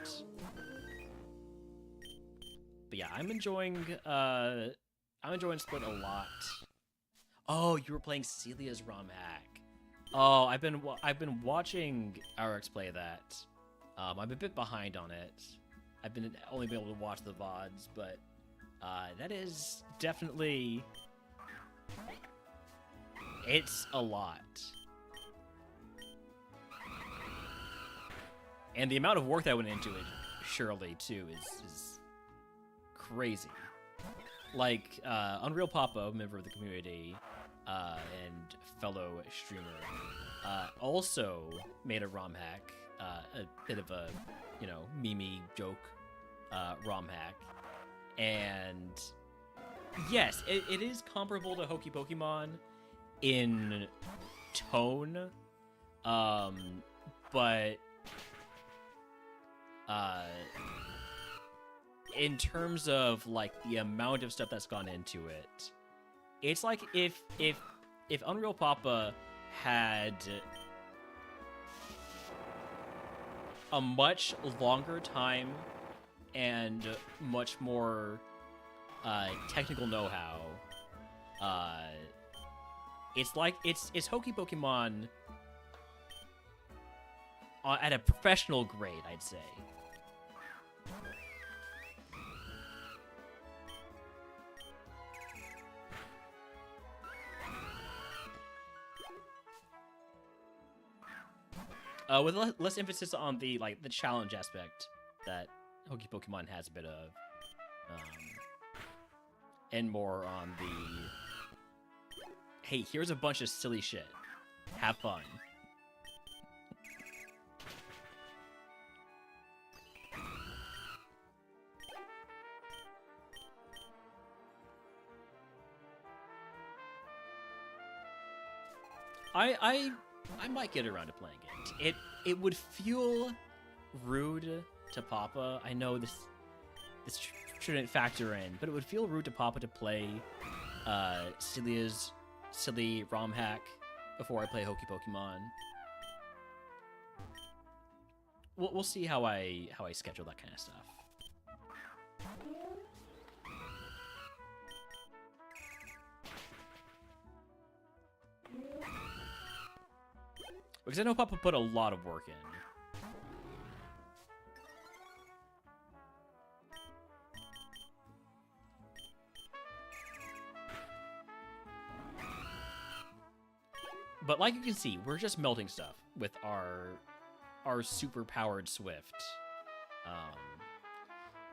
But yeah, I'm enjoying Split a lot. Oh, you were playing Celia's ROM hack. Oh, I've been watching RX play that. I'm a bit behind on it. I've only been able to watch the VODs, but that is definitely, it's a lot. And the amount of work that went into it, surely too, is crazy. Like, Unreal Papa, member of the community, and fellow streamer, also made a ROM hack, a bit of a, meme joke, ROM hack. And yes, it is comparable to Hokey Pokemon in tone, but in terms of like the amount of stuff that's gone into it, it's like if Unreal Papa had a much longer time and much more technical know-how, it's like it's Hokey Pokemon at a professional grade, I'd say. With less emphasis on the challenge aspect that Hokey Pokemon has a bit of, and more on the, hey, here's a bunch of silly shit, have fun. I might get around to playing it. It would feel rude to Papa. I know this shouldn't factor in, but it would feel rude to Papa to play Celia's silly ROM hack before I play Hokey Pokemon. We'll see how I schedule that kind of stuff. Because I know Papa put a lot of work in. But like you can see, we're just melting stuff with our super powered Swift.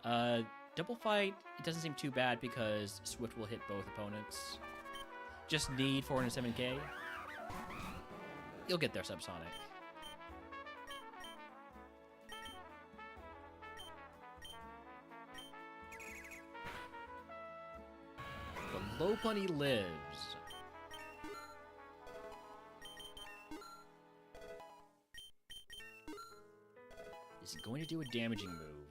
Double fight, it doesn't seem too bad because Swift will hit both opponents. Just need 407k. You'll get there, Subsonic. The Low Bunny lives. Is it going to do a damaging move?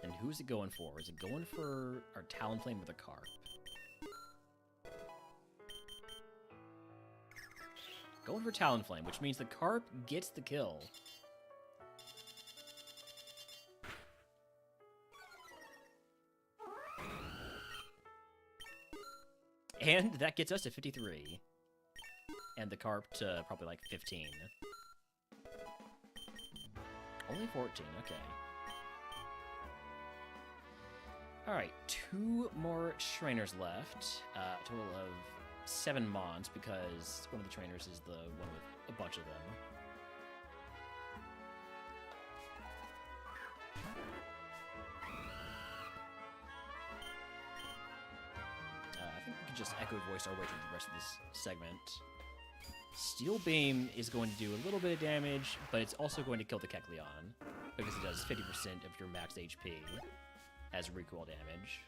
And who's it going for? Is it going for our Talonflame with a Carp? Going for Talonflame, which means the Carp gets the kill. And that gets us to 53. And the Carp to probably like 15. Only 14, okay. Alright, 2 more trainers left. Total of 7 Mons, because one of the trainers is the one with a bunch of them. I think we can just echo voice our way through the rest of this segment. Steel Beam is going to do a little bit of damage, but it's also going to kill the Kecleon, because it does 50% of your max HP as recoil damage.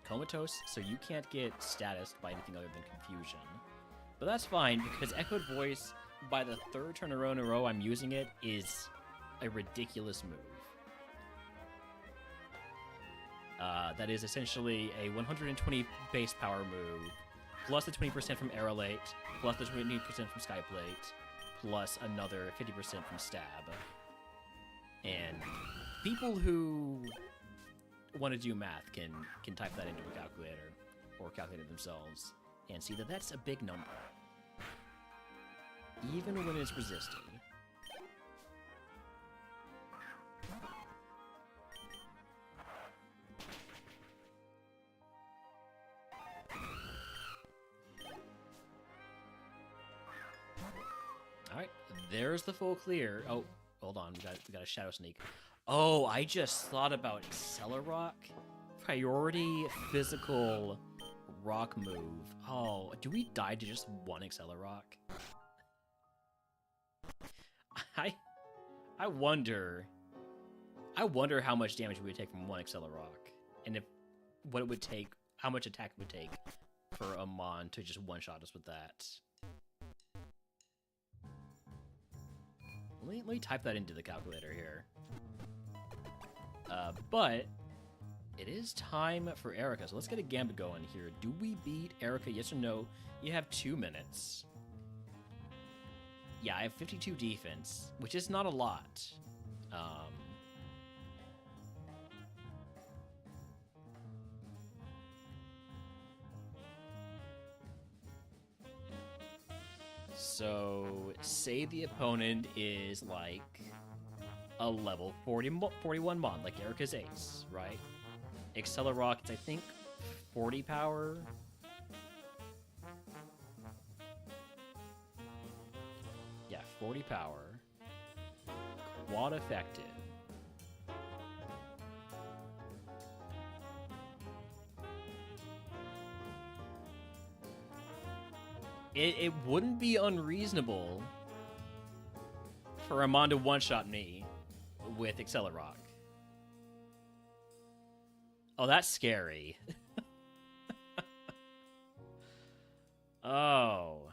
Comatose, so you can't get status by anything other than confusion. But that's fine, because Echoed Voice, by the 3rd turn in a row I'm using it, is a ridiculous move. That is essentially a 120 base power move, plus the 20% from Aerolate, plus the 20% from Skyplate, plus another 50% from Stab. And people who want to do math can type that into a calculator, or calculate it themselves, and see that that's a big number. Even when it's resisted. Alright, there's the full clear. Oh, hold on, we got a Shadow Sneak. Oh, I just thought about Accelerock. Priority physical rock move. Oh, do we die to just one Accelerock? I wonder how much damage we would take from one Accelerock, and what it would take, how much attack it would take for a Mon to just one-shot us with that. Let me type that into the calculator here. But it is time for Erica, so let's get a gambit going here. Do we beat Erica, yes or no? You have 2 minutes. Yeah, I have 52 defense, which is not a lot. So, say the opponent is like a level 41 Mon, like Erica's Ace, right? Accelerock, it's I think 40 power. Yeah, 40 power. Quad effective. It wouldn't be unreasonable for Amon to one-shot me with Accelerock. Oh, that's scary. Oh.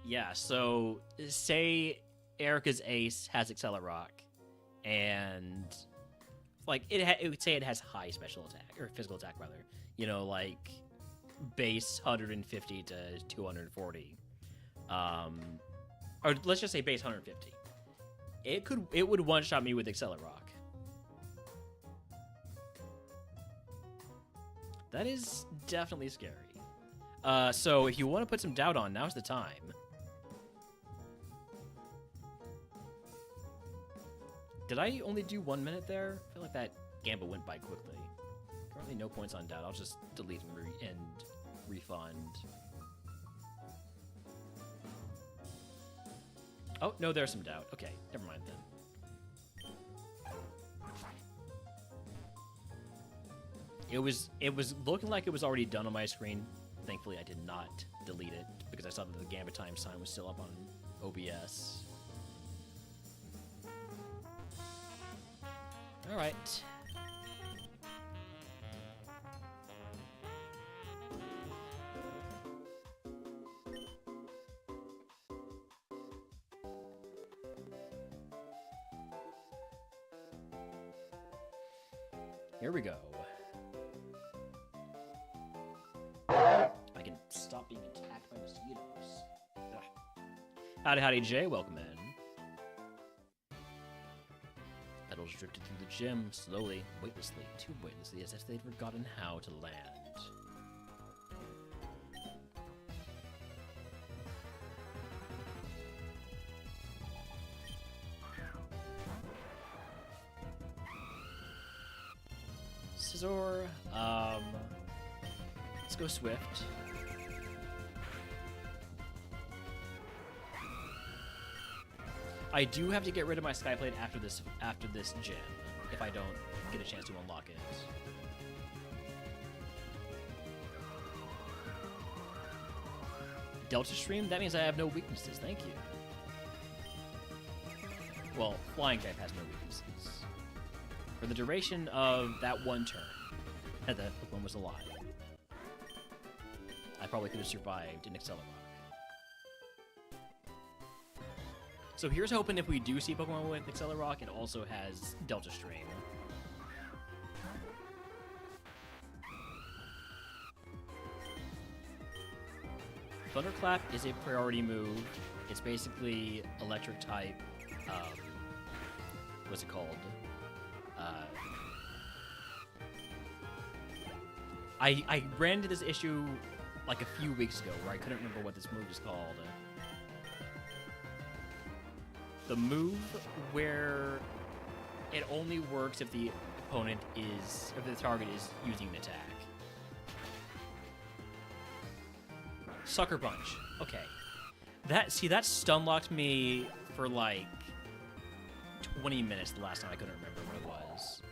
Yeah, so say Erica's Ace has Accelerock, and like it would say it has high special attack, or physical attack rather. You know, like base 150 to 240. Or let's just say base 150. It would one-shot me with Accelerock. That is definitely scary. So if you want to put some doubt on, now's the time. Did I only do 1 minute there? I feel like that Gamba went by quickly. Currently no points on doubt. I'll just delete and refund. Oh, no, there's some doubt. Okay, never mind then. It was looking like it was already done on my screen. Thankfully, I did not delete it because I saw that the Gamba time sign was still up on OBS. All right. Here we go. I can stop being attacked by mosquitoes. Ugh. Howdy, howdy, Jay. Welcome in. Pedals drifted through the gym, slowly, weightlessly, too weightlessly, as if they'd forgotten how to land. Scizor, let's go Swift. I do have to get rid of my Skyplate after this gym, if I don't get a chance to unlock it. Delta Stream? That means I have no weaknesses, thank you. Well, Flying type has no weaknesses. For the duration of that one turn, that Pokemon was alive, I probably could have survived an Accelerock. So here's hoping if we do see Pokemon with Accelerock, it also has Delta Stream. Thunderclap is a priority move. It's basically electric type. What's it called? I ran into this issue like a few weeks ago where I couldn't remember what this move is called. The move where it only works if the target is using an attack. Sucker Punch. Okay. That stun locked me for like 20 minutes the last time. I couldn't remember what it was.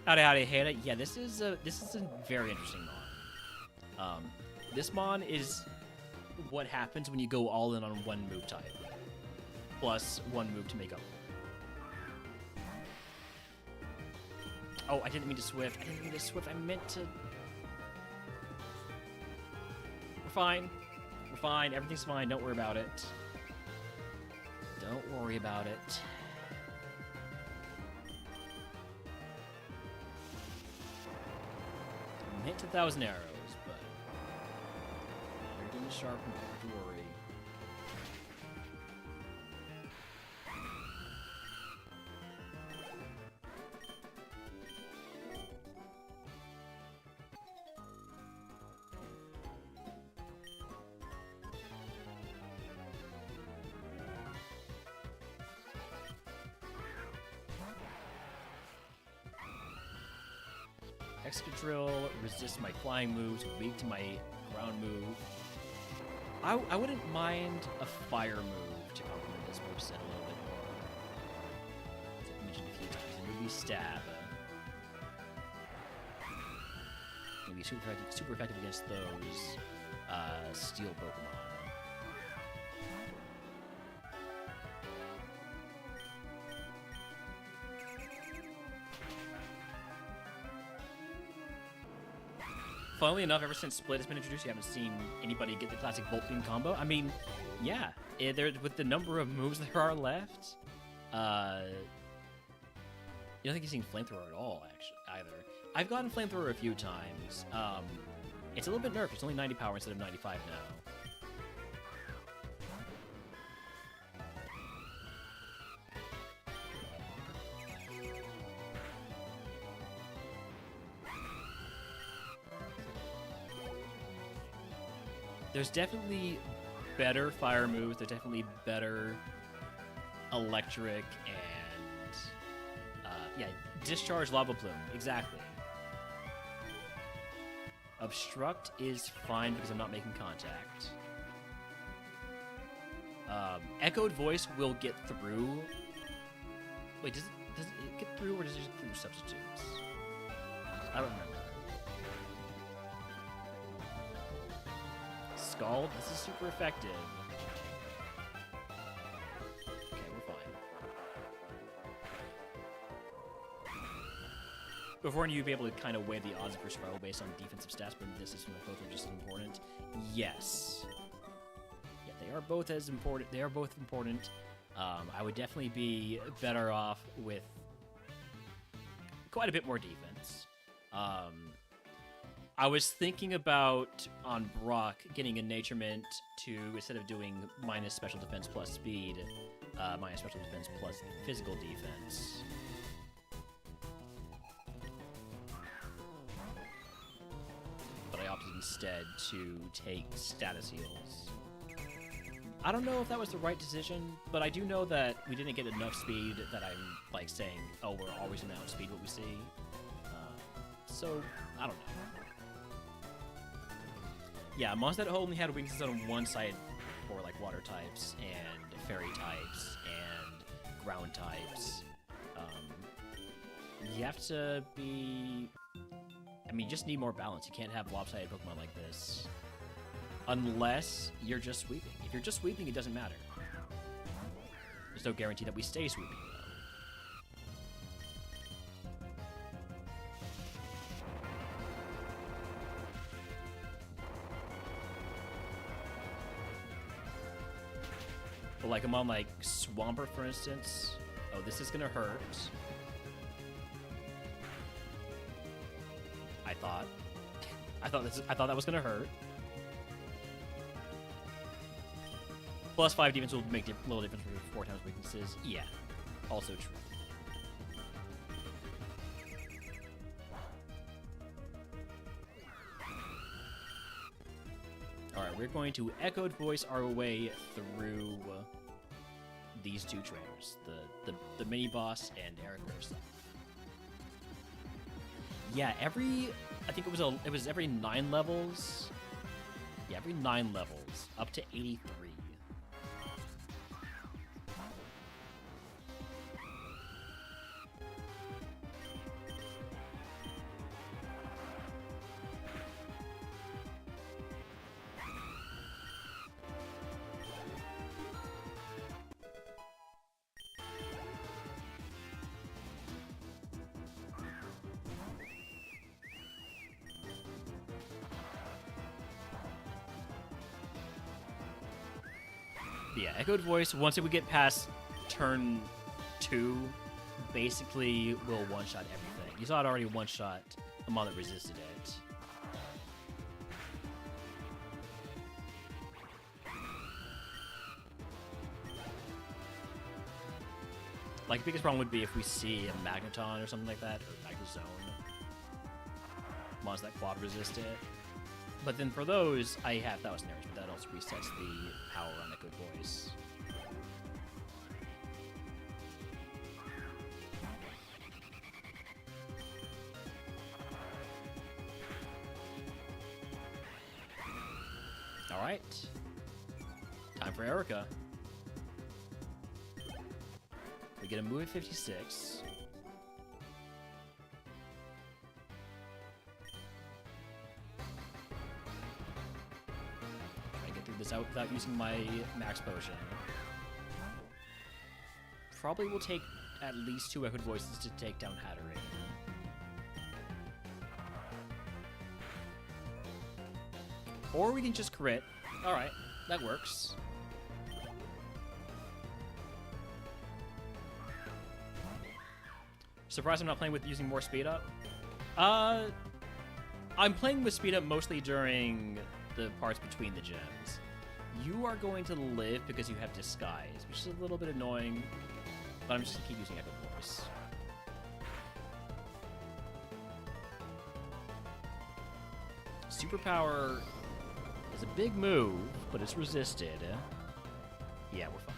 Howdy, howdy. Yeah, this is a very interesting mon. This mon is what happens when you go all in on one move type, plus one move to make up. Oh, I didn't mean to Swift. I meant to... We're fine. We're fine. Everything's fine. Don't worry about it. Don't worry about it. I hit 1,000 arrows, but... Everything is sharp and don't have to worry. Excadrill resists my flying moves, weak to my ground move. I wouldn't mind a fire move to complement this moveset a little bit more. As I've mentioned a few times, maybe Stab. Maybe super effective against those steel Pokemon. Funnily enough, ever since Split has been introduced, you haven't seen anybody get the classic Volt Beam combo. I mean, yeah, with the number of moves there are left, you don't think you've seen Flamethrower at all, actually, either. I've gotten Flamethrower a few times. It's a little bit nerfed. It's only 90 power instead of 95 now. There's definitely better fire moves. They're definitely better electric and yeah, discharge lava plume. Exactly. Obstruct is fine because I'm not making contact. Echoed voice will get through. Wait, does it get through or does it just through substitutes? I don't remember. Scald, this is super effective. Okay, we're fine. Before you'd be able to kind of weigh the odds of your survival based on defensive stats, but in this system, both are just as important. Yes. Yeah, they are both as important. They are both important. I would definitely be better off with quite a bit more defense. I was thinking about, on Brock, getting a Naturement to, instead of doing minus special defense plus speed, minus special defense plus physical defense. But I opted instead to take status heals. I don't know if that was the right decision, but I do know that we didn't get enough speed that I'm, like, saying, oh, we're always going to outspeed what we see. So, I don't know. Yeah, monsters that only had weaknesses on one side for, like, water types, and fairy types, and ground types. You have to be... I mean, you just need more balance. You can't have lopsided Pokemon like this. Unless you're just sweeping. If you're just sweeping, it doesn't matter. There's no guarantee that we stay sweeping, though. But like, I'm on, like, Swampert, for instance. Oh, this is gonna hurt. I thought that was gonna hurt. Plus 5 defense will make a little difference for 4 times weaknesses. Yeah, also true. Alright, we're going to Echoed Voice our way through these two trainers. The mini-boss and Eric herself. Yeah, I think it was every 9 levels. Yeah, every 9 levels, up to 83. Yeah, Echoed Voice, once we get past turn 2, basically will one-shot everything. You saw it already one-shot the mon that resisted it. Like, the biggest problem would be if we see a Magneton or something like that, or Magnezone. Mons that quad resist it. But then for those, I have 1000 arrows, but that also resets the power on Echoed Voice. Alright. Time for Erica. We get a move at 56. This out without using my max potion. Probably will take at least 2 Echoed Voices to take down Hatterene. Or we can just crit. Alright, that works. Surprised I'm not playing with using more speed up? I'm playing with speed up mostly during the parts between the gens. You are going to live because you have Disguise, which is a little bit annoying, but I'm just going to keep using Echoed Voice. Superpower It's a big move, but it's resisted. Yeah, we're fine.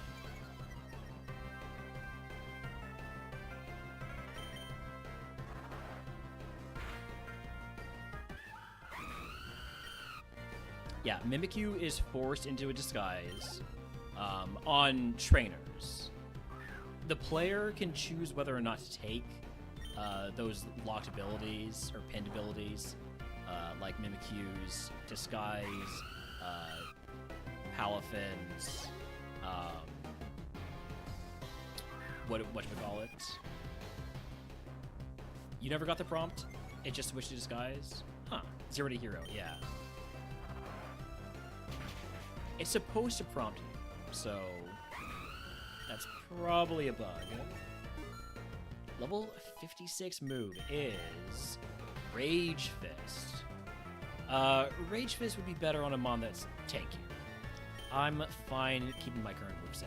Yeah, Mimikyu is forced into a disguise on trainers. The player can choose whether or not to take those locked abilities or pinned abilities, like Mimikyu's disguise, Palafins, whatchamacallit. You never got the prompt? It just switched to disguise? Huh. 0 to hero, yeah. It's supposed to prompt you, so that's probably a bug. Level 56 move is Rage Fist. Rage Fist would be better on a mon that's tanky. I'm fine keeping my current moveset.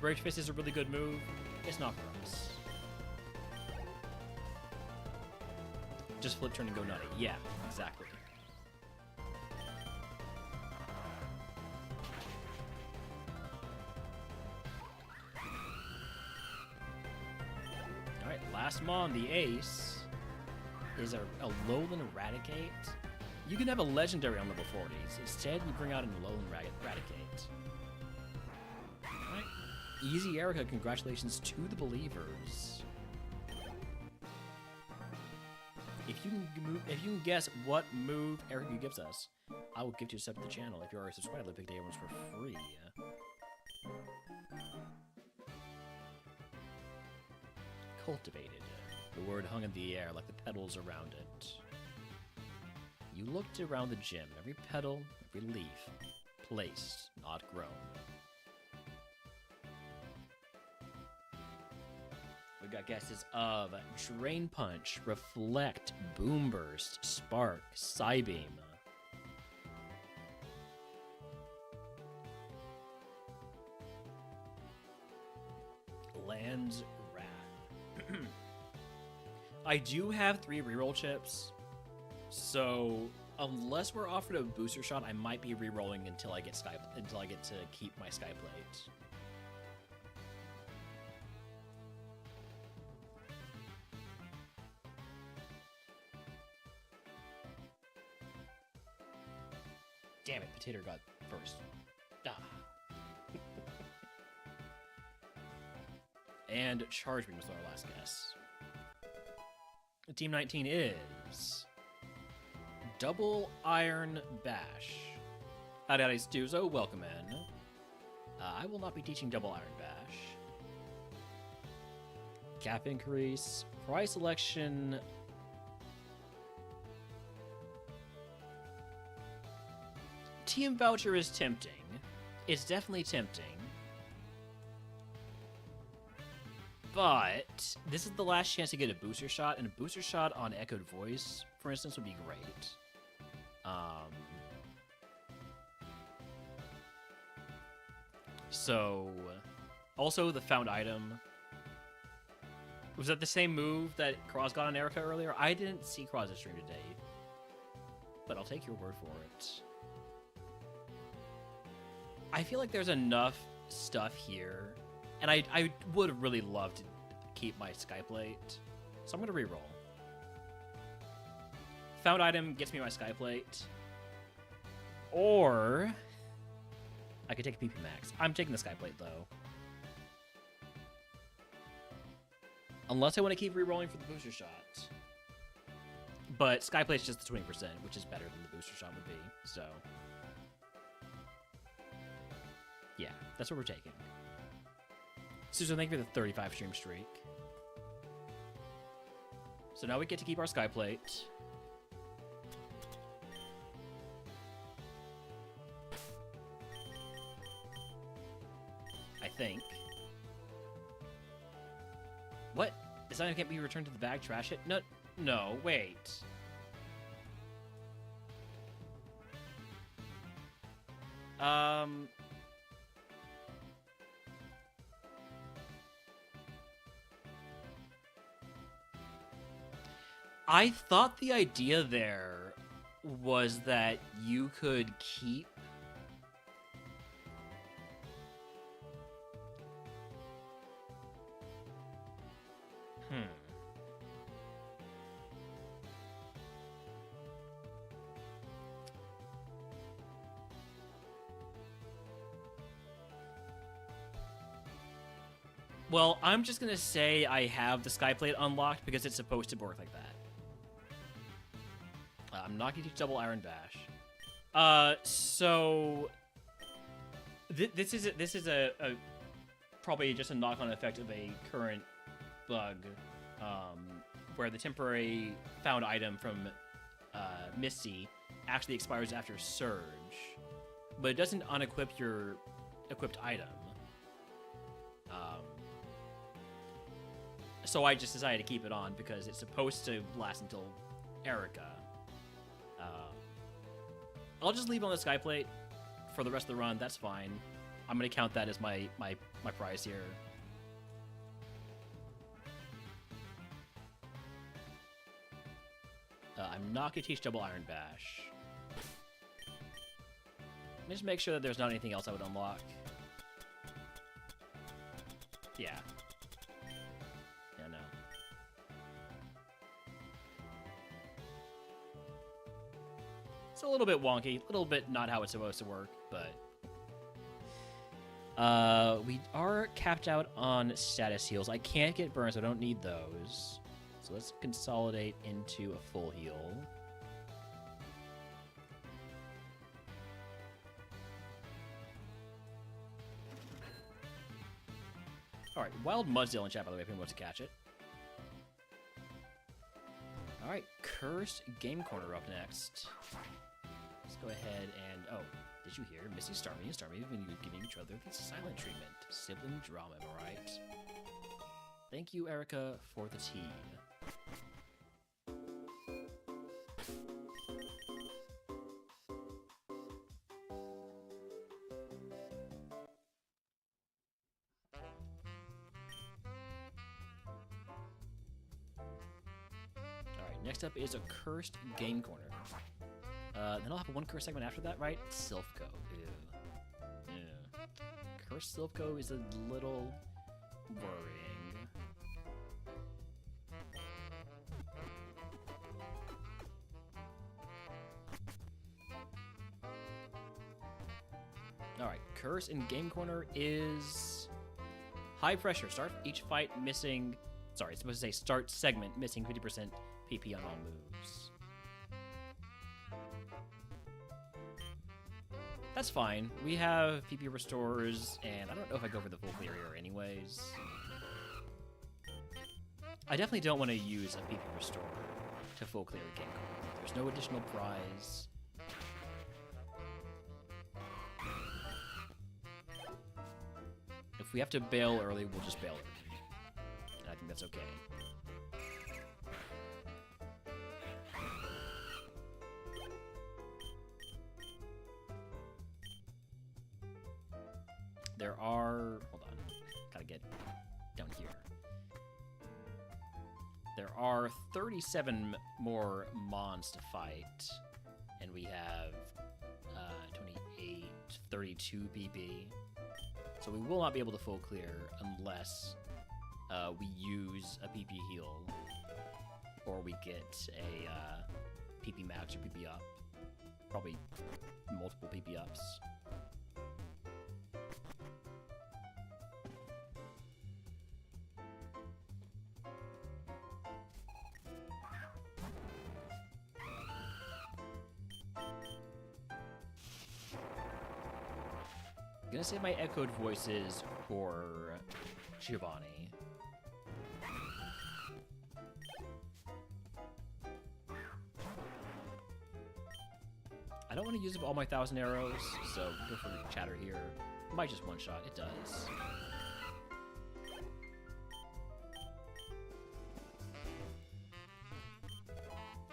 Rage Fist is a really good move. It's not for us. Just flip, turn, and go nutty. Yeah, exactly. Alright, last mon, the ace, is a Alolan Eradicate. You can have a legendary on level 40s. Instead, you bring out an Alolan Eradicate. Alright. Easy Erica, congratulations to the believers. If you can guess what move Erica gives us, I will gift you a sub to the channel. If you are a subscriber, let Big Day ones for free. Cultivated. The word hung in the air like the petals around it. You looked around the gym. Every petal, every leaf, placed, not grown. We got guesses of Drain Punch, Reflect, Boom Burst, Spark, Psybeam. Land's Wrath. I do have 3 reroll chips, so unless we're offered a booster shot, I might be rerolling until I get to keep my Skyplate. Damn it, Potato got first. Ah. And Charge Beam was our last guess. Team 19 is Double Iron Bash. Howdy, howdy, Stuzo. Welcome in. I will not be teaching Double Iron Bash. Cap increase. Price selection. Team Voucher is tempting. It's definitely tempting. But this is the last chance to get a booster shot, and a booster shot on Echoed Voice, for instance, would be great. So, also the found item. Was that the same move that Cross got on Erica earlier? I didn't see Cross' stream today, but I'll take your word for it. I feel like there's enough stuff here, and I would really love to keep my Skyplate, so I'm going to reroll. Found item gets me my Skyplate, or I could take a PP Max. I'm taking the Skyplate, though. Unless I want to keep rerolling for the booster shot. But Skyplate's just the 20%, which is better than the booster shot would be, so... yeah, that's what we're taking. Susan, thank you for the 35 stream streak. So now we get to keep our Skyplate. I think. What? This item can't be returned to the bag? Trash it? No, wait. I thought the idea there was that you could keep... Well, I'm just gonna say I have the Skyplate unlocked because it's supposed to work like that. I'm not gonna teach double Iron Bash. So this is a probably just a knock-on effect of a current bug, where the temporary found item from Misty actually expires after Surge, but it doesn't unequip your equipped item. So I just decided to keep it on because it's supposed to last until Erica. I'll just leave on the Skyplate for the rest of the run. That's fine. I'm gonna count that as my prize here. I'm not gonna teach double Iron Bash. Let me just make sure that there's not anything else I would unlock. Yeah. Yeah, no. It's a little bit wonky, a little bit not how it's supposed to work, but... we are capped out on status heals. I can't get burns, so I don't need those. So let's consolidate into a full heal. Alright, Wild Mudsdale in chat, by the way, if anyone wants to catch it. Alright, Cursed Game Corner up next. Let's go ahead and... Oh, did you hear? Missy, Starmie, and Starmie have been giving each other the silent treatment. Sibling drama, am I right? Thank you, Erica, for the tea. Alright, next up is a Cursed Game Corner. Then I'll have one cursed segment after that, right? Silphco. Ew. Yeah. Cursed Silphco is a little worrying. Alright, Curse in Game Corner is high pressure. Start each fight missing... Sorry, it's supposed to say start segment missing 50% PP on all moves. That's fine. We have PP restores, and I don't know if I go for the full clear here anyways. I definitely don't want to use a PP restore to full clear a game card. There's no additional prize. If we have to bail early, we'll just bail early. And I think that's okay. There are... Hold on. Gotta get down here. There are 37 more Mons to fight. And we have 28, 32 PP. So we will not be able to full clear unless we use a PP heal. Or we get a PP max or PP up. Probably multiple PP ups. I'm gonna save my echoed voices for Giovanni. I don't want to use up all my 1,000 arrows, so go for the chatter here. Might just one-shot, it does.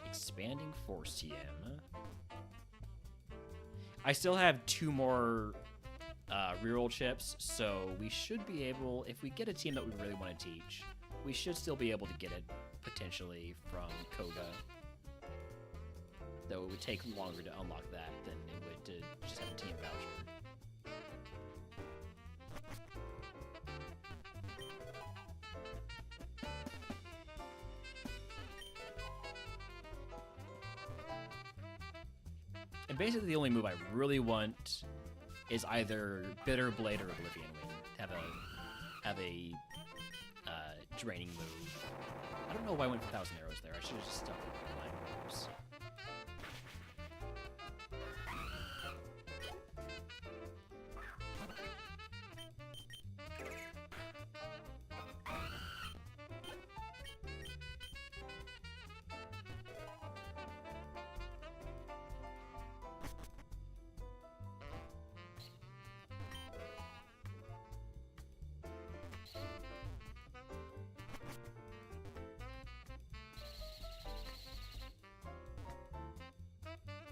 Expanding Force TM. I still have 2 more reroll chips, so we should be able, if we get a team that we really want to teach, we should still be able to get it potentially from Koga. Though it would take longer to unlock that than it would to just have a TM voucher. And basically the only move I really want is either Bitter Blade or Oblivion Wing. Have a draining move. I don't know why I went for 1,000 arrows there. I should have just stuck with line moves.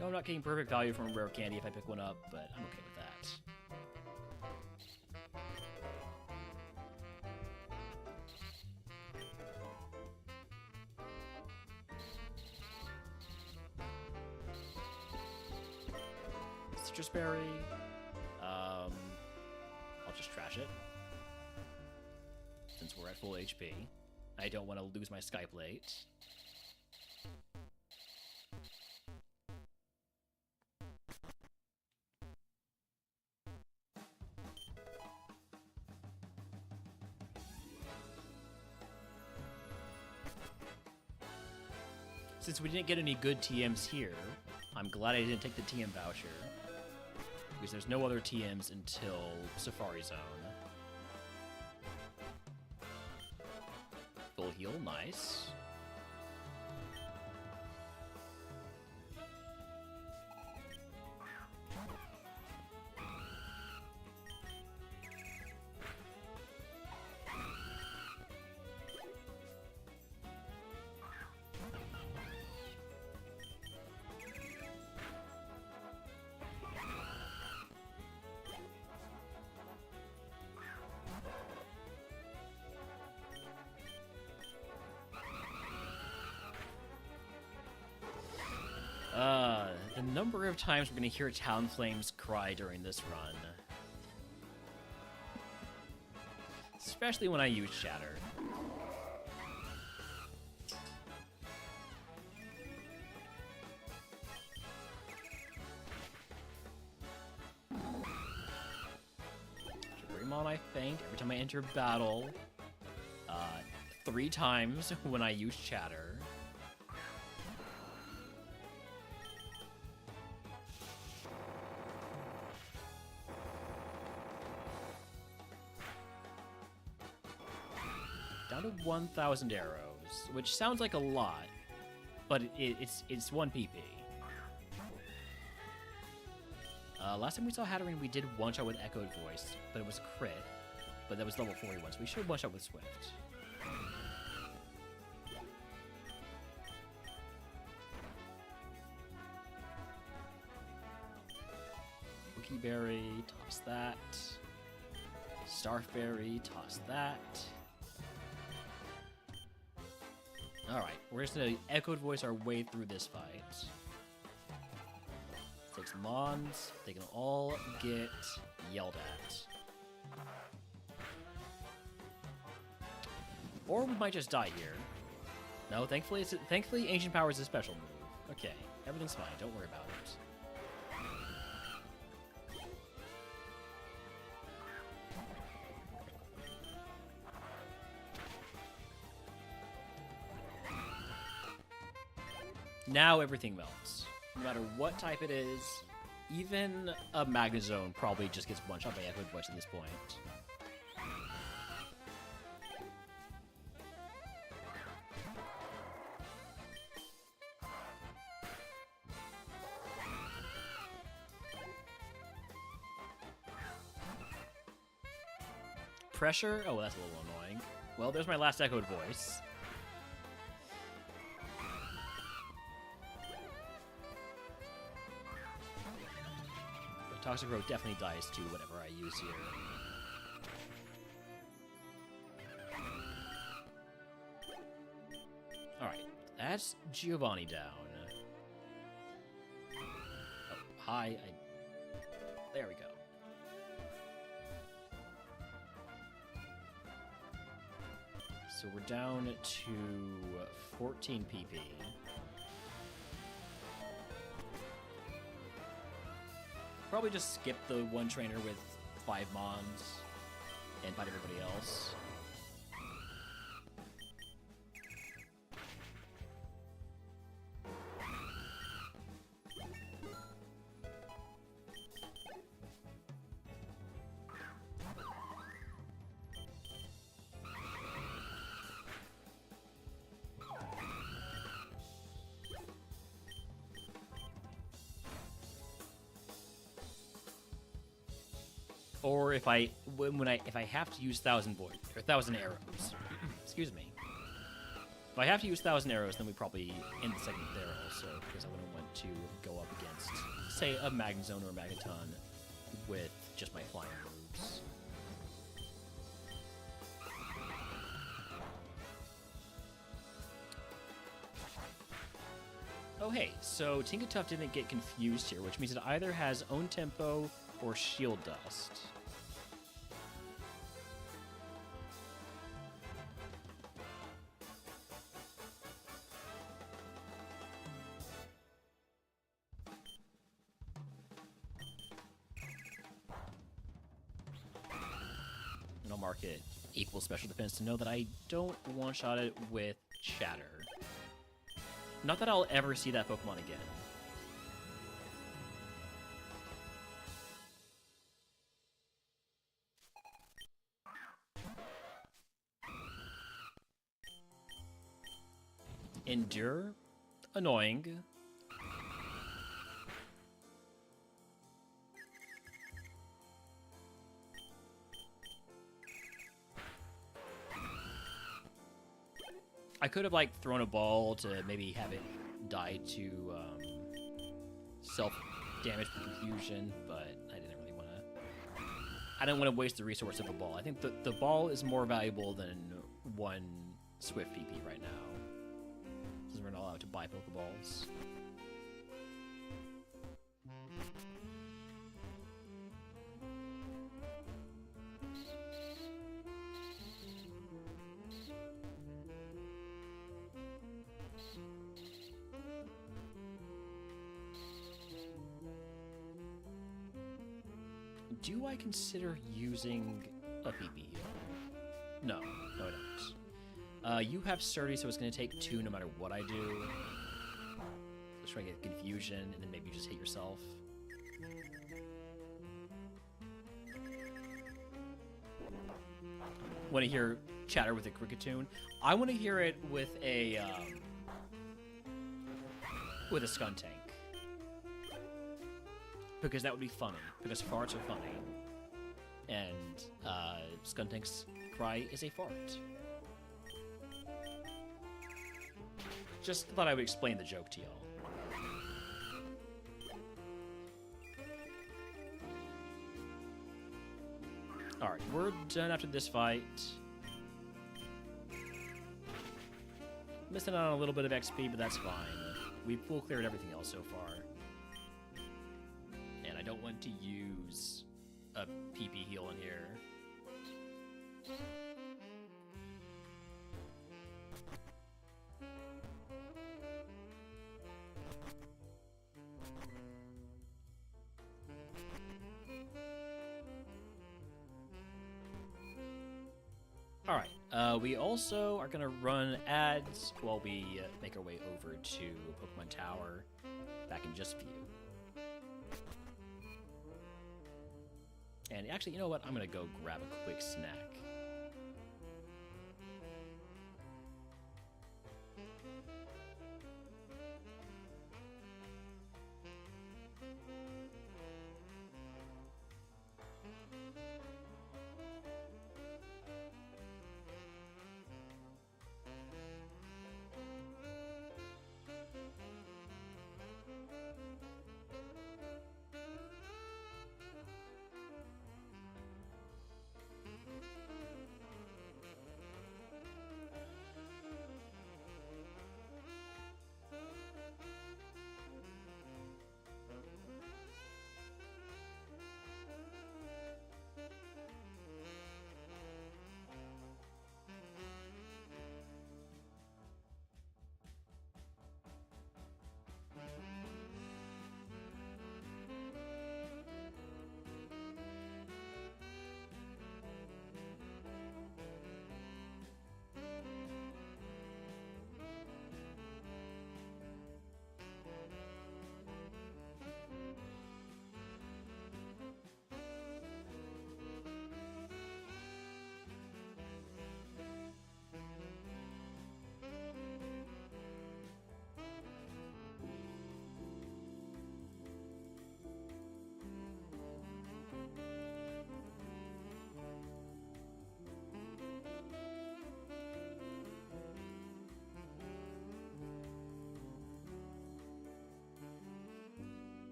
No, I'm not getting perfect value from rare candy if I pick one up, but I'm okay with that. Citrus berry. I'll just trash it. Since we're at full HP. I don't want to lose my Sky Plate. Since we didn't get any good TMs here, I'm glad I didn't take the TM voucher. Because there's no other TMs until Safari Zone. Full heal, nice. The number of times we're going to hear Talonflames cry during this run. Especially when I use Shatter. RogueMon, I faint every time I enter battle. 3 times when I use Shatter. Down to 1,000 arrows, which sounds like a lot, but it's 1 PP. Last time we saw Hatterene, we did one-shot with Echoed Voice, but it was a crit. But that was level 41, so we should one-shot with Swift. Wookie Berry, toss that. Starfberry, toss that. Alright, we're just gonna Echoed Voice our way through this fight. Take some Mons, they can all get yelled at. Or we might just die here. No, thankfully Ancient Power is a special move. Okay, everything's fine, don't worry about it. Now everything melts. No matter what type it is, even a Magnezone probably just gets one-shot by Echoed Voice at this point. Pressure? Oh, that's a little annoying. Well, there's my last Echoed Voice. Toxic Rogue definitely dies to whatever I use here. Alright, that's Giovanni down. high. There we go. So we're down to 14 PP. Probably just skip the one trainer with 5 mons and fight everybody else. Or if I have to use 1,000 arrows, excuse me. If I have to use 1,000 arrows, then we probably end the segment there also, because I wouldn't want to go up against, say, a Magnezone or a Magaton with just my flying moves. Oh hey, so Tinkaton didn't get confused here, which means it either has own tempo or shield dust. And I'll mark it equal special defense to know that I don't one-shot it with Chatter. Not that I'll ever see that Pokemon again. Endure? Annoying. I could have, like, thrown a ball to maybe have it die to self-damage for confusion, but I didn't really want to... I didn't want to waste the resource of a ball. I think the ball is more valuable than one Swift PP right now, since we're not allowed to buy Pokeballs. Do I consider using a PP heal? No, I don't. You have Sturdy, so it's going to take 2 no matter what I do. Just try to get confusion, and then maybe you just hit yourself. Want to hear Chatter with a Kricketune? I want to hear it with a Skuntank. Because that would be funny. Because farts are funny. And Skuntank's cry is a fart. Just thought I would explain the joke to y'all. Alright, we're done after this fight. Missing out on a little bit of XP, but that's fine. We've full cleared everything else so far. And I don't want to use a PP heal in here. Alright, we also are going to run ads while we make our way over to Pokemon Tower back in just a few. And actually, you know what? I'm going to go grab a quick snack.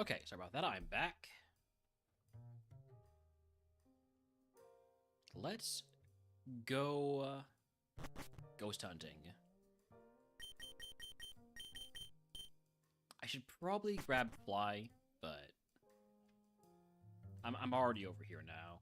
Okay, sorry about that. I'm back. Let's go ghost hunting. I should probably grab fly, but I'm already over here now.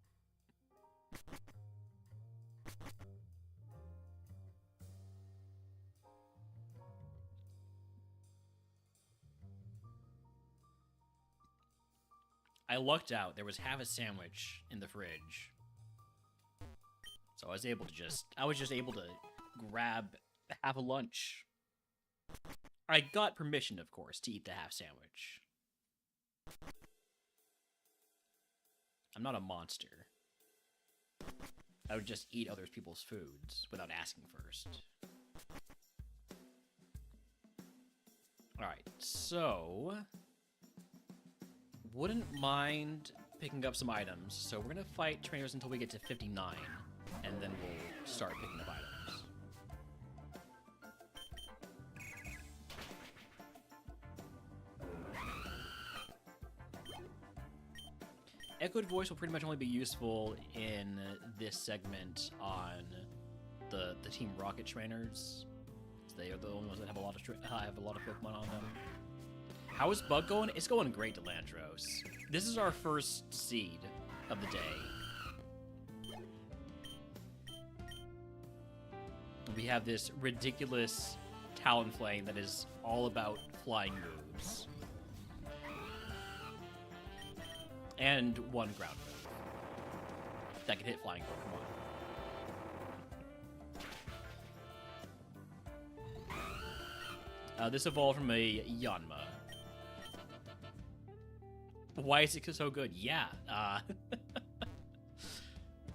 I lucked out. There was half a sandwich in the fridge. So I was just able to grab half a lunch. I got permission, of course, to eat the half sandwich. I'm not a monster. I would just eat other people's foods without asking first. Alright, so... wouldn't mind picking up some items. So we're gonna fight trainers until we get to 59, and then we'll start picking up items. Echoed voice will pretty much only be useful in this segment on the Team Rocket trainers. They are the only ones that have a lot of Pokemon on them. How is Bug going? It's going great, Delandros. This is our first seed of the day. We have this ridiculous Talonflame that is all about flying moves. And one ground move that can hit flying Pokemon. This evolved from a Yanma. Why is it so good? Yeah.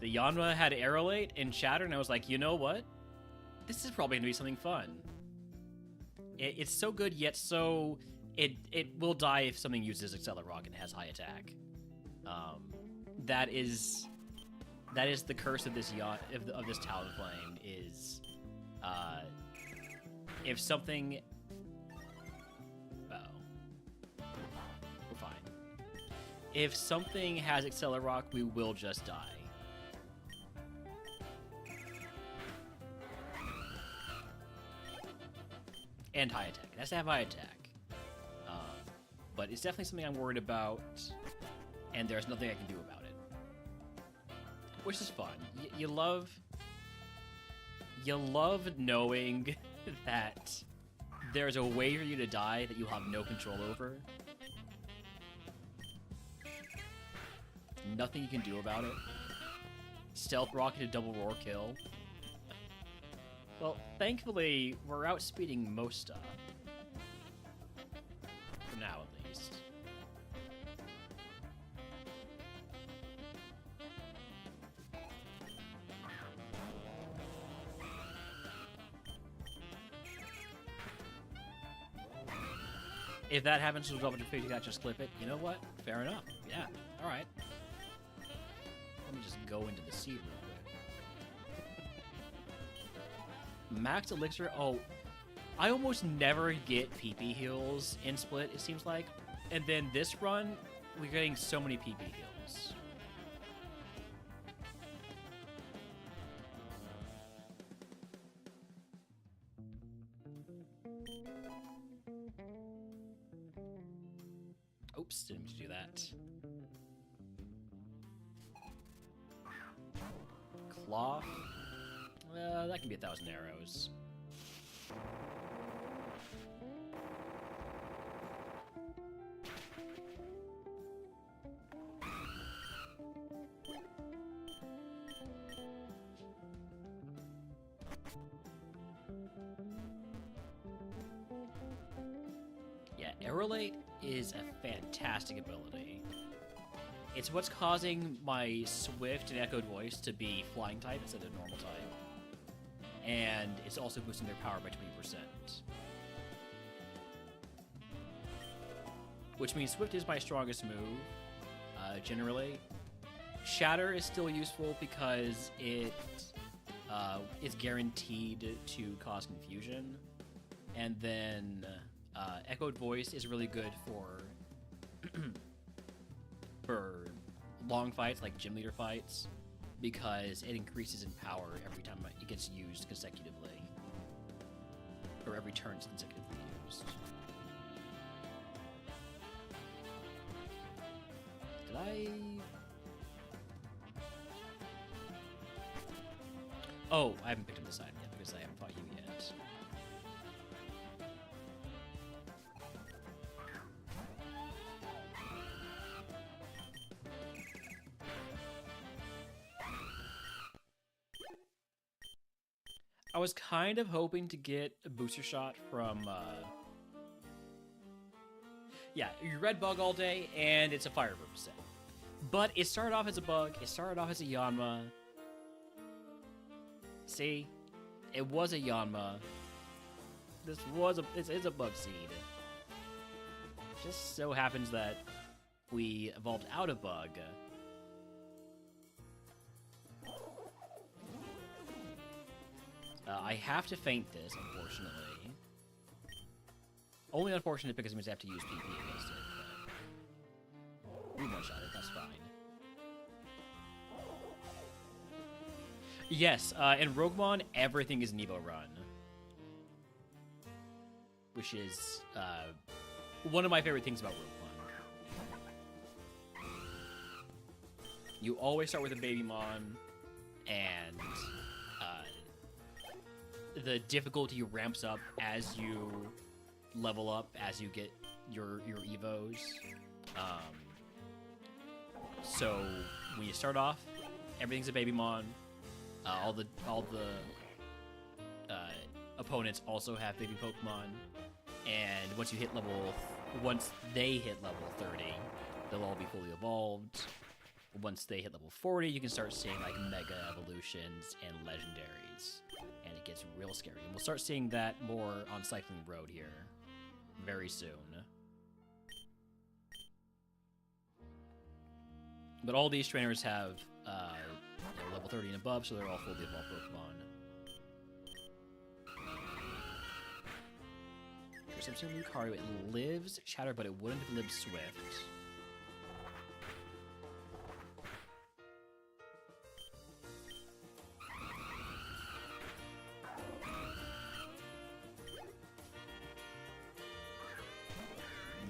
The Yanma had Aerolate and Shatter, and I was like, you know what? This is probably going to be something fun. It's so good, yet so... It will die if something uses Accelerock and has high attack. That is the curse of this of this Talonflame is if something we're fine. If something has Accelerock, we will just die. And high attack. It has to have high attack. But it's definitely something I'm worried about, and there's nothing I can do about it. Which is fun. You love knowing that there's a way for you to die that you have no control over. Nothing you can do about it. Stealth Rocket to double roar kill. Well, thankfully, we're outspeeding most stuff. For now, at least. If that happens to double to 50, I just clip it. You know what? Fair enough. Yeah. All right. Let me just go into the sea real quick. Max Elixir. Oh, I almost never get PP heals in Split, it seems like. And then this run, we're getting so many PP heals. Oops, didn't mean to do that. Cloth. That can be 1,000 arrows. Yeah, Aerolate is a fantastic ability. It's what's causing my Swift and Echoed Voice to be Flying type instead of Normal type. And it's also boosting their power by 20%. Which means Swift is my strongest move, generally. Shatter is still useful because it's guaranteed to cause confusion. And then Echoed Voice is really good for for long fights, like gym leader fights, because it increases in power every time it gets used consecutively. Or every turn it's consecutively used. Did I... Oh, I haven't picked up this item yet because I haven't fought you yet. I was kind of hoping to get a booster shot from, yeah, you red bug all day, and it's a fire set. But it started off as a bug, it started off as a Yanma. See? It was a Yanma. This was it's a bug seed. Just so happens that we evolved out of bug. I have to feint this, unfortunately. Only unfortunate because it means I have to use PP against it, but... we one-shot it, that's fine. Yes, in RogueMon, everything is Nevo Run. Which is, one of my favorite things about RogueMon. You always start with a baby Mon, and... the difficulty ramps up as you level up, as you get your evos. So when you start off, everything's a baby mon. All the opponents also have baby Pokemon, and once they hit level 30, they'll all be fully evolved. Once they hit level 40, you can start seeing like mega evolutions and legendaries. And it gets real scary. And we'll start seeing that more on Cycling Road here very soon. But all these trainers have they're level 30 and above, so they're all fully evolved Pokemon. Perception Lucario, it lives Shatter, but it wouldn't have lived Swift.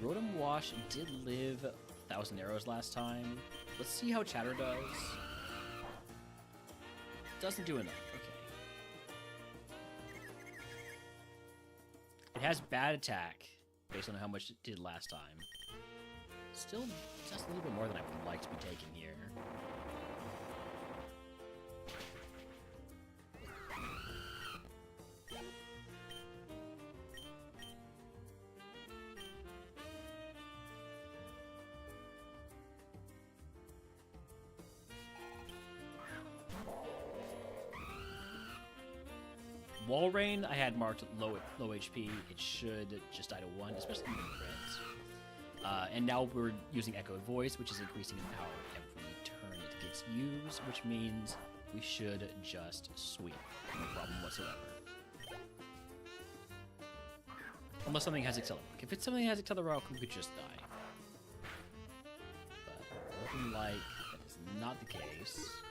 Rotom Wash did live 1,000 arrows last time. Let's see how Chatter does. Doesn't do enough. Okay. It has bad attack based on how much it did last time. Still just a little bit more than I would like to be taking here. Wall Rain, I had marked low HP. It should just die to 1, especially in crits. And now we're using Echoed Voice, which is increasing in power every turn it gets used, which means we should just sweep. No problem whatsoever. Unless something has Accelerock. If it's something that has Accelerock, we could just die. But looking like that is not the case.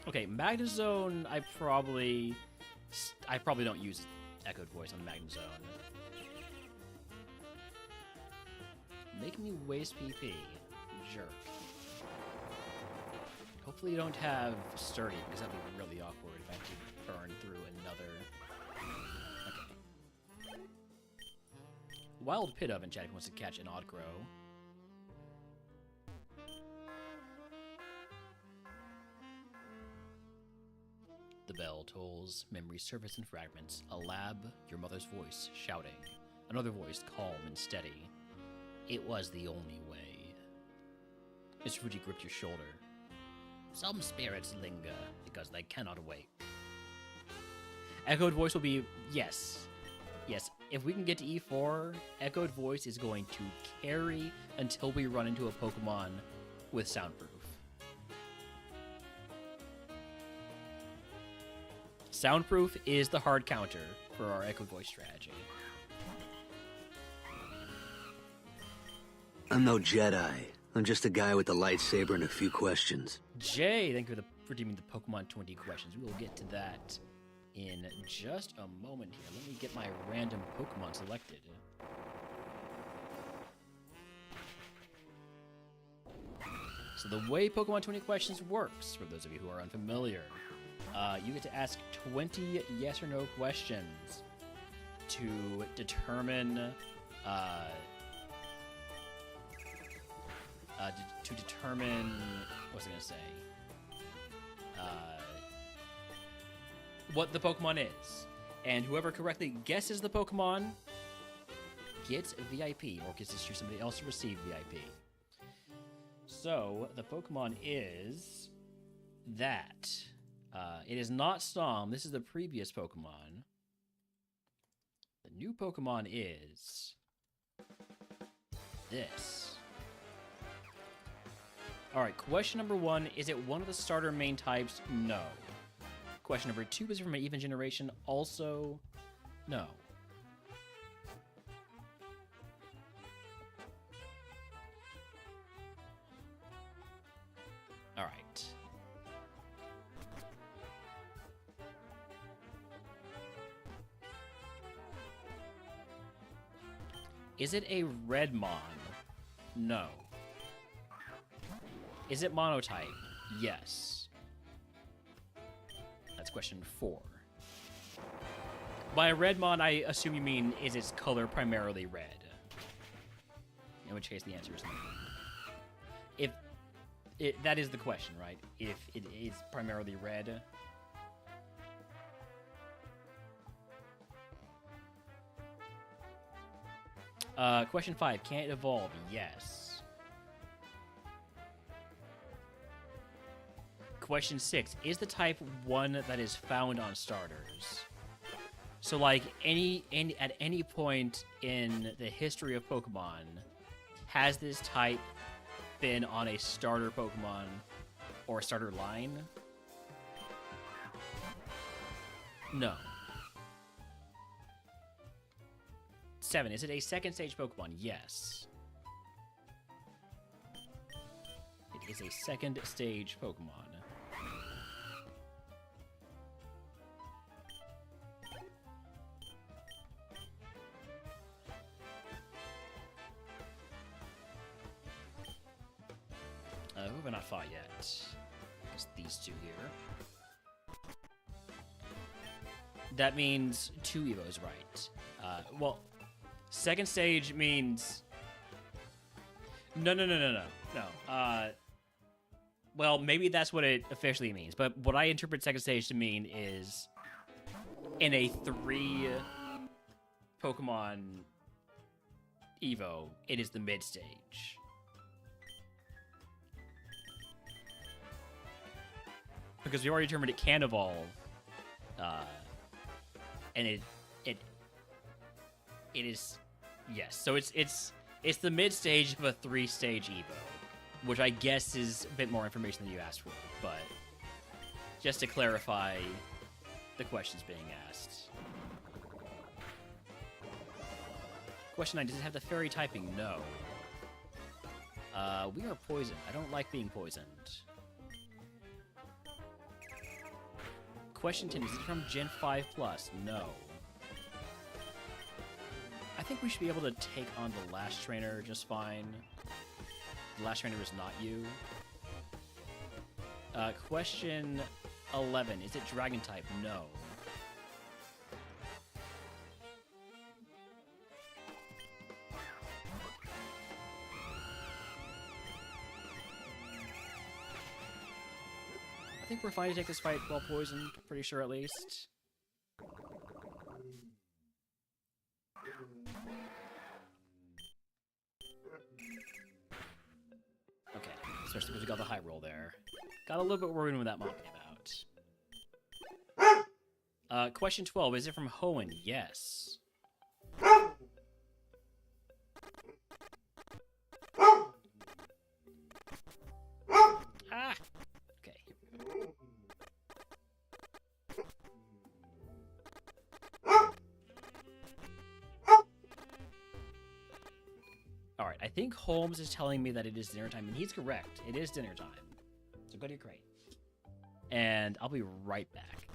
Okay, Magnezone, I probably don't use Echoed Voice on Magnezone. Make me waste PP, jerk. Hopefully you don't have Sturdy, because that'd be really awkward if I have to burn through another... Okay. Wild Pit Oven chat wants to catch an Oddgrow. The bell tolls, memories surface in fragments. A lab, your mother's voice, shouting. Another voice, calm and steady. It was the only way. Mr. Fuji gripped your shoulder. Some spirits linger, because they cannot wake. Echoed Voice will be, yes. Yes, if we can get to E4, Echoed Voice is going to carry until we run into a Pokemon with Soundproof. Soundproof is the hard counter for our Echo Voice strategy. I'm no Jedi. I'm just a guy with a lightsaber and a few questions. Jay, thank you for redeeming the Pokemon 20 questions. We will get to that in just a moment here. Let me get my random Pokemon selected. So the way Pokemon 20 questions works, for those of you who are unfamiliar, you get to ask 20 yes or no questions to determine what was I gonna say? What the Pokemon is, and whoever correctly guesses the Pokemon gets VIP, or gets to choose somebody else to receive VIP. So the Pokemon is that. It is not Stom. This is the previous Pokemon. The new Pokemon is this. Alright, question number 1. Is it one of the starter main types? No. Question number 2. Is it from an even generation? Also, no. Alright. Is it a RedMon? No. Is it monotype? Yes. That's question 4. By RedMon, I assume you mean, is its color primarily red? In which case, the answer is no. That is the question, right? If it is primarily red. Question 5. Can it evolve? Yes. Question 6. Is the type one that is found on starters? So, like, at any point in the history of Pokemon, has this type been on a starter Pokemon or a starter line? No. 7. Is it a second stage Pokemon? Yes. It is a second stage Pokemon. Who have I not fought yet? Just these two here. That means 2 Evos, right? Well, second stage means... No. Well, maybe that's what it officially means, but what I interpret second stage to mean is in a 3 Pokemon Evo, it is the mid stage. Because we already determined it can evolve, and it is, yes. So it's the mid stage of a 3-stage Evo, which I guess is a bit more information than you asked for. But just to clarify the questions being asked. Question 9: does it have the fairy typing? No. We are poisoned. I don't like being poisoned. Question 10, is it from Gen 5 Plus? No. I think we should be able to take on the last trainer just fine. The last trainer is not you. Question 11, is it Dragon type? No. I think we're fine to take this fight while poisoned, pretty sure at least. Okay, especially because we got the high roll there. Got a little bit worried when that mock came out. Question 12, is it from Hoenn? Yes. Ah! Okay, here we go. Alright, I think Holmes is telling me that it is dinner time, and he's correct. It is dinner time. So go to your crate. And I'll be right back.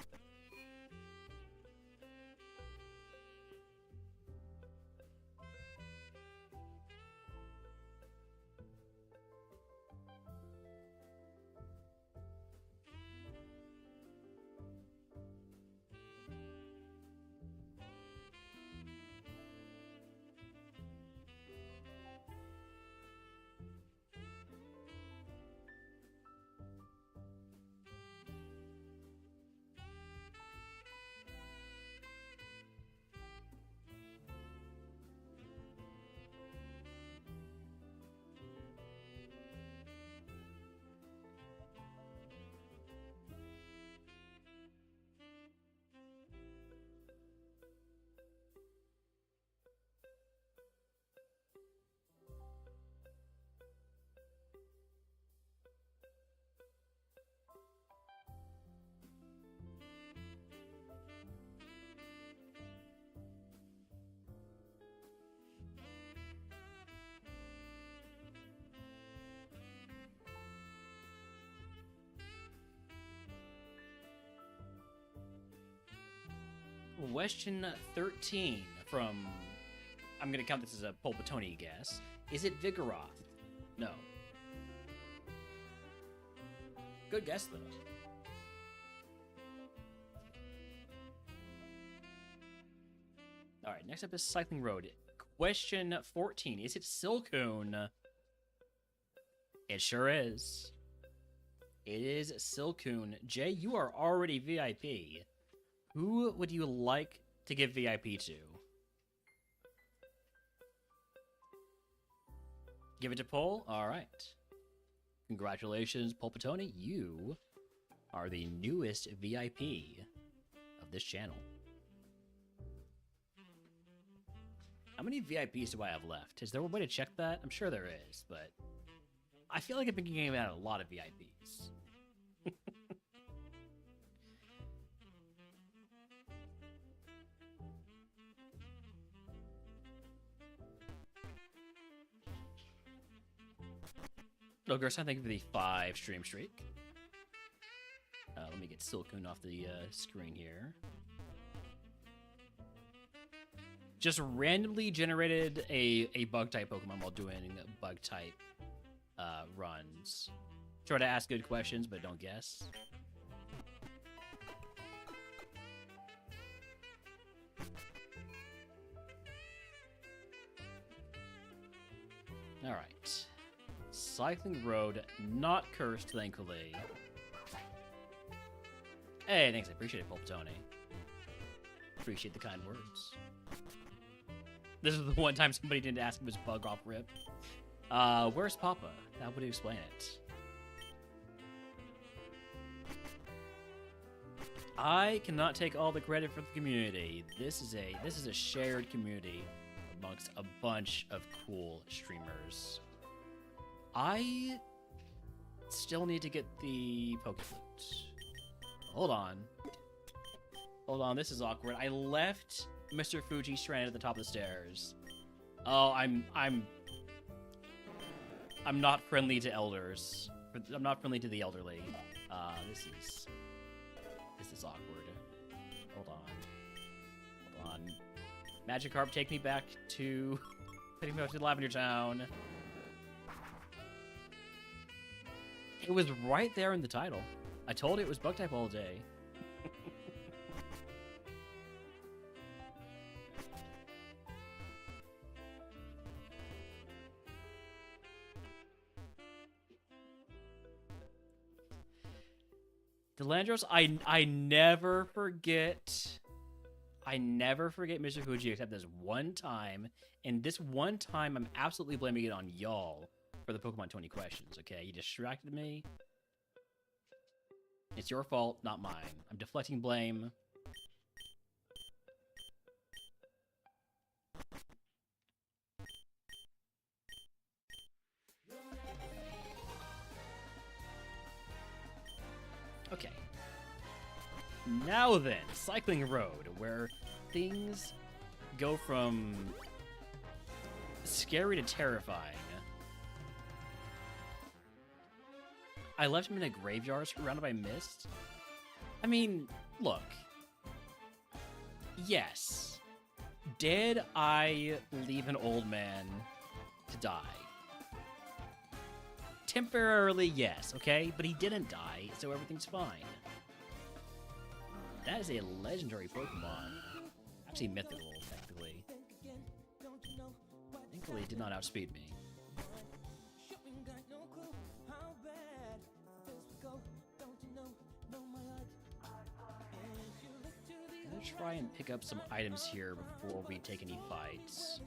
Question 13 from... I'm going to count this as a Pulpatoni guess. Is it Vigoroth? No. Good guess, though. Alright, next up is Cycling Road. Question 14. Is it Silcoon? It sure is. It is Silcoon. Jay, you are already VIP. Who would you like to give VIP to? Give it to Paul? Alright. Congratulations, Pulpatoni. You are the newest VIP of this channel. How many VIPs do I have left? Is there a way to check that? I'm sure there is, but I feel like I've been giving out a lot of VIPs. Oh, Gerson, thank you for the 5 stream streak. Let me get Silcoon off the screen here. Just randomly generated a bug-type Pokemon while doing bug-type runs. Try to ask good questions, but don't guess. Alright. Cycling Road, not cursed, thankfully. Hey, thanks, I appreciate it, Pulpatoni. Appreciate the kind words. This is the one time somebody didn't ask him his bug off rip. Where's Papa? How would you explain it? I cannot take all the credit for the community. This is a shared community amongst a bunch of cool streamers. I still need to get the Pokeflute. Hold on. Hold on, this is awkward. I left Mr. Fuji stranded at the top of the stairs. Oh, I'm not friendly to elders. I'm not friendly to the elderly. This is awkward. Hold on. Magikarp, take me back to Lavender Town. It was right there in the title. I told it was bug type all day. Delandros, I never forget. I never forget Mr. Fuji except this one time. And this one time, I'm absolutely blaming it on y'all for the Pokemon 20 questions, okay? You distracted me. It's your fault, not mine. I'm deflecting blame. Okay. Now then, Cycling Road, where things go from scary to terrifying. I left him in a graveyard surrounded by mist. I mean, look. Yes. Did I leave an old man to die? Temporarily, yes, okay? But he didn't die, so everything's fine. That is a legendary Pokemon. Actually mythical, technically. Thankfully, it did not outspeed me. I'm gonna try and pick up some items here before we take any fights.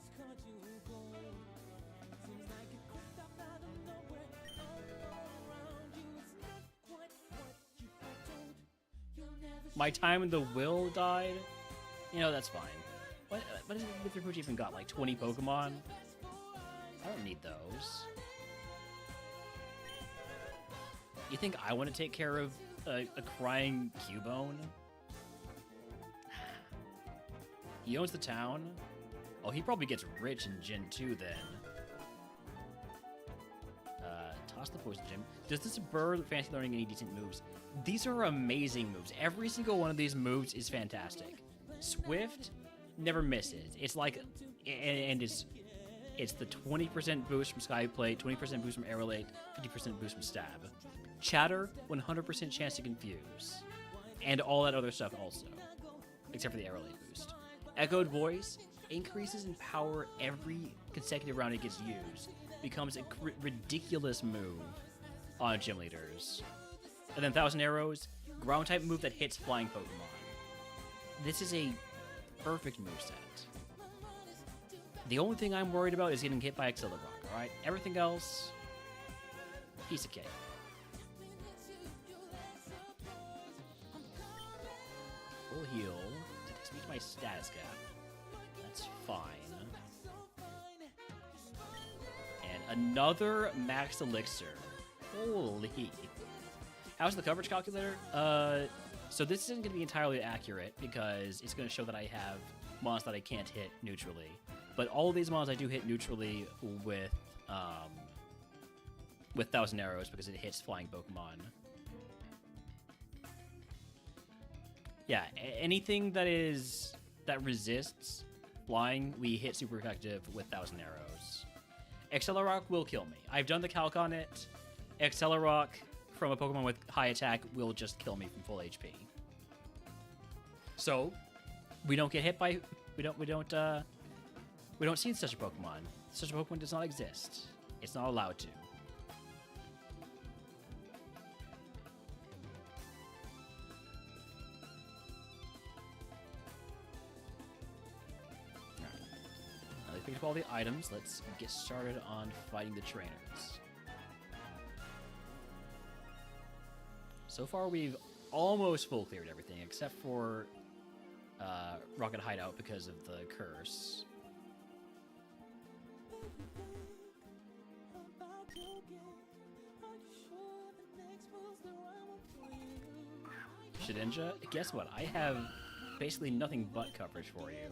My time in the will died? You know, that's fine. What is it with Mr. Pooch even got? Like 20 Pokemon? I don't need those. You think I want to take care of a crying Cubone? He owns the town? Oh, he probably gets rich in Gen 2 then. Toss the poison gem. Does this bird fancy learning any decent moves? These are amazing moves. Every single one of these moves is fantastic. Swift never misses. It's like, and it's the 20% boost from Sky Plate, 20% boost from Aerolate, 50% boost from Stab. Chatter, 100% chance to confuse. And all that other stuff also. Except for the Aerolate boost. Echoed Voice increases in power every consecutive round it gets used. Becomes a ridiculous move on gym leaders. And then 1,000 Arrows, ground type move that hits flying Pokemon. This is a perfect moveset. The only thing I'm worried about is getting hit by Accelerock, alright? Everything else, piece of cake. Full heal. That takes me to my status gap. That's fine. And another max elixir. Holy. How's the coverage calculator? So this isn't going to be entirely accurate because it's going to show that I have mons that I can't hit neutrally. But all of these mons I do hit neutrally with 1,000 Arrows because it hits flying Pokemon. Yeah, anything that resists flying, we hit super effective with 1,000 Arrows. Accelerock will kill me. I've done the calc on it. Accelerock from a Pokemon with high attack will just kill me from full HP. So, we don't get hit by we don't see such a Pokemon. Such a Pokemon does not exist. It's not allowed to. Now that we picked up all the items, let's get started on fighting the trainers. So far, we've almost full cleared everything, except for Rocket Hideout because of the curse. Shedinja, guess what? I have basically nothing but coverage for you.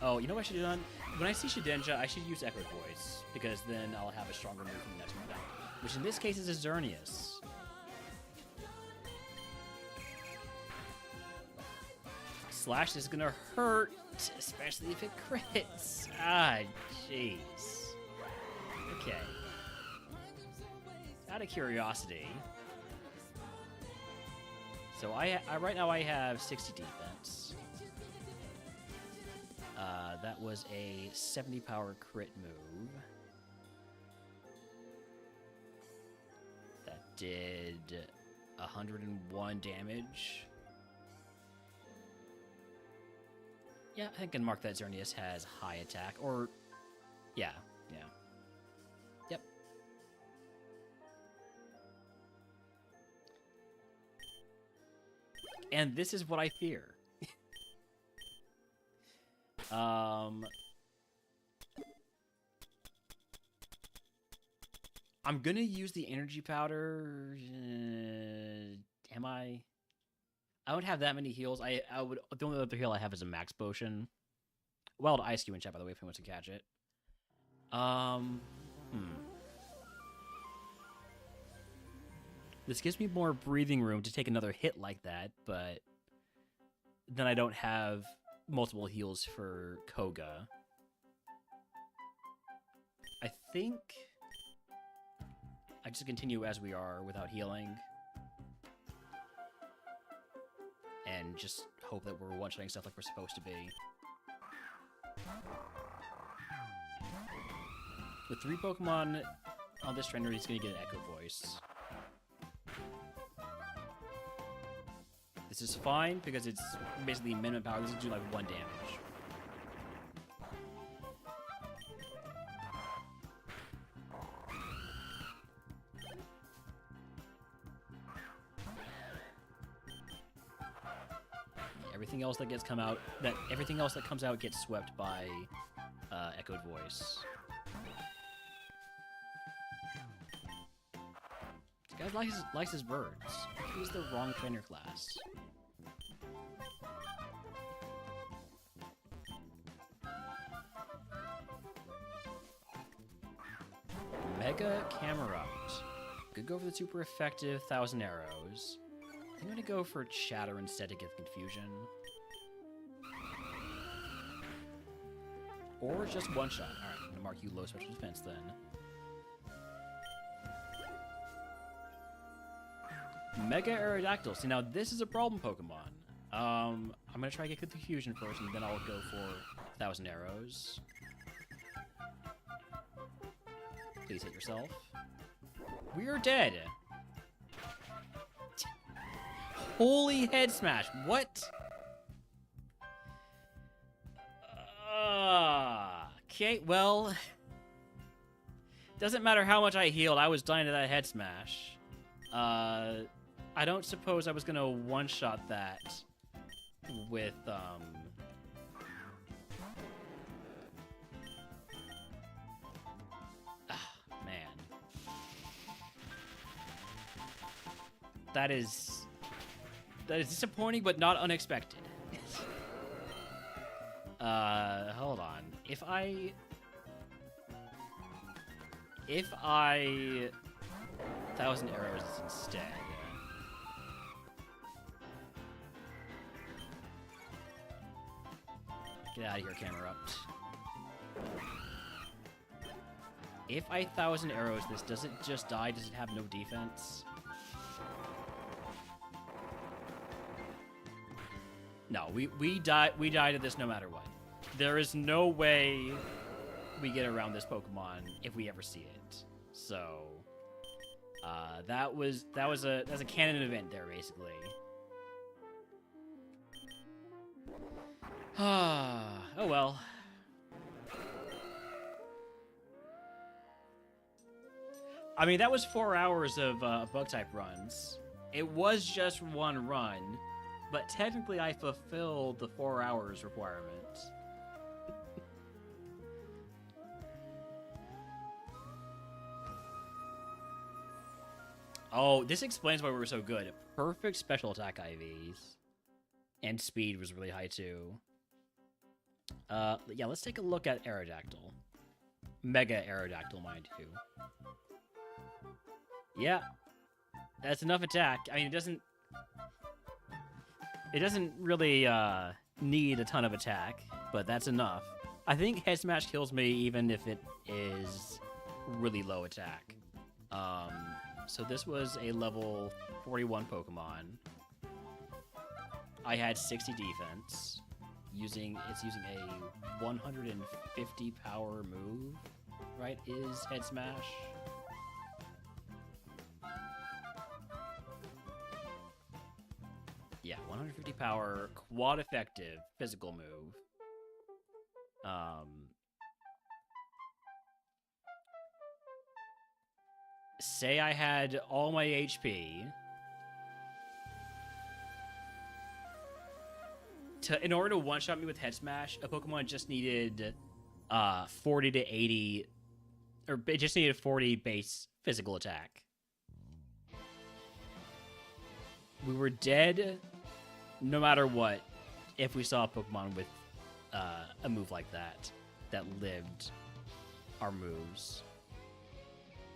Oh, you know what I should have done? When I see Shedinja, I should use Echo Voice, because then I'll have a stronger move from the next one down. Which in this case is a Xerneas. Slash is gonna hurt, especially if it crits. Ah, jeez. Okay. Out of curiosity. So I right now I have 60 defense. That was a 70 power crit move. That did 101 damage. Yeah, I can mark that Xerneas has high attack, or... Yeah. Yep. And this is what I fear. I'm gonna use the energy powder. Am I? I don't have that many heals. The only other heal I have is a max potion, Wild Ice Cube in chat, by the way, if he wants to catch it. This gives me more breathing room to take another hit like that, but then I don't have multiple heals for Koga. I think I just continue as we are without healing. And just hope that we're one-shotting stuff like we're supposed to be. With 3 Pokemon on this trainer, he's going to get an Echo Voice. This is fine, because it's basically minimum power. This will do like 1 damage. Everything else that everything else that comes out gets swept by Echoed Voice. This guy likes his birds. He's the wrong trainer class. Mega Camerupt. Could go for the super effective 1,000 arrows. I'm gonna go for Chatter instead to get confusion. Or just one shot. Alright, I'm gonna mark you low special defense then. Mega Aerodactyl. See, now this is a problem Pokemon. I'm gonna try to get confusion first, and then I'll go for 1,000 arrows. Please hit yourself. We are dead. Holy head smash! What? Okay, well, doesn't matter how much I healed. I was dying to that head smash. I don't suppose I was gonna one-shot that with man, that is disappointing, but not unexpected. Hold on. If I 1,000 arrows instead. Get out of here, Camerupt. If I 1,000 arrows, this doesn't just die. Does it have no defense? No, we die to this no matter what. There is no way we get around this Pokemon if we ever see it. So that's a canon event there, basically. Oh well. I mean, that was 4 hours of bug-type runs. It was just one run, but technically I fulfilled the 4 hours requirement. Oh, this explains why we were so good. Perfect special attack IVs. And speed was really high, too. Yeah, let's take a look at Aerodactyl. Mega Aerodactyl, mind you. Yeah. That's enough attack. I mean, it doesn't really need a ton of attack, but that's enough. I think Head Smash kills me even if it is really low attack. So this was a level 41 Pokemon. I had 60 defense. It's using a 150 power move, right? Is Head Smash. Yeah, 150 power, quad effective, physical move. Say I had all my HP. In order to one-shot me with Head Smash, a Pokemon just needed 40 to 80, or it just needed 40 base physical attack. We were dead no matter what if we saw a Pokemon with a move like that lived our moves.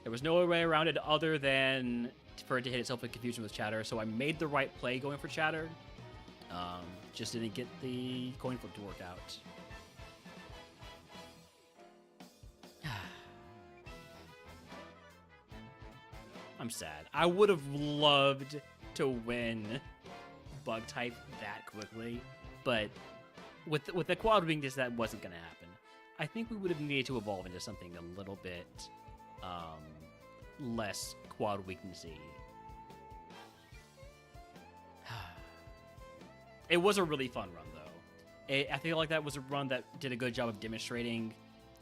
There was no way around it other than for it to hit itself in confusion with Chatter, so I made the right play going for Chatter. Just didn't get the coin flip to work out. I'm sad. I would have loved to win bug type that quickly, but with the quad weakness, that wasn't going to happen. I think we would have needed to evolve into something a little bit less quad weaknessy. It was a really fun run, though. I feel like that was a run that did a good job of demonstrating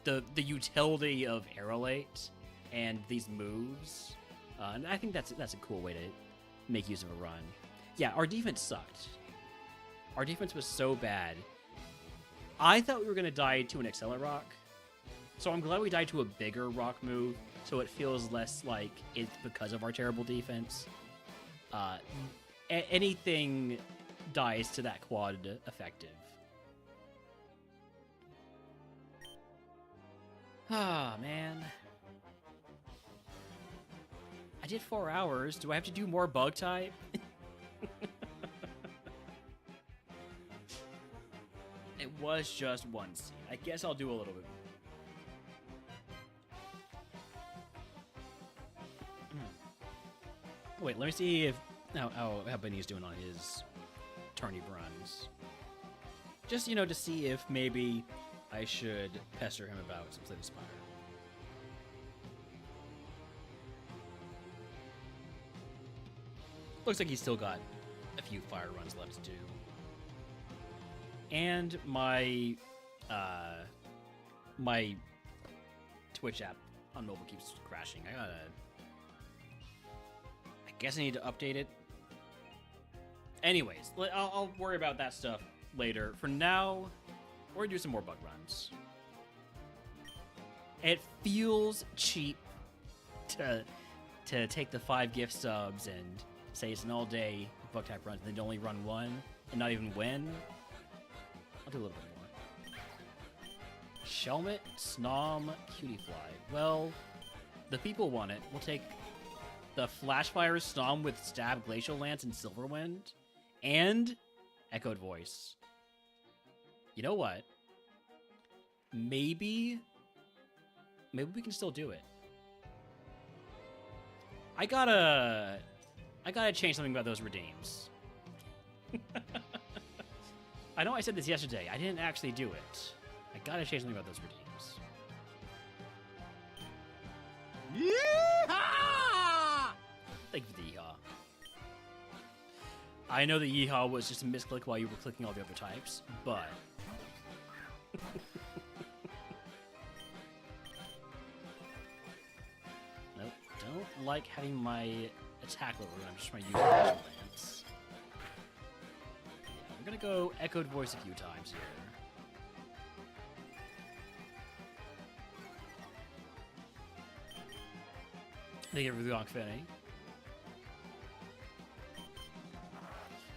the utility of Aerolate and these moves. And I think that's a cool way to make use of a run. Yeah, our defense sucked. Our defense was so bad. I thought we were going to die to an Accelerate Rock. So I'm glad we died to a bigger rock move, so it feels less like it's because of our terrible defense. Anything dies to that quad effective. Ah, man. I did 4 hours. Do I have to do more bug type? It was just one seed. I guess I'll do a little bit. Wait, let me see if how Benny's doing on his tourney runs. Just, to see if maybe I should pester him about some Slave Spire. Looks like he's still got a few fire runs left to do. And my my Twitch app on mobile keeps crashing. I guess I need to update it. Anyways, I'll worry about that stuff later. For now, we're gonna do some more bug runs. It feels cheap to take the 5 gift subs and say it's an all-day bug type run, and then only run one and not even win. I'll do a little bit more. Shelmet, Snom, Cutiefly. Well, the people want it. We'll take the Flashfire Snom with Stab, Glacial Lance, and Silverwind, and Echoed Voice. You know what? Maybe we can still do it. I gotta change something about those redeems. I know I said this yesterday. I didn't actually do it. I gotta change something about those redeems. Yeehaw! Thank you for the yeehaw. I know the yeehaw was just a misclick while you were clicking all the other types, but... Nope, don't like having my attack level when I'm just trying to use Glacial Lance. Yeah, I'm gonna go Echoed Voice a few times here. Thank you for the Gonk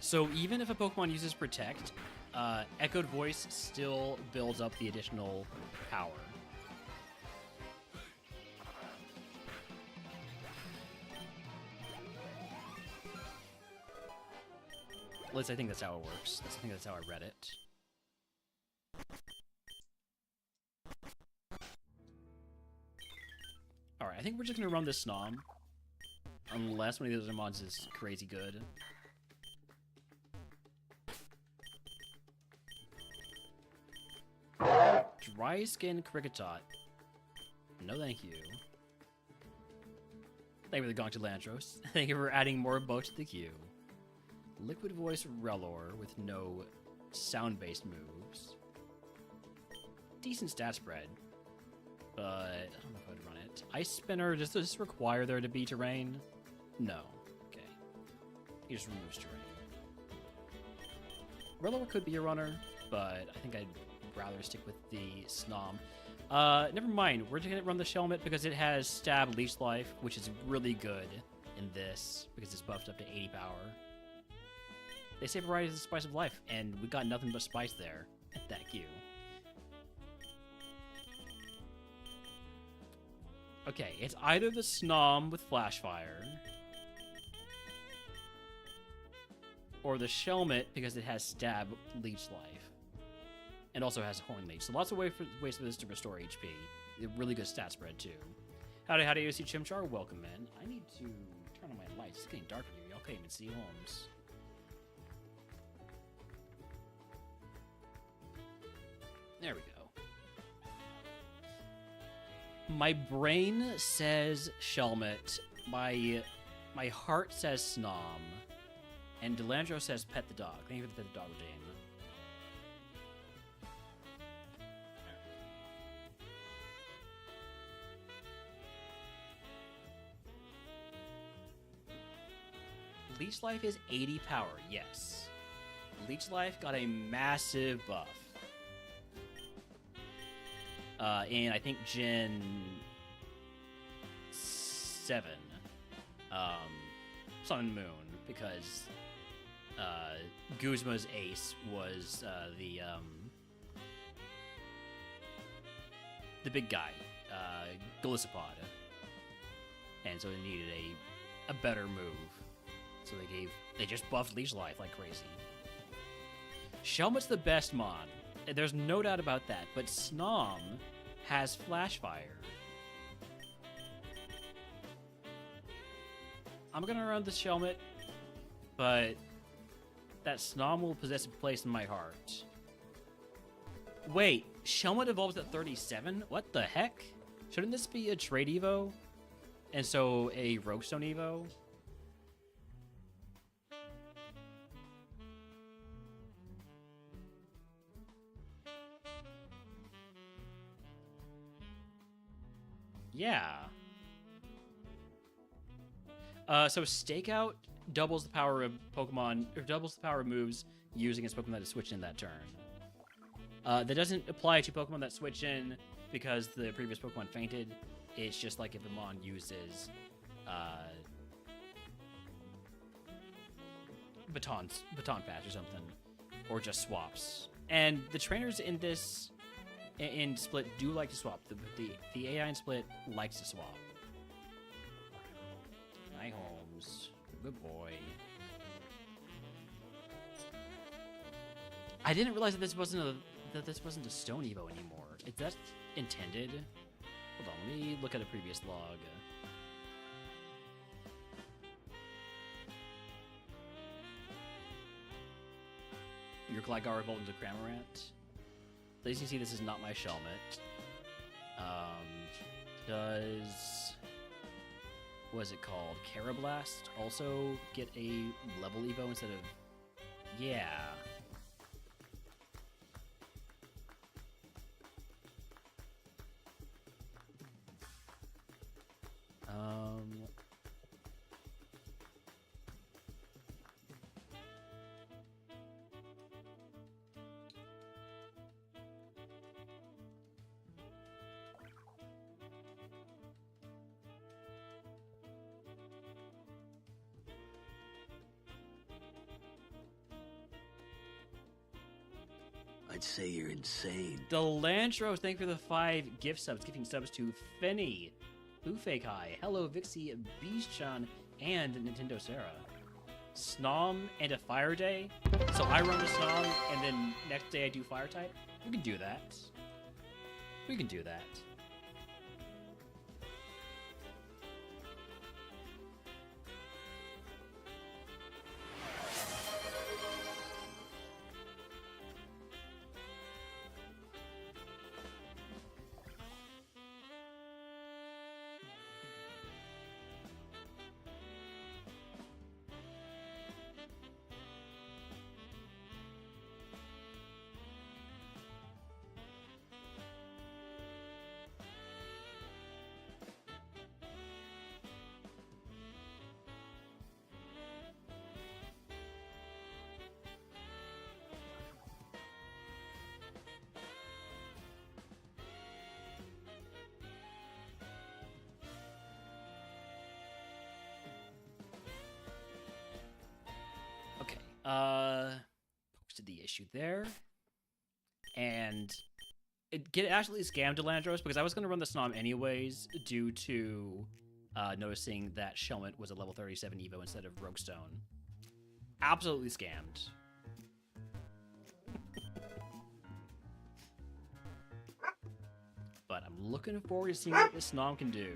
So even if a Pokemon uses Protect, Echoed Voice still builds up the additional power. At least I think that's how it works. I think that's how I read it. Alright, I think we're just gonna run this Snom. Unless one of the other mods is crazy good. Dry Skin Kricketot. No thank you. Thank you for the Gonk to Lantros. Thank you for adding more boats to the queue. Liquid Voice Relor with no sound-based moves. Decent stat spread. But I don't know if I'd run it. Ice Spinner, does this require there to be terrain? No. Okay. He just removes terrain. Relor could be a runner, but I think I'd rather stick with the Snom. Never mind. We're just gonna run the Shelmet because it has Stab Leech Life, which is really good in this because it's buffed up to 80 power. They say variety is the spice of life, and we got nothing but spice there at that queue. Okay, it's either the Snom with Flash Fire, or the Shelmet because it has Stab Leech Life, and also has Horn Leech. So lots of ways for this to restore HP. A really good stat spread too. How do you see Chimchar? Welcome, man. I need to turn on my lights. It's getting dark in here. Y'all can't even see Holmes. There we go. My brain says Shelmet. My heart says Snom. And Delandro says pet the dog. Thank you for the pet the dog, Dane. Leech Life is 80 power, yes. Leech Life got a massive buff. And I think Gen 7, Sun and Moon, because Guzma's ace was the big guy, Golisopod, and so they needed a better move. So they just buffed Leech Life like crazy. Shelmet's the best mon. There's no doubt about that, but Snom has Flash Fire. I'm gonna run the Shelmet, but that Snom will possess a place in my heart. Wait, Shelmet evolves at 37? What the heck? Shouldn't this be a trade Evo? And so a Roguestone Evo? Yeah. So Stakeout doubles the power of Pokemon, or doubles the power of moves using its Pokemon that is switched in that turn. That doesn't apply to Pokemon that switch in because the previous Pokemon fainted. It's just like if the Mon uses Baton Patch or something, or just swaps. And the trainers in this in Split do like to swap. The AI in Split likes to swap. Hi, Holmes. Good boy. I didn't realize that this wasn't a Stone Evo anymore. Is that intended? Hold on, let me look at a previous log. Your Gligar evolved into Cramorant. As you can see, this is not my Shelmet. Does... what is it called? Carablast also get a level Evo instead of... yeah. I'd say you're insane. Delantro, thank you for the 5 gift subs, gifting subs to Finny, Fake High, Hello Vixie, Beastchan, and Nintendo Sarah. Snom and a Fire Day? So I run the Snom, and then next day I do Fire type? We can do that. We can do that. Posted the issue there. And Get actually scammed Delandros, because I was going to run the Snom anyways due to noticing that Shelmet was a level 37 Evo instead of Roguestone. Absolutely scammed. But I'm looking forward to seeing what this Snom can do.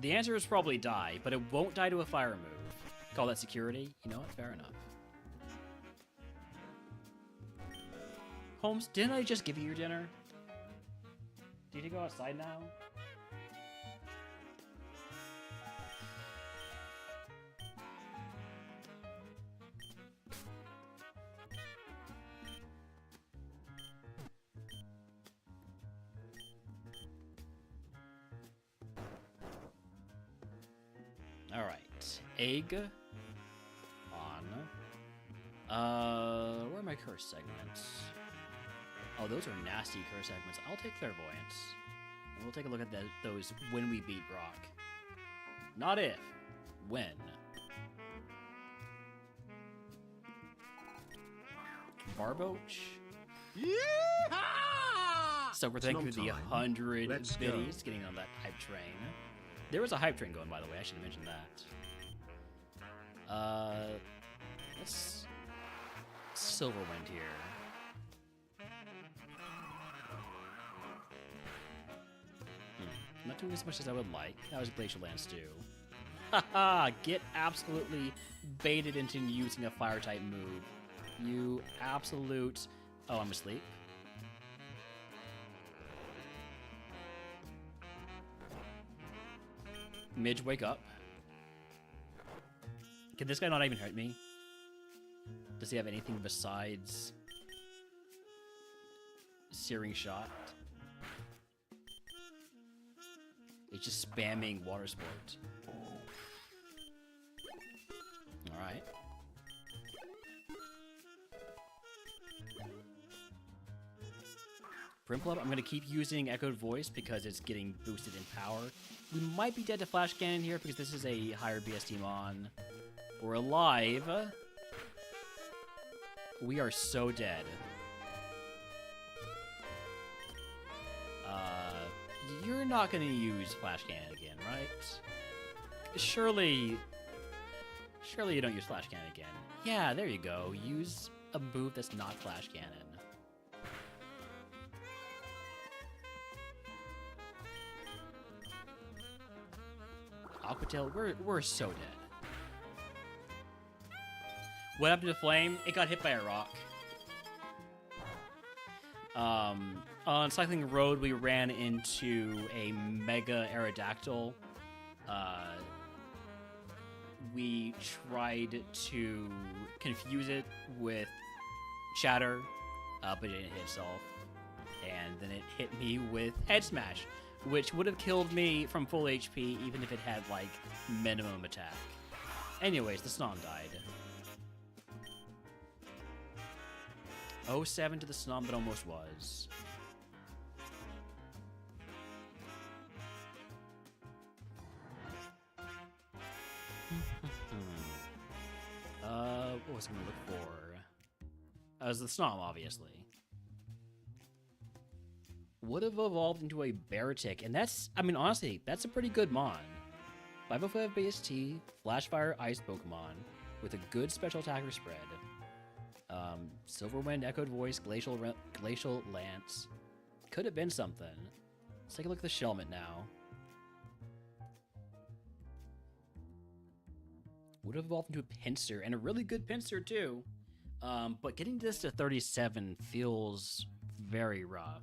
The answer is probably die, but it won't die to a fire move. Call that security? You know what? Fair enough. Holmes, didn't I just give you your dinner? Do you need to go outside now? Alright. Egg. On. Where are my curse segments? Oh, those are nasty curse segments. I'll take Clairvoyance. And we'll take a look at those when we beat Brock. Not if. When. Barboach? Yeehaw! So we're thinking through the 100 biddies, getting on that hype train. There was a hype train going, by the way. I should have mentioned that. Let's Silverwind here. Not doing as much as I would like. That was Glacial Lance too. Haha! Get absolutely baited into using a fire type move. You absolute. Oh, I'm asleep. Midge, wake up. Can this guy not even hurt me? Does he have anything besides Searing Shot? He's just spamming Water Sport. Alright. Primplup, I'm going to keep using Echoed Voice because it's getting boosted in power. We might be dead to Flash Cannon here because this is a higher BST Mon. We're alive. We are so dead. You're not going to use Flash Cannon again, right? Surely you don't use Flash Cannon again. Yeah, there you go. Use a move that's not Flash Cannon. Aquatail, we're so dead. What happened to Flame? It got hit by a rock. On Cycling Road, we ran into a Mega Aerodactyl. We tried to confuse it with Shatter, but it didn't hit itself. And then it hit me with Head Smash, which would have killed me from full HP even if it had, like, minimum attack. Anyways, the Snom died. 0-7 to the Snom, but almost was. What was I going to look for? As the Snom, obviously. Would have evolved into a Beartic, and that's, I mean, honestly, that's a pretty good Mon. 505 BST, Flash Fire Ice Pokemon, with a good special attacker spread. Silverwind, Echoed Voice, Glacial Lance. Could have been something. Let's take a look at the Shelmet now. Would have evolved into a Pinsir, and a really good Pinsir too. But getting this to 37 feels very rough.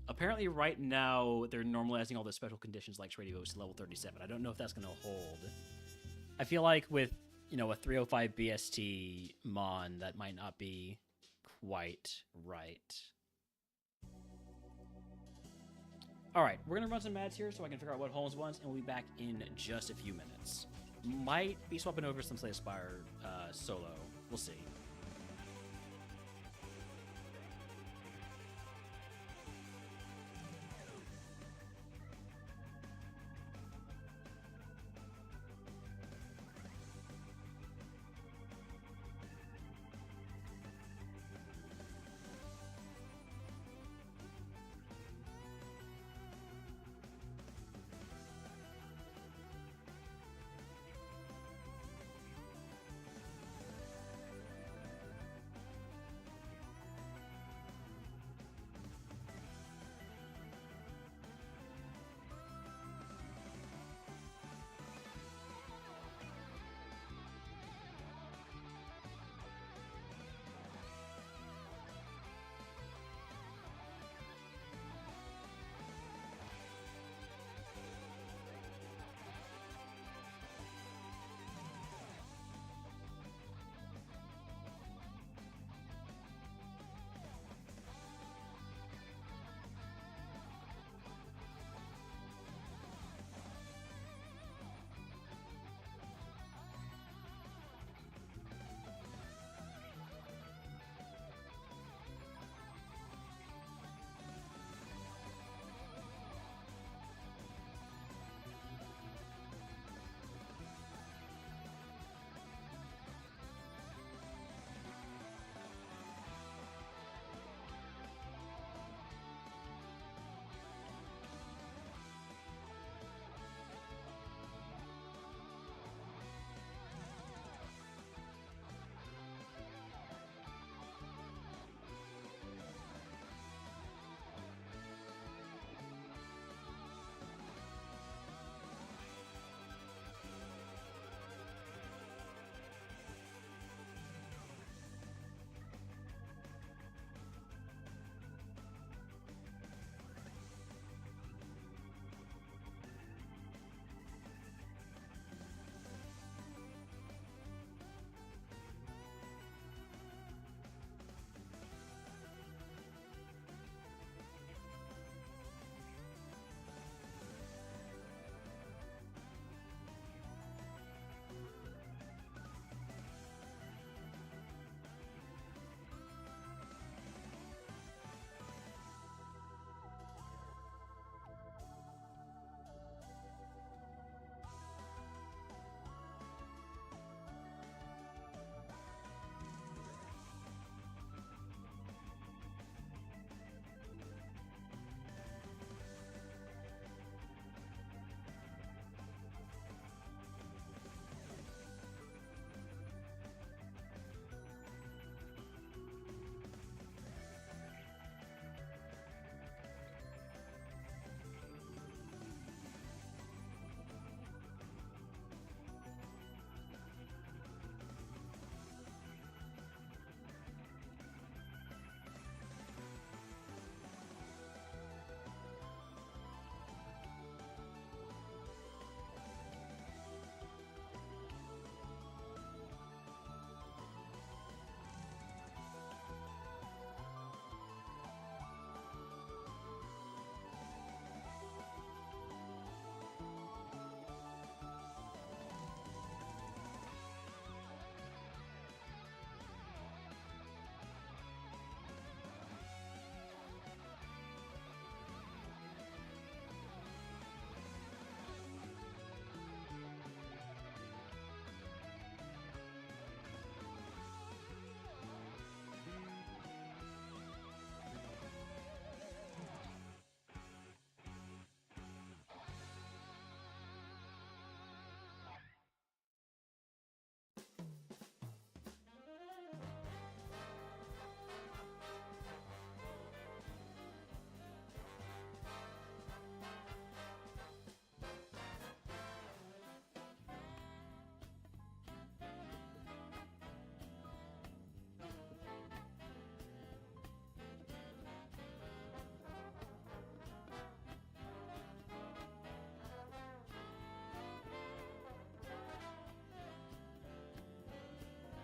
Apparently right now they're normalizing all the special conditions like Tradios to level 37. I don't know if that's going to hold. I feel like with, you know, a 305 BST Mon, that might not be quite right. Alright, we're going to run some ads here so I can figure out what Holmes wants, and we'll be back in just a few minutes. Might be swapping over some Slay Aspire solo. We'll see.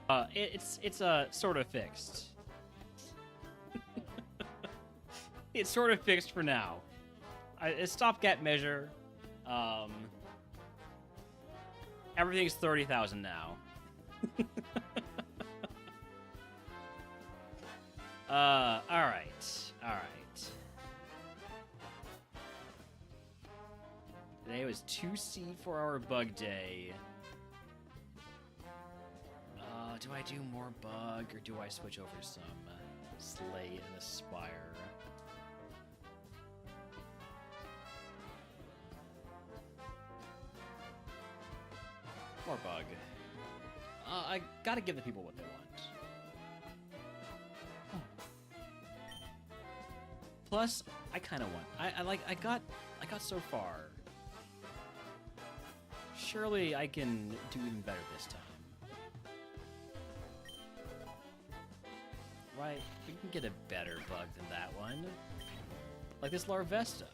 It's sort of fixed. It's sort of fixed for now. It's stopgap measure. Everything's 30,000 now. All right. Today was 2 seed for our bug day. Do I do more bug, or do I switch over to some Slay and Aspire? More bug. I gotta give the people what they want. Plus, I kind of want. I got so far. Surely I can do even better this time. Right? We can get a better bug than that one. Like this Larvesta.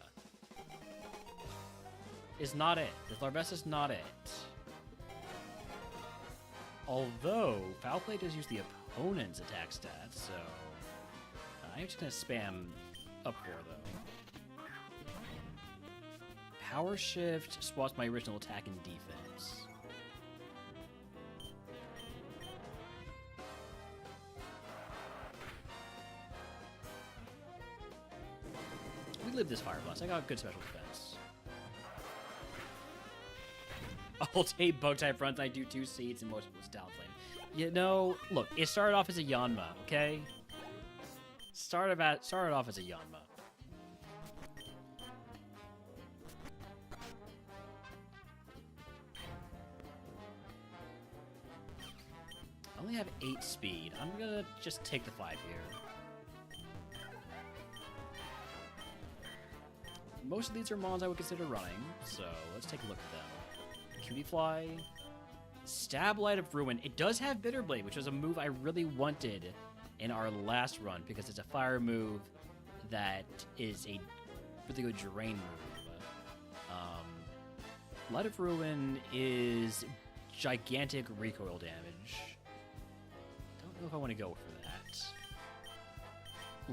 Is not it. This Larvesta's not it. Although, Foul Play does use the opponent's attack stats, so... I'm just gonna spam up here, though. Power Shift swaps my original attack and defense. We live this Fire Blast. I got good special defense. I'll take Bug-type fronts. I do 2 seeds and most of it was Talonflame. You know, look, it started off as a Yanma, okay? Started off as a Yanma. I only have 8 speed. I'm gonna just take the 5 here. Most of these are mons I would consider running, so let's take a look at them. Cutie Fly, Stab Light of Ruin. It does have Bitter Blade, which was a move I really wanted in our last run because it's a fire move that is a really good drain move. Light of Ruin is gigantic recoil damage. Don't know if I want to go for that.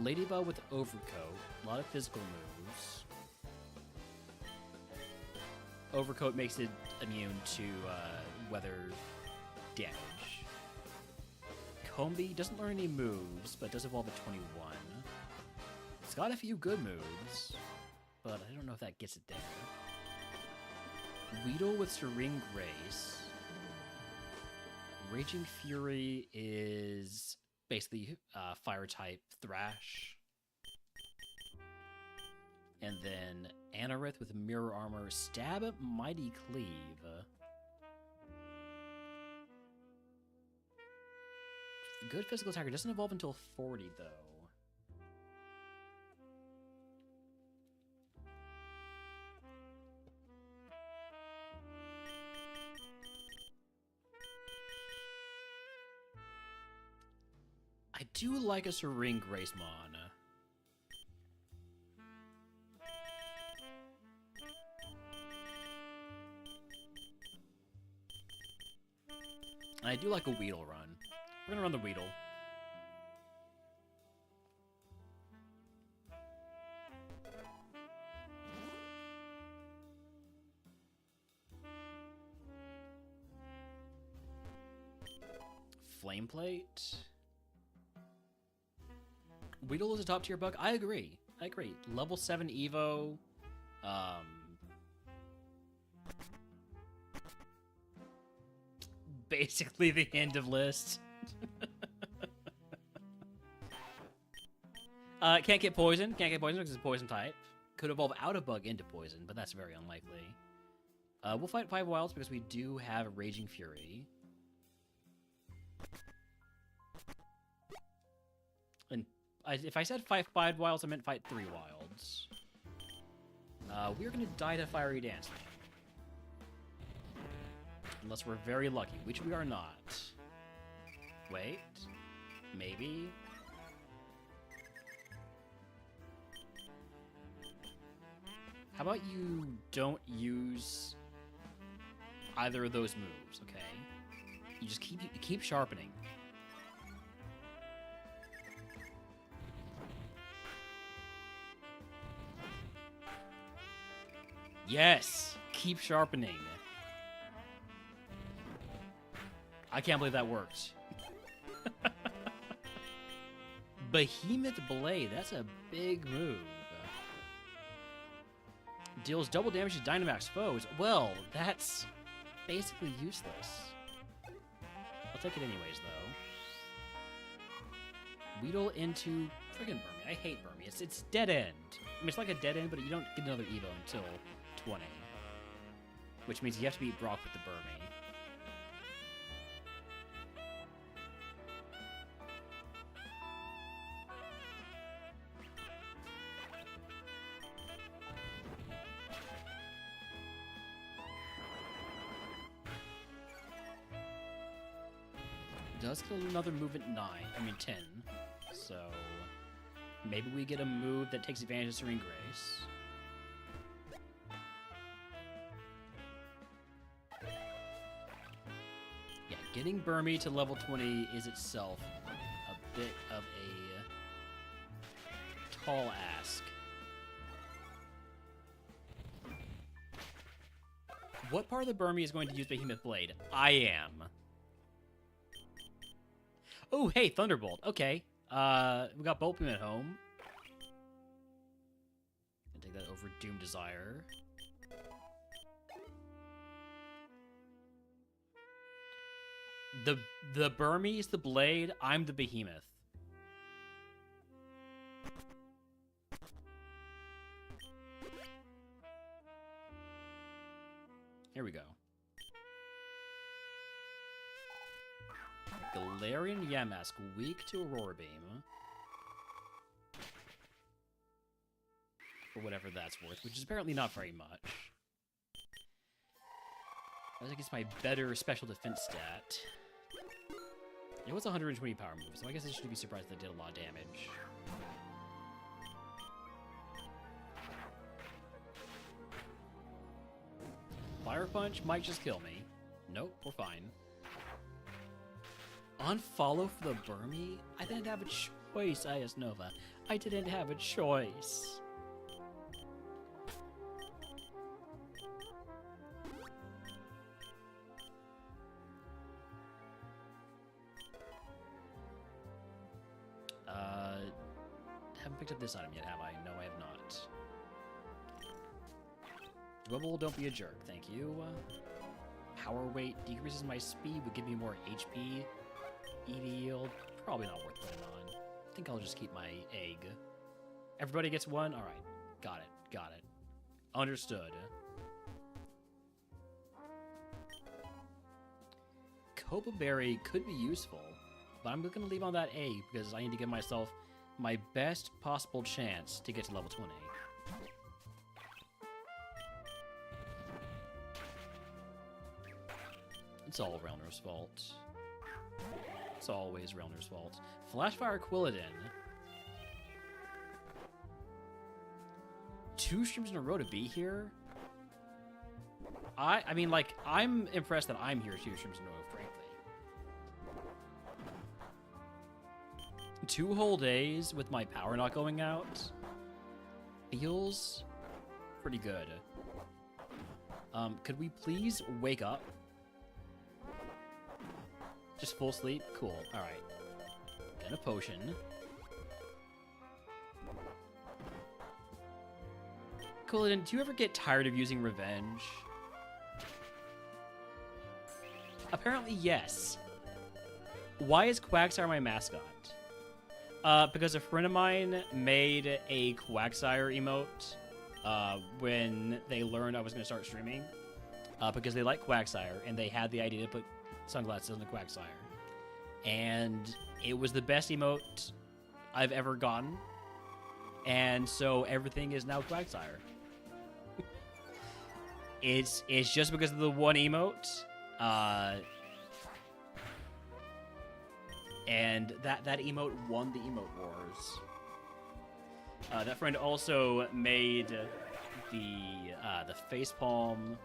Ladybug with Overcoat, a lot of physical moves. Overcoat makes it immune to weather damage. Combi doesn't learn any moves, but does evolve at 21. It's got a few good moves, but I don't know if that gets it there. Weedle with Serene Grace. Raging Fury is basically fire-type Thrash. And then Anorith with Mirror Armor, Stab, Mighty Cleave. Good physical attacker. Doesn't evolve until 40, though. I do like a Serene Grace Mon. I do like a Weedle run. We're gonna run the Weedle. Flame Plate. Weedle is a top tier bug. I agree. Level 7 Evo. Basically the end of list. Can't get poison. Can't get poison because it's a poison type. Could evolve out of bug into poison, but that's very unlikely. We'll fight 5 wilds because we do have Raging Fury. And if I said fight 5 wilds, I meant fight 3 wilds. We're gonna die to Fiery Dance. Unless we're very lucky, which we are not. Wait. Maybe. How about you don't use either of those moves, okay? You just keep sharpening. Yes! Keep sharpening. I can't believe that worked. Behemoth Blade, that's a big move. Deals double damage to Dynamax foes. Well, that's basically useless. I'll take it anyways, though. Weedle into friggin' Burmy. I hate Burmy. It's dead end. I mean, it's like a dead end, but you don't get another Evo until 20. Which means you have to beat Brock with the Burmy. Does get another move at 10. So maybe we get a move that takes advantage of Serene Grace. Yeah, getting Burmy to level 20 is itself a bit of a tall ask. What part of the Burmy is going to use Behemoth Blade? I am. Oh, hey, Thunderbolt. Okay. We got Bolt Beam at home. Gonna take that over Doom Desire. The Burmese, the Blade, I'm the Behemoth. Here we go. Galarian Yamask, weak to Aurora Beam. For whatever that's worth, which is apparently not very much. I think it's my better special defense stat. It was 120 power move, so I guess I shouldn't be surprised that it did a lot of damage. Fire Punch might just kill me. Nope, we're fine. Unfollow for the Burmy? I didn't have a choice, IS Nova. I didn't have a choice. Haven't picked up this item yet, have I? No, I have not. Dwebble, don't be a jerk, thank you. Power weight decreases my speed, but give me more HP. EV yield, probably not worth putting on. I think I'll just keep my egg. Everybody gets one? Alright. Got it. Got it. Understood. Copa Berry could be useful, but I'm going to leave on that egg because I need to give myself my best possible chance to get to level 20. It's all Realner's fault. It's always Realner's fault. Flashfire Quilladin. 2 streams in a row to be here? I mean, like, I'm impressed that I'm here 2 streams in a row, frankly. 2 whole days with my power not going out feels pretty good. Could we please wake up? Just full sleep? Cool. Alright. And a potion. Quilladin, do you ever get tired of using revenge? Apparently, yes. Why is Quagsire my mascot? Because a friend of mine made a Quagsire emote when they learned I was going to start streaming. Because they like Quagsire, and they had the idea to put sunglasses on the Quagsire. And it was the best emote I've ever gotten. And so everything is now Quagsire. It's just because of the one emote. And that emote won the emote wars. That friend also made the facepalm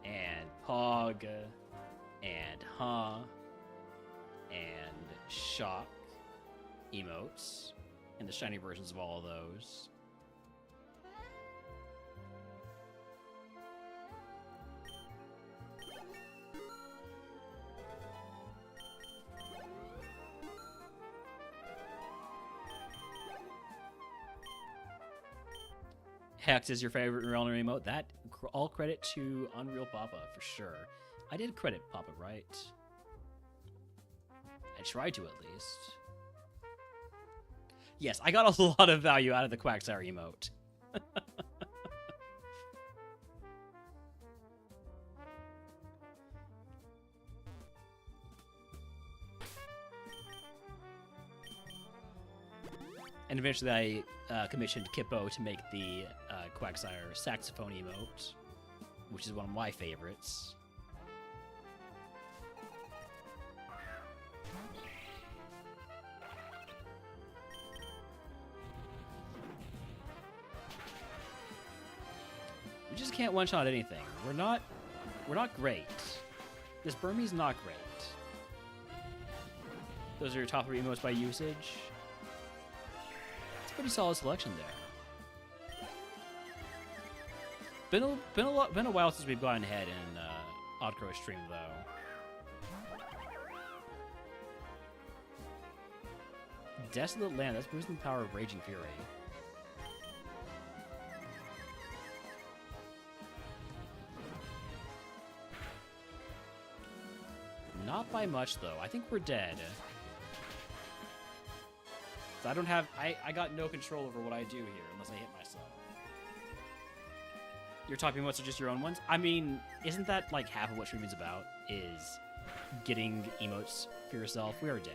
and Pog and and Shock emotes and the shiny versions of all of those. Hex is your favorite Realm emote. That all credit to Unreal Papa for sure. I did credit Papa, right? I tried to at least. Yes, I got a lot of value out of the Quagsire emote. And eventually I commissioned Kippo to make the Quagsire saxophone emote, which is one of my favorites. We just can't one-shot anything. We're not great. This Burmese not great. Those are your top 3 emotes by usage. Pretty solid selection there. Been a while since we've gone ahead in Oddcrow stream though. Desolate Land, that's boosting the power of Raging Fury. Not by much though. I think we're dead. I don't have... I got no control over what I do here unless I hit myself. Your top emotes are just your own ones? I mean, isn't that like half of what streaming's about? Is getting emotes for yourself? We are dead.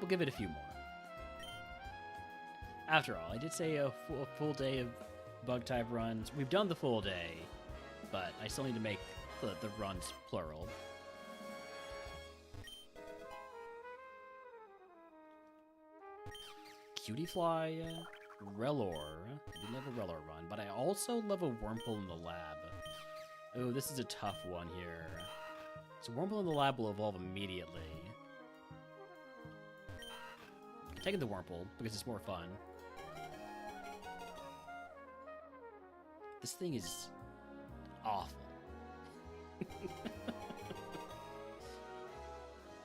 We'll give it a few more. After all, I did say a full day of bug type runs. We've done the full day, but I still need to make the runs plural. Cutiefly, Relor. I did love a Relor run, but I also love a Wormhole in the Lab. Oh, this is a tough one here. So Wormhole in the Lab will evolve immediately. I'm taking the Wormhole because it's more fun. This thing is awful.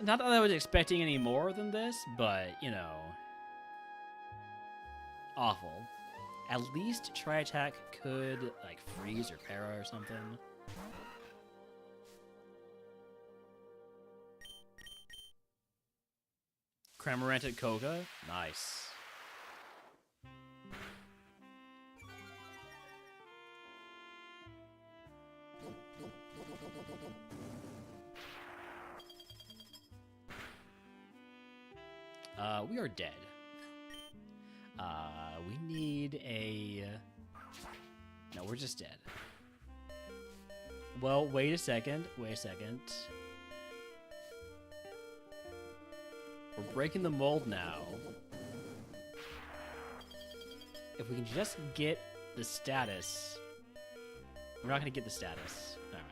Not that I was expecting any more than this, but, you know, awful. At least Tri-Attack could, like, freeze or para or something. Cramorant Koga? Nice. We are dead. We need a... No, we're just dead. Well, wait a second. Wait a second. We're breaking the mold now. If we can just get the status... We're not going to get the status. Alright.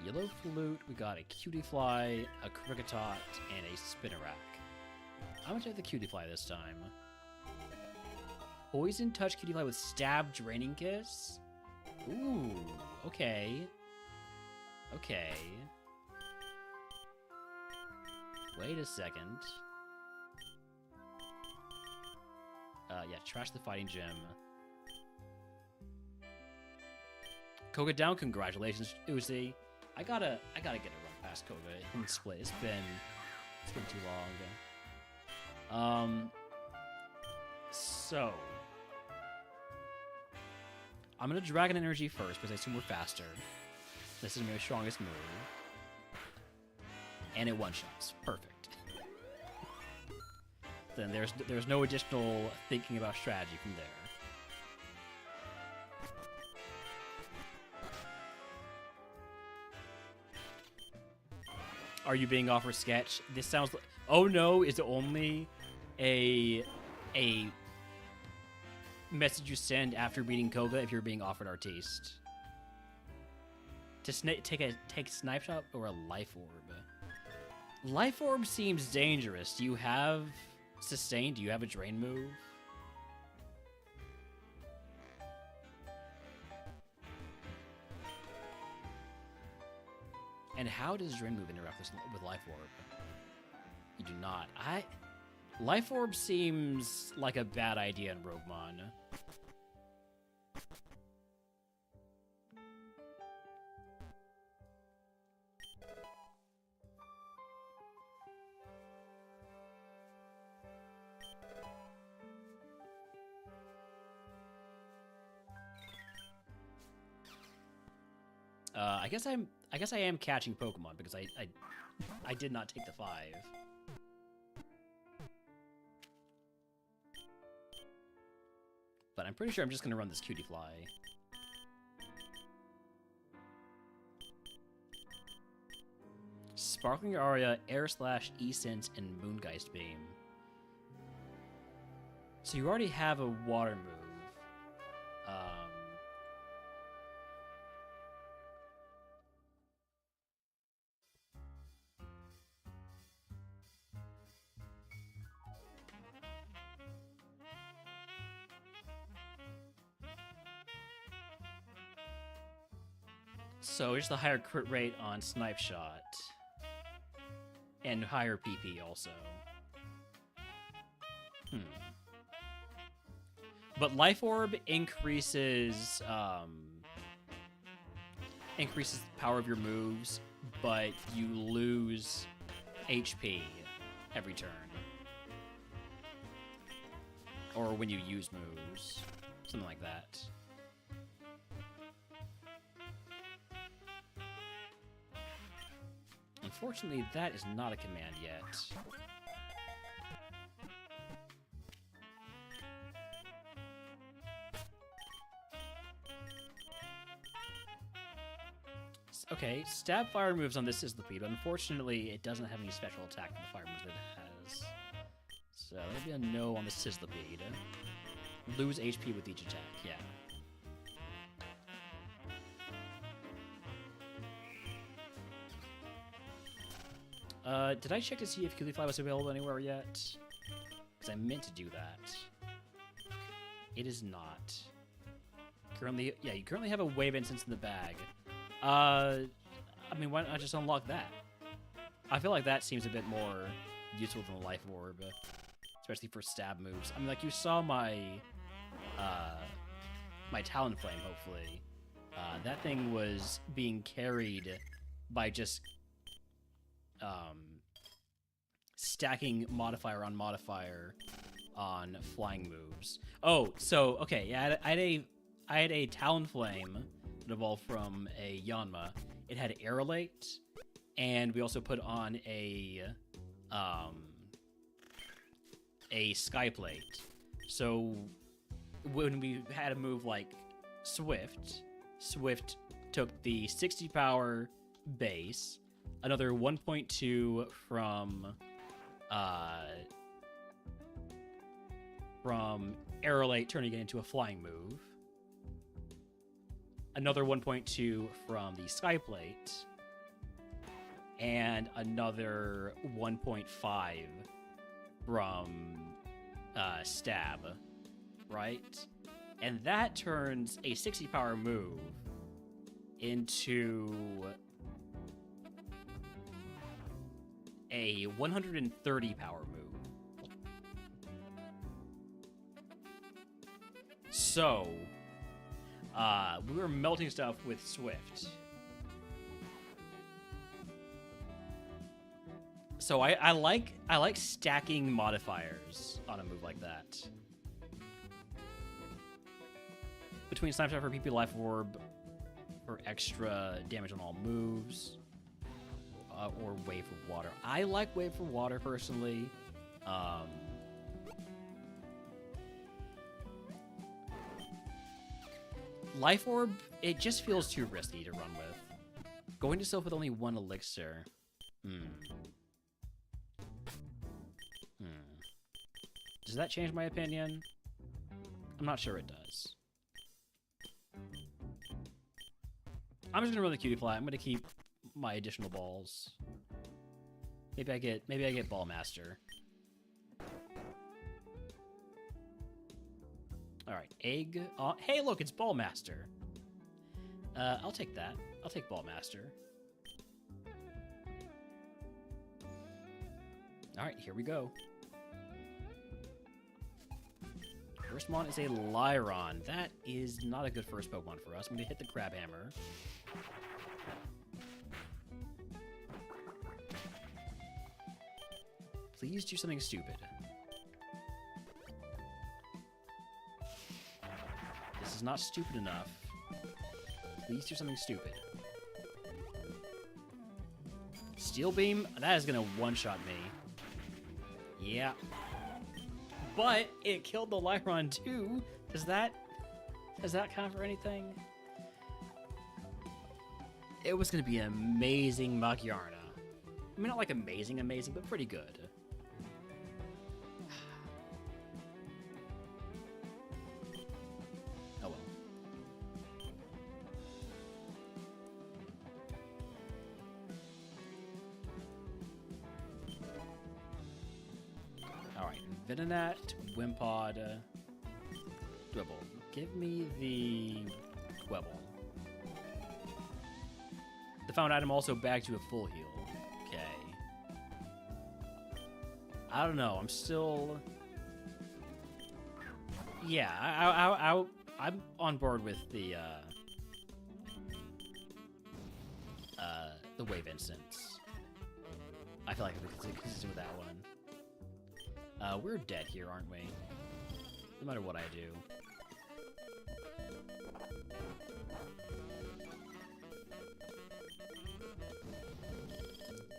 Yellow Flute, we got a Cutiefly, a Kricketot, and a Spinnerack. I'm gonna take the Cutiefly this time. Poison Touch Cutiefly with Stab Draining Kiss? Ooh, okay. Okay. Wait a second. Yeah, trash the Fighting Gym. Koga down, congratulations, Uzi. I gotta get a run past Koga in split. It's been too long. So I'm gonna Dragon Energy first because I assume we're faster. This is my strongest move, and it one-shots. Perfect. Then there's no additional thinking about strategy from there. Are you being offered sketch? This sounds like... Oh no, is it only a message you send after beating Koga if you're being offered Artiste? To take Snipe Shot or a Life Orb? Life Orb seems dangerous. Do you have Sustain? Do you have a Drain move? And how does Drain move interact with Life Orb? You do not. Life Orb seems like a bad idea in RogueMon. I guess I am catching Pokemon because I did not take the 5. But I'm pretty sure I'm just gonna run this Cutie Fly. Sparkling Aria, Air Slash, E-Sense, and Moongeist Beam. So you already have a water move. So just the higher crit rate on Snipe Shot. And higher PP also. But Life Orb increases increases the power of your moves, but you lose HP every turn. Or when you use moves. Something like that. Unfortunately, that is not a command yet. Okay, Stab Fire moves on this Sizzlipede, but unfortunately, it doesn't have any special attack for the fire moves that it has. So, that'll be a no on the Sizzlipede. Lose HP with each attack, yeah. Did I check to see if Cutie Fly was available anywhere yet? Because I meant to do that. It is not. Currently, yeah, you currently have a Wave Instance in the bag. I mean, why not just unlock that? I feel like that seems a bit more useful than the Life Orb, especially for stab moves. I mean, like, you saw my, my Talonflame, hopefully. That thing was being carried by just, stacking modifier on modifier on flying moves. Oh, so, okay, yeah, I had a Talonflame that evolved from a Yanma. It had Aerolate, and we also put on a Skyplate. So when we had a move like Swift took the 60 power base, another 1.2 from Aerolate, turning it into a flying move. Another 1.2 from the Skyplate, and another 1.5 from Stab, right? And that turns a 60 power move into a 130 power move. So, we were melting stuff with Swift. So I like stacking modifiers on a move like that. Between Snipe Shot for PP Life Orb for extra damage on all moves, or Wave for Water. I like Wave for Water personally. Life Orb, it just feels too risky to run with. Going to Sylph with only 1 elixir. Does that change my opinion? I'm not sure it does. I'm just gonna run the cutie fly. I'm gonna keep my additional balls. Maybe I get Ball Master. Alright, egg. Hey, look, it's Ball Master. I'll take that. I'll take Ball Master. Alright, here we go. First one is a Lyron. That is not a good first Pokemon for us. I'm gonna hit the Crab Hammer. Please do something stupid. This is not stupid enough. Please do something stupid. Steel Beam? That is gonna one-shot me. Yeah. But it killed the Lyron too. Does that count for anything? It was gonna be an amazing Magyarna. I mean, not like amazing, but pretty good. Oh well. Alright, Venonat, Wimpod, Dwebble. Give me the Dwebble. The found item also bagged you a full heal. Okay. I don't know, I'm still... Yeah, I'm on board with the Wave Instance. I feel like we can consistent with that one. We're dead here, aren't we? No matter what I do.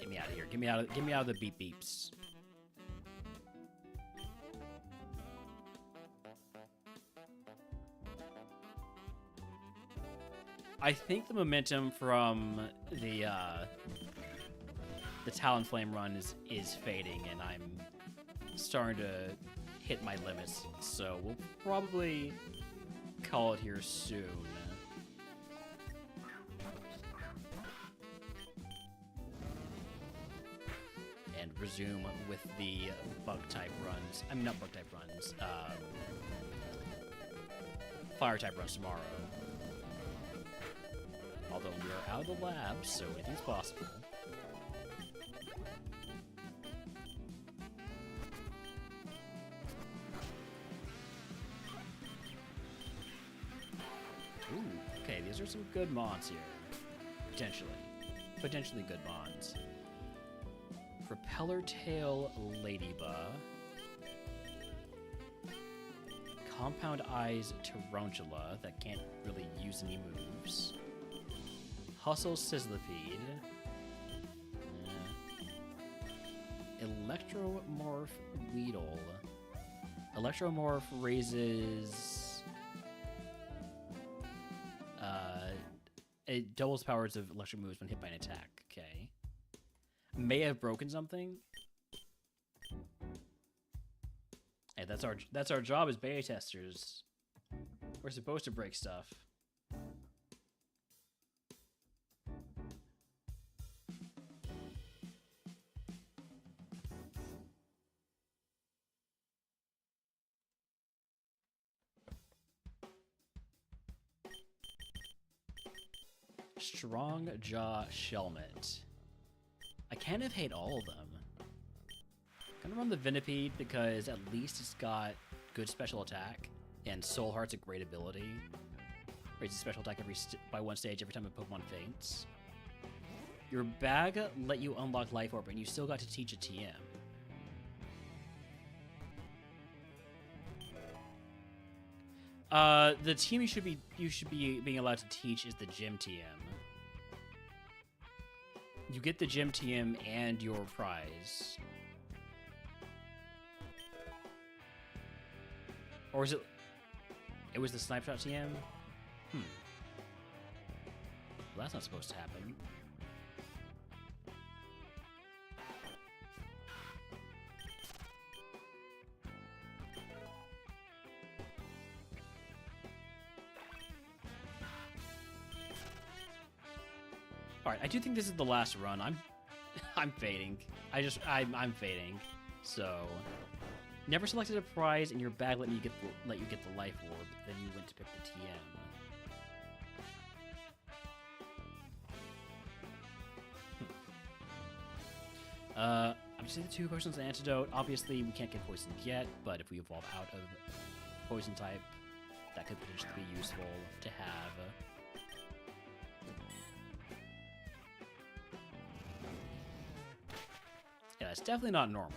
Get me out of here. Get me out of the beep beeps. I think the momentum from the Talonflame run is fading, and I'm starting to hit my limits. So we'll probably call it here soon. And resume with the bug-type runs. I mean, not bug-type runs. Fire-type runs tomorrow. Although we are out of the lab, so anything's possible. Ooh, okay, these are some good mons here. Potentially good mons. Propeller Tail Ladybug. Compound Eyes Tarantula that can't really use any moves. Hustle Sizzlipede. Electromorph Weedle. Electromorph raises... it doubles powers of electric moves when hit by an attack. Okay. May have broken something. Hey, that's our job as beta testers. We're supposed to break stuff. Strong Jaw Shelmet. I kind of hate all of them. I'm gonna run the Venipede because at least it's got good special attack, and Soul Heart's a great ability. Raises special attack by one stage every time a Pokemon faints. Your bag let you unlock Life Orb, and you still got to teach a TM. The team you should be being allowed to teach is the Gym TM. You get the Gym TM and your prize. Or is it... It was the Snapshot TM? Well, that's not supposed to happen. Alright, I do think this is the last run. I'm fading. I'm fading. So never selected a prize in your bag let you get the life orb, then you went to pick the TM. I'm just saying the 2 potions and antidote. Obviously, we can't get poisoned yet, but if we evolve out of poison type, that could potentially be useful to have. Yeah, it's definitely not normal.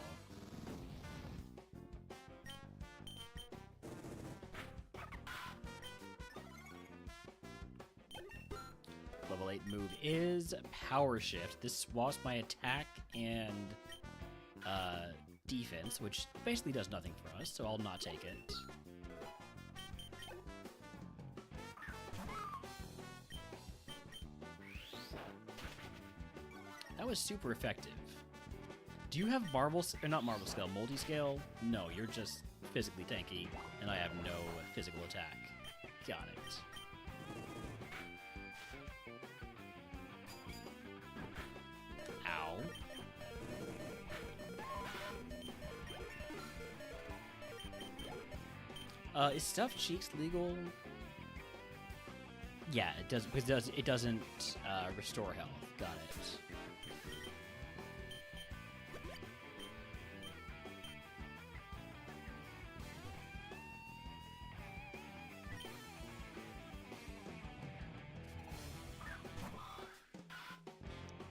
Level 8 move is Power Shift. This swaps my attack and defense, which basically does nothing for us, so I'll not take it. That was super effective. Do you have not marble scale, multi-scale? No, you're just physically tanky, and I have no physical attack. Got it. Is Stuffed Cheeks legal? Yeah, it does, because it doesn't restore health. Got it.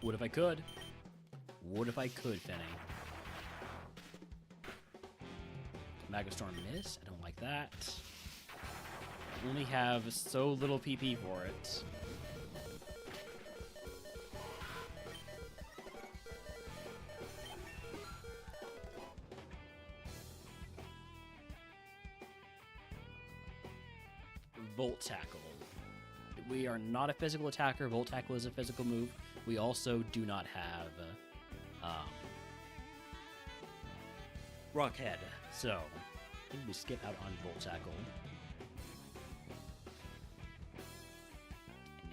What if I could? What if I could, Finny? Magastorm miss? I don't like that. I only have so little PP for it. Volt Tackle. We are not a physical attacker. Volt Tackle is a physical move. We also do not have Rock Head. So, I think we skip out on Volt Tackle.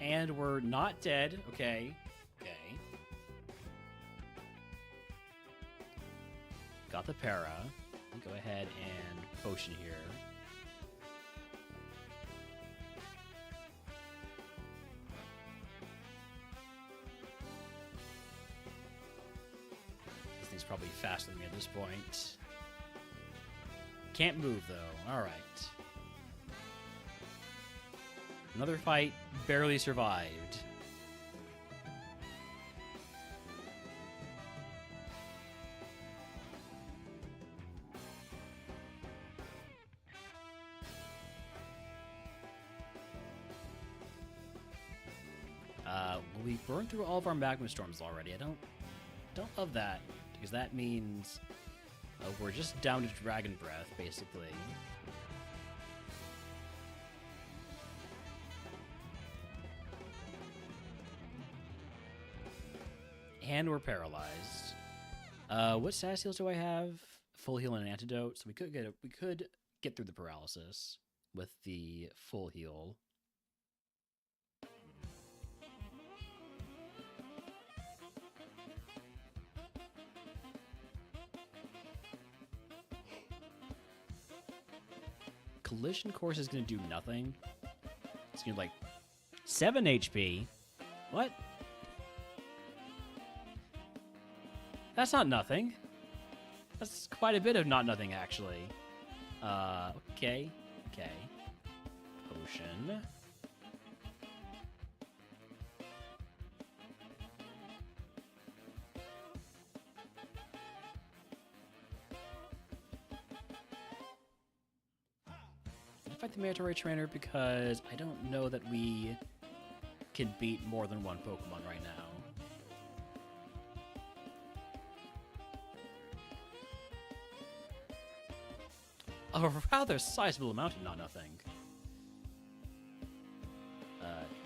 And we're not dead. Okay. Okay. Got the para. Go ahead and potion here. This thing's probably faster than me at this point. Can't move, though. Alright. Another fight, barely survived. We burned through all of our magma storms already. I don't love that, because that means we're just down to Dragon Breath, basically. And we're paralyzed. What status heals do I have? Full heal and an antidote. So we could get through the paralysis with the full heal. Collision Course is going to do nothing. It's going to like 7 HP. What? That's not nothing. That's quite a bit of not nothing, actually. Okay. Okay. Potion. I fight the Mandatory Trainer because I don't know that we can beat more than one Pokemon right now. A rather sizable amount of not nothing.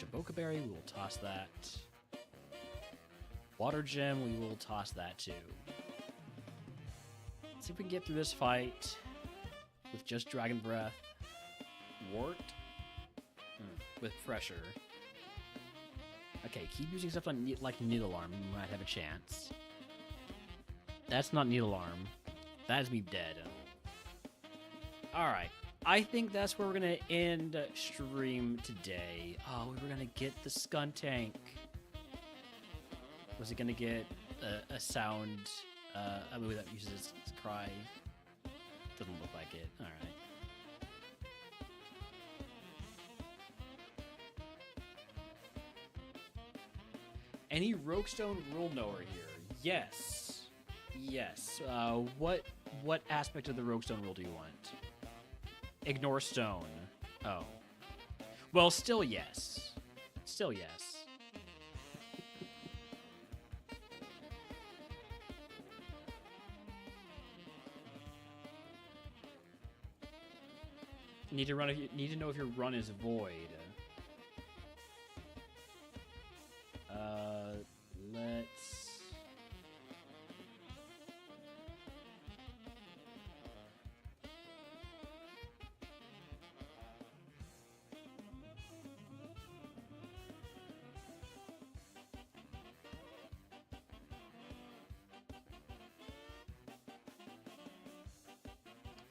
Jaboka Berry, we will toss that. Water Gem, we will toss that too. Let's see if we can get through this fight with just Dragon Breath. Wart? With Pressure. I Okay, keep using stuff like Needle Arm. You might have a chance. That's not Needle Arm. That is me dead. Alright. I think that's where we're going to end stream today. Oh, we were going to get the Skuntank. Was it going to get a sound, a movie that uses its cry? Doesn't look like it. Alright. Any Roguestone rule knower here? Yes. Yes. What aspect of the Roguestone rule do you want? Ignore stone. Oh. Well, still yes. Still yes. Need to know if your run is void. Let's.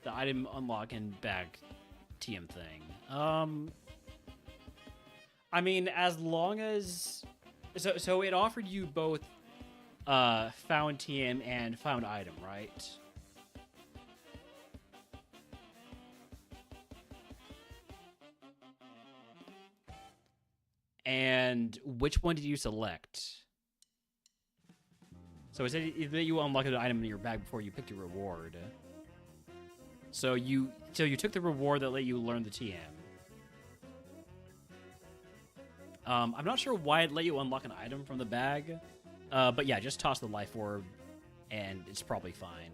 The item unlock and bag TM thing. I mean, as long as so it offered you both found TM and found item, right? And which one did you select? So it said that you unlocked an item in your bag before you picked your reward. So you took the reward that let you learn the TM. I'm not sure why it let you unlock an item from the bag, but yeah, just toss the life orb, and it's probably fine.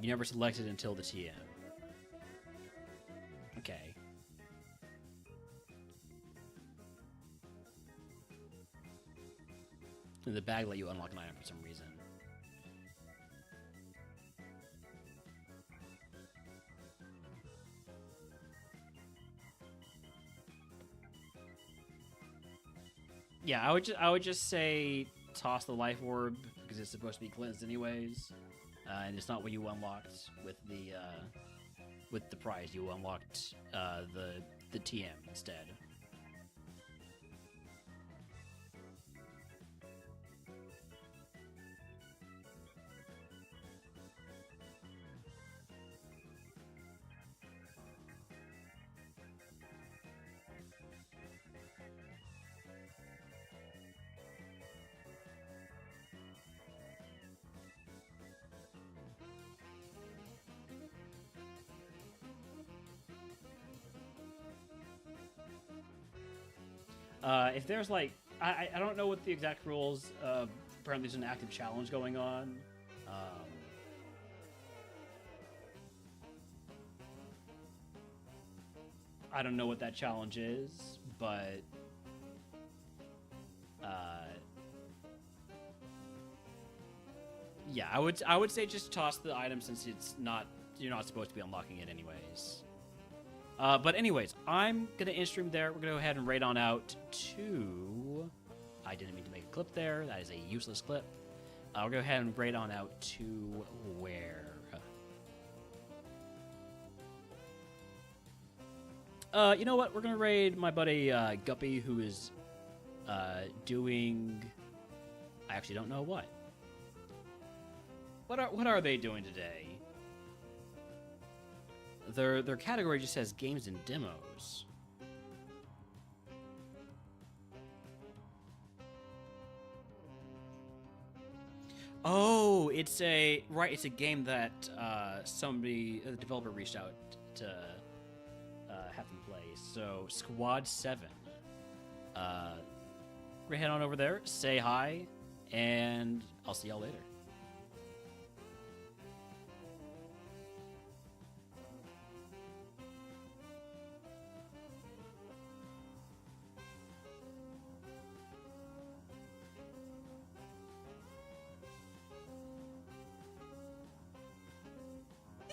You never selected until the TM. Okay. And the bag let you unlock an item for some reason. Yeah, I would just say toss the life orb because it's supposed to be cleansed anyways, and it's not what you unlocked with the prize. You unlocked the TM instead. If there's like, I don't know what the exact rules. Apparently, there's an active challenge going on. I don't know what that challenge is, but yeah, I would say just toss the item since you're not supposed to be unlocking it anyways. But anyways, I'm going to end stream there. We're going to go ahead and raid on out to... I didn't mean to make a clip there. That is a useless clip. We'll go ahead and raid on out to where? You know what? We're going to raid my buddy Guppy, who is doing... I actually don't know what. What are they doing today? Their category just says games and demos. Oh, it's a game that the developer reached out to have them play. So Squad 7. We're head on over there, say hi, and I'll see y'all later.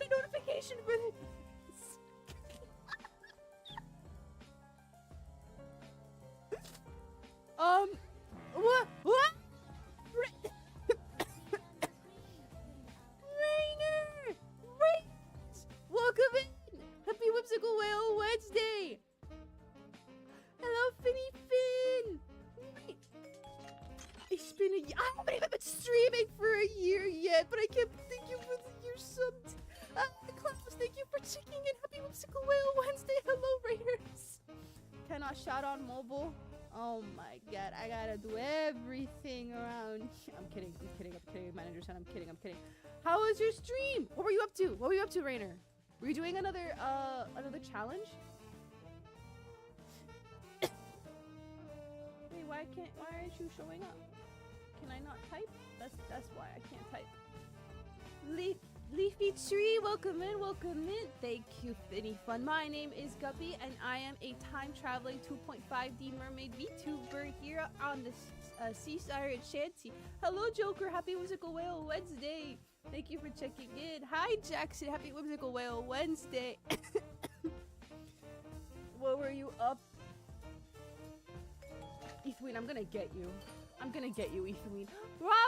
Notification for What? Rainer! Welcome in! Happy Whimsical Whale Wednesday! Hello, Finny Finn! Wait. It's been a year. I haven't even been streaming for a year yet, but I can't thank you for the year subs. Klaus, thank you for checking in. Happy Whimsical Whale Wednesday. Hello, Raiders. Cannot shout on mobile. Oh my god, I gotta do everything around. I'm kidding. Manager said I'm kidding. How was your stream? What were you up to, Rainer? Were you doing another challenge? Wait, why aren't you showing up? Can I not type? That's why I can't type. Leafy Tree, welcome in. Thank you, Finny Fun. My name is Guppy, and I am a time-traveling 2.5D mermaid VTuber here on the Seaside Shanty. Hello, Joker. Happy Whimsical Whale Wednesday. Thank you for checking in. Hi, Jackson. Happy Whimsical Whale Wednesday. What were you up? Ethan, I'm gonna get you, Ethan. Rob